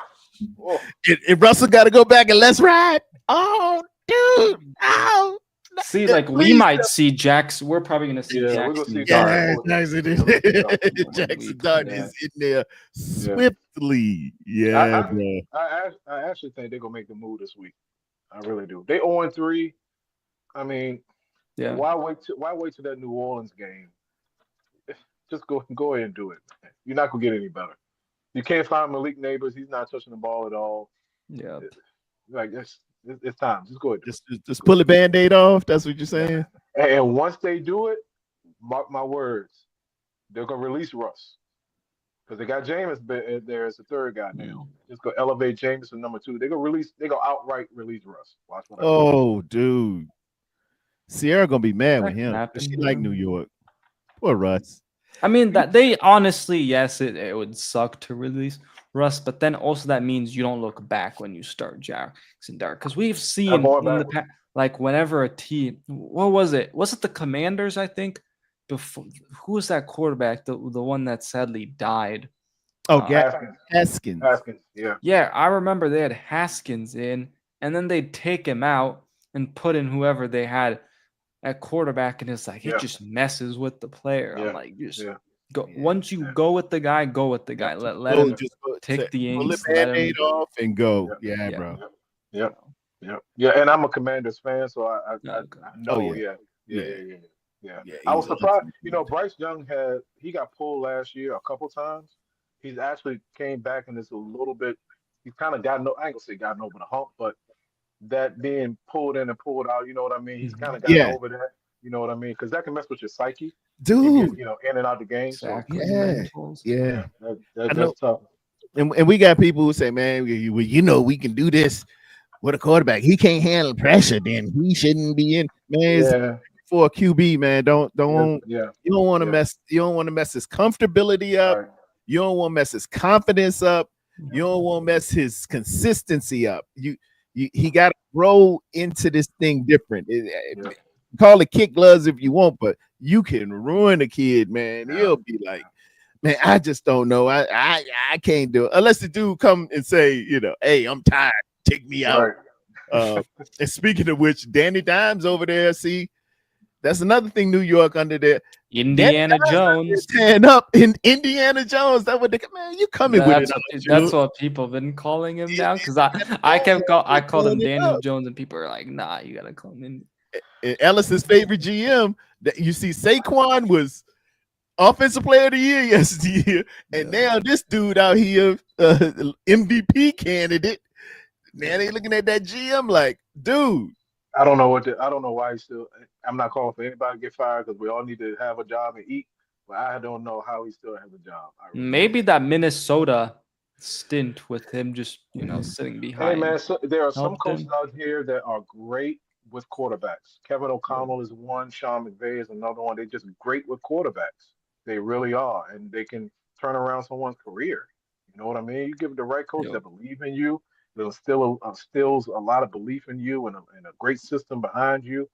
ooh. if Russell got to go back and let's ride. Oh, dude. Oh. See, like we might see Jackson. We're probably gonna see Yeah, we're gonna Jackson. see Dart. Yeah, Jackson Dart is in there swiftly. Yeah, bro. I actually think they're gonna make the move this week. I really do. They 0-3. I mean, Yeah. why wait to that New Orleans game? Just go ahead and do it. You're not gonna get any better. You can't find Malik Neighbors. He's not touching the ball at all. Yeah. Like it's time. Just go ahead. Just pull the Band-Aid off. That's what you're saying. And once they do it, mark my words, they're gonna release Russ because they got Jameis there as the third guy now. Just go elevate Jameis to number 2. They're gonna outright release Russ. Watch what I do. Oh, dude. Sierra gonna be mad with him. happen, She like New York. Poor Russ. I mean that they honestly, yes, it would suck to release Russ, but then also that means you don't look back when you start Jackson Dart because we've seen in the past, like whenever a team, what was it? Was it the Commanders? I think before. Who was that quarterback? The one that sadly died. Oh, Haskins. Haskins. Yeah. Yeah, I remember they had Haskins in, and then they'd take him out and put in whoever they had at quarterback, and it's like it just messes with the player. I'm like, just go. Once you go with the guy, go with the guy. Let him just take the pull ings, the Band-Aid off and go. Yeah, bro. Yeah. And I'm a Commanders fan, so I know. Oh, yeah. I was surprised. Bryce Young he got pulled last year a couple times. He's actually came back and is a little bit. He's kind of gotten. I ain't gonna say gotten over the hump, but that being pulled in and pulled out, you know what I mean? He's kind of gotten over that, you know what I mean? Because that can mess with your psyche, dude. In and out the game. Exactly. That's tough. And we got people who say, man, we can do this with a quarterback. He can't handle pressure, then he shouldn't be in. Man, for a QB, man, you don't want to mess. You don't want to mess his comfortability up. Right. You don't want to mess his confidence up. You don't want to mess his consistency up. He got to grow into this thing different. Call it kick gloves if you want, but you can ruin a kid, man. He'll be like, man, I just don't know. I can't do it unless the dude come and say, hey, I'm tired take me out. And speaking of which, Danny Dimes over there. See, that's another thing. New York under there. Indiana Jones. Stand up in Indiana Jones. That would man, you coming with it? That's what people have been calling him now. Because I called him Daniel Jones, and people are like, nah, you gotta call him. Ellis's favorite GM. That you see, Saquon was Offensive Player of the Year yesterday, and now this dude out here, MVP candidate. Now they looking at that GM like, dude. I don't know why he's still. I'm not calling for anybody to get fired because we all need to have a job and eat. But I don't know how he still has a job. Maybe that Minnesota stint with him just sitting behind. Hey man, so there are some coaches out here that are great with quarterbacks. Kevin O'Connell is one. Sean McVay is another one. They're just great with quarterbacks. They really are, and they can turn around someone's career. You know what I mean? You give the right coach that believe in you. There's still instills a lot of belief in you and a great system behind you.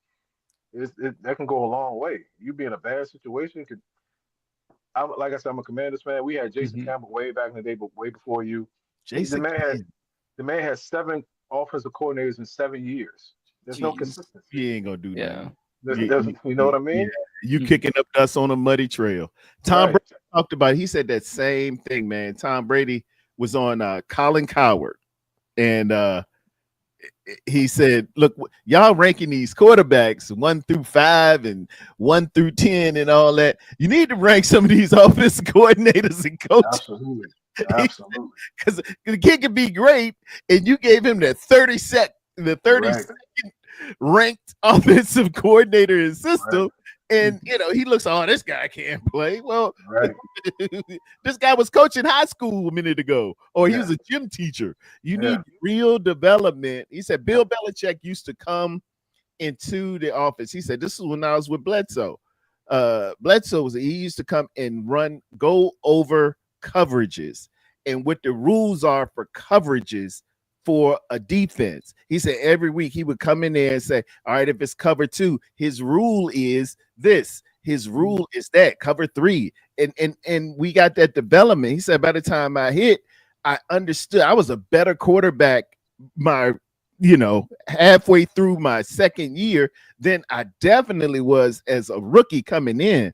That can go a long way. You be in a bad situation. Like I said, I'm a Commanders fan. We had Jason Campbell way back in the day, but way before you. The man has 7 offensive coordinators in 7 years. There's no consistency. He ain't gonna do that. You know what I mean? You kicking up dust on a muddy trail. Tom Brady talked about it. He said that same thing, man. Tom Brady was on Colin Cowherd. And he said, look, y'all ranking these quarterbacks 1 through 5 and 1 through 10 and all that. You need to rank some of these offensive coordinators and coaches. Absolutely. Because the kid could be great, and you gave him the 32nd ranked offensive coordinator in system. And he looks, this guy can't play. Well, this guy was coaching high school a minute ago, or he was a gym teacher. You need real development. He said Bill Belichick used to come into the office. He said this is when I was with Bledsoe. He used to come and go over coverages and what the rules are for coverages for a defense. He said every week he would come in there and say, all right, if it's cover 2, his rule is this, his rule is that, cover 3. And we got that development. He said by the time I hit, I understood I was a better quarterback halfway through my second year than I definitely was as a rookie coming in.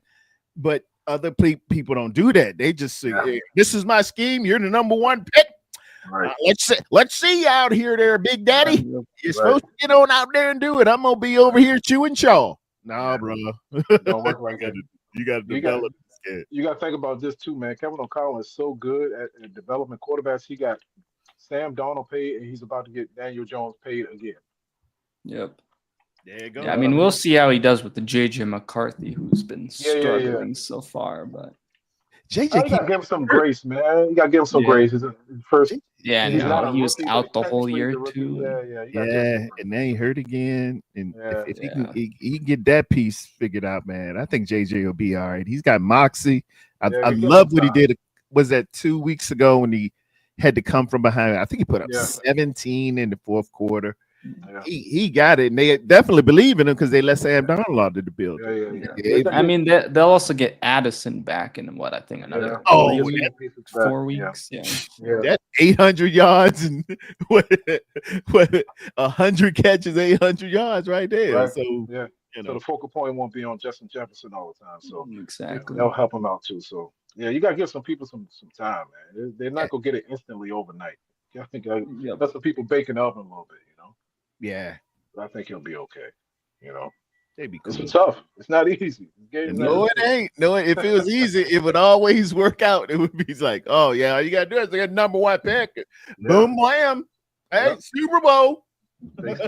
But other people don't do that. They just say, hey, this is my scheme. You're the number 1 pick. Right. Let's see you out here, there, Big Daddy. You're supposed to get on out there and do it. I'm gonna be over here chewing chaw. Nah, bro. Don't work like that. You got to develop. You got to think about this too, man. Kevin O'Connell is so good at developing quarterbacks. He got Sam Darnold paid, and he's about to get Daniel Jones paid again. Yep. There you go. Yeah, I mean, we'll see how he does with the JJ McCarthy, who's been struggling so far, but. JJ, you gotta give him some grace, man. You gotta give him some grace. His first, he was out the whole year too. And then he hurt again. And if he can get that piece figured out, man, I think JJ will be all right. He's got moxie. I love what he did. Was that 2 weeks ago when he had to come from behind? I think he put up 17 in the fourth quarter. Yeah. He got it, and they definitely believe in him because they let Sam Darnold out of the building. I mean, they'll also get Addison back in another 4 weeks. That's 800 yards and what 100 catches, 800 yards right there. Right. So so the focal point won't be on Justin Jefferson all the time. So exactly, they'll help him out too. So you gotta give some people some time, man. They're not gonna get it instantly overnight. I think that's the people baking up a little bit, Yeah, I think he'll be okay. They'd be cool. It's tough. It's not easy. No, it ain't. No, if it was easy, it would always work out. It would be like, oh yeah, all you gotta do is get number 1 pick. Boom, blam. Hey, Super Bowl. It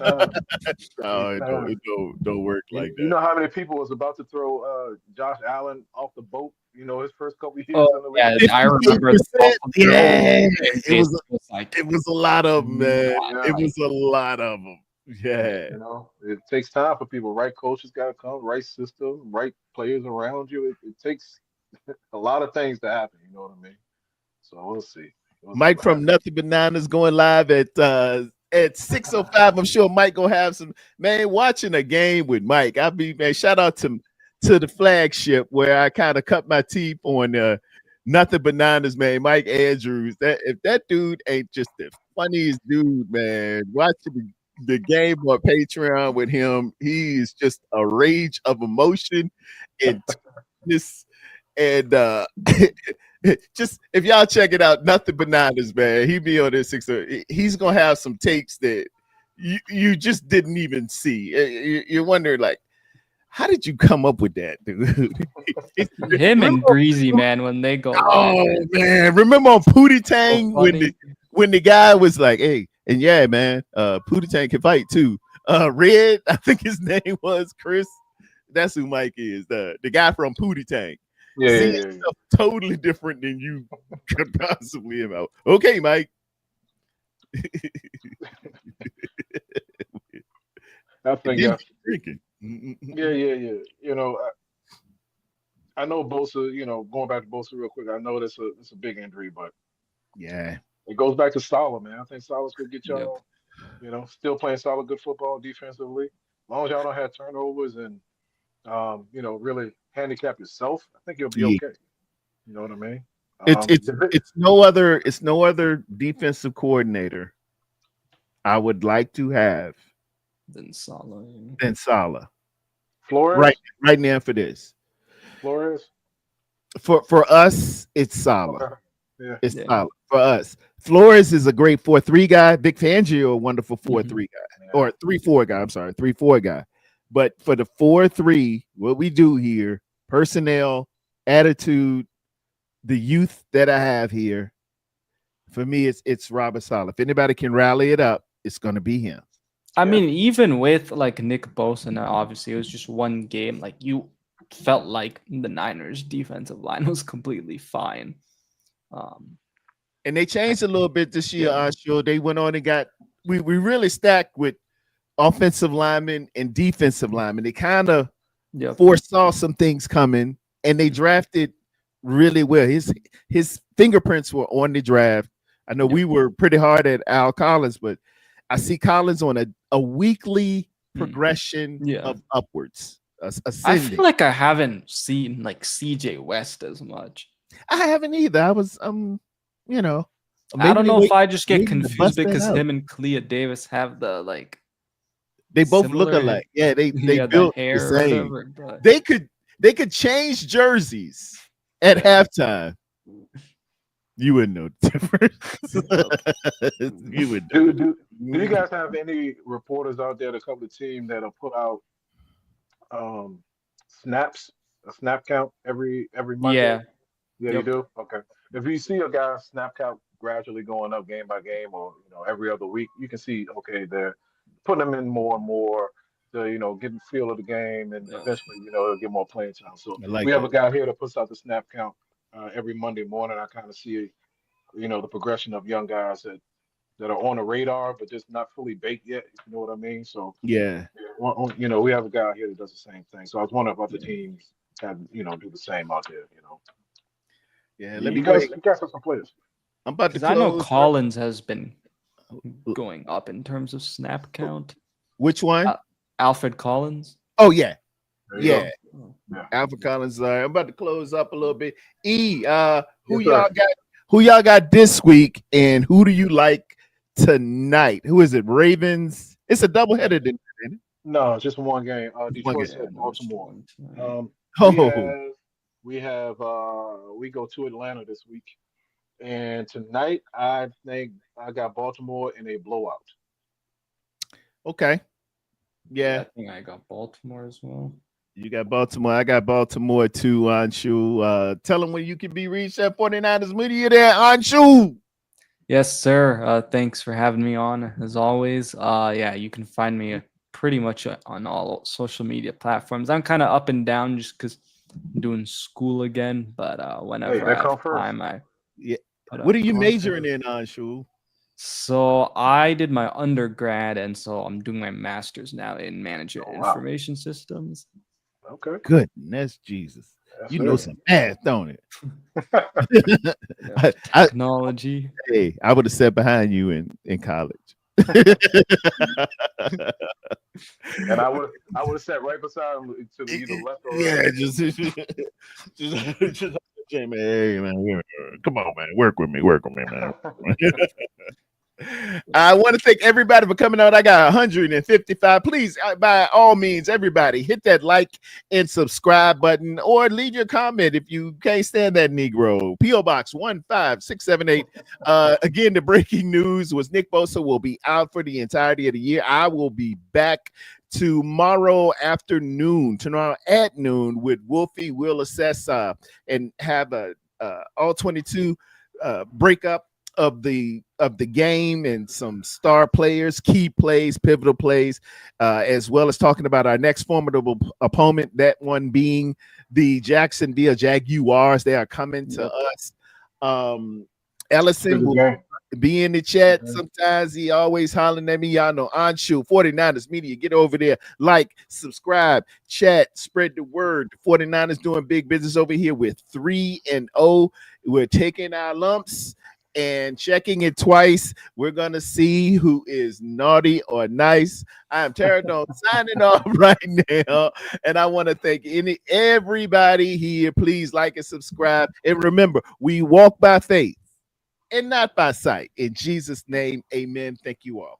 don't work like that. You know how many people was about to throw Josh Allen off the boat? His first couple of years in the league. I remember. It was a lot of them, man. It was a lot of them. Yeah. It takes time for people. Right coaches got to come, right system, right players around you. It takes a lot of things to happen. You know what I mean? So we'll see. Mike from Nothing Bananas going live at 6:05. I'm sure Mike gonna have some watching a game with Mike. Shout out to the flagship where I kind of cut my teeth on Nothing Bananas, man. Mike Andrews. If that dude ain't just the funniest dude, man. Watching the game on Patreon with him, he is just a rage of emotion and this and just if y'all check it out, nothing bananas, man. He be on this six. He's gonna have some takes that you just didn't even see. You're wondering like, how did you come up with that, dude? Him and Breezy, man, when they go, oh man, remember on Pootie Tang when the guy was like, "Hey, and yeah, man, Pootie Tang can fight too." Red, I think his name was Chris. That's who Mike is, the guy from Pootie Tang. See stuff totally different than you could possibly have. Okay, Mike. I think that's drinking. Yeah. You know, I know Bosa. You know, going back to Bosa real quick. I know that's a big injury, but yeah, it goes back to Salah, man. I think Salah's gonna get y'all. Yep. You know, still playing solid, good football defensively. As long as y'all don't have turnovers and you know, really handicap yourself, I think you'll be Yeah. okay. You know what I mean? It's no other defensive coordinator I would like to have Then Salah. than Salah. Flores. Right now for this. Flores. For us, it's Salah. Okay. Yeah. It's Salah for us. Flores is a great 4-3 guy. Vic Fangio, a wonderful 4-3 guy. Or 3-4 guy. I'm sorry, 3-4 guy. But for the 4-3, what we do here, personnel, attitude, the youth that I have here, for me, it's Robert Saleh. If anybody can rally it up, it's going to be him. I mean, even with like Nick Bosa, now obviously it was just one game. Like you felt like the Niners' defensive line was completely fine. And they changed a little bit this year. Sure, they went on and got we really stacked with offensive linemen and defensive linemen. They kind of foresaw some things coming, and they drafted really well. His fingerprints were on the draft. I know we were pretty hard at Al Collins, but I see Collins on a weekly progression of upwards. I feel like I haven't seen like CJ West as much. I haven't either. I was you know, I don't know if I just get confused because him and Clea Davis have the like they both look alike. Yeah, they built the same. Whatever, they could change jerseys at halftime. You wouldn't know the difference. You would. Do you guys have any reporters out there to cover the team that'll put out snaps, a snap count every Monday? Yeah, you do. Okay. If you see a guy snap count gradually going up game by game, or you know every other week, you can see they're putting them in more and more to get the feel of the game, and eventually they'll get more playing time. So we have a guy here that puts out the snap count every Monday morning. I kind of see the progression of young guys that are on the radar, but just not fully baked yet. If you know what I mean? So yeah, we have a guy here that does the same thing. So I was wondering if other teams can do the same out there. Yeah, you guys have some players. I'm about to. I know Collins has been going up in terms of snap count. Which one? Alfred Collins. Oh yeah. Yeah. Alfred Collins. I'm about to close up a little bit. Who y'all got this week, and who do you like tonight? Who is it? Ravens. It's a doubleheader. No, just one game. Detroit at Baltimore. We go to Atlanta this week, and tonight I think I got Baltimore in a blowout. Okay. Yeah, I think I got Baltimore as well. You got Baltimore. I got Baltimore too, Anshu. Tell them when you can be reached at 49ers Media there, Anshu. Yes, sir. Thanks for having me on, as always. You can find me pretty much on all social media platforms. I'm kind of up and down just because I'm doing school again, but whenever I have time, What are you majoring in, Anshu? So I did my undergrad, and so I'm doing my master's now in management information systems. Okay. Goodness, Jesus. You know some math, don't it? Technology. Hey, I would have sat behind you in college. And I would have sat right beside him to the either left or right. Yeah, just hey man, come on, man, work with me, man. I want to thank everybody for coming out. I got 155. Please, by all means, everybody hit that like and subscribe button or leave your comment if you can't stand that Negro. P.O. Box 15678. Again, the breaking news was Nick Bosa will be out for the entirety of the year. I will be back tomorrow at noon with Wolfie. We'll assess and have a all 22 breakup of the game and some star players, key plays, pivotal plays, as well as talking about our next formidable opponent, that one being the Jacksonville Jaguars. They are coming to us. Ellison will be in the chat. Sometimes he always hollering at me. Y'all know Anshu, 49ers Media. Get over there. Like, subscribe, chat, spread the word. The 49ers doing big business over here with 3-0. We're taking our lumps and checking it twice. We're gonna see who is naughty or nice. I am Terradome signing off right now, and I want to thank everybody here. Please like and subscribe, and remember, we walk by faith and not by sight. In Jesus' name, amen. Thank you all.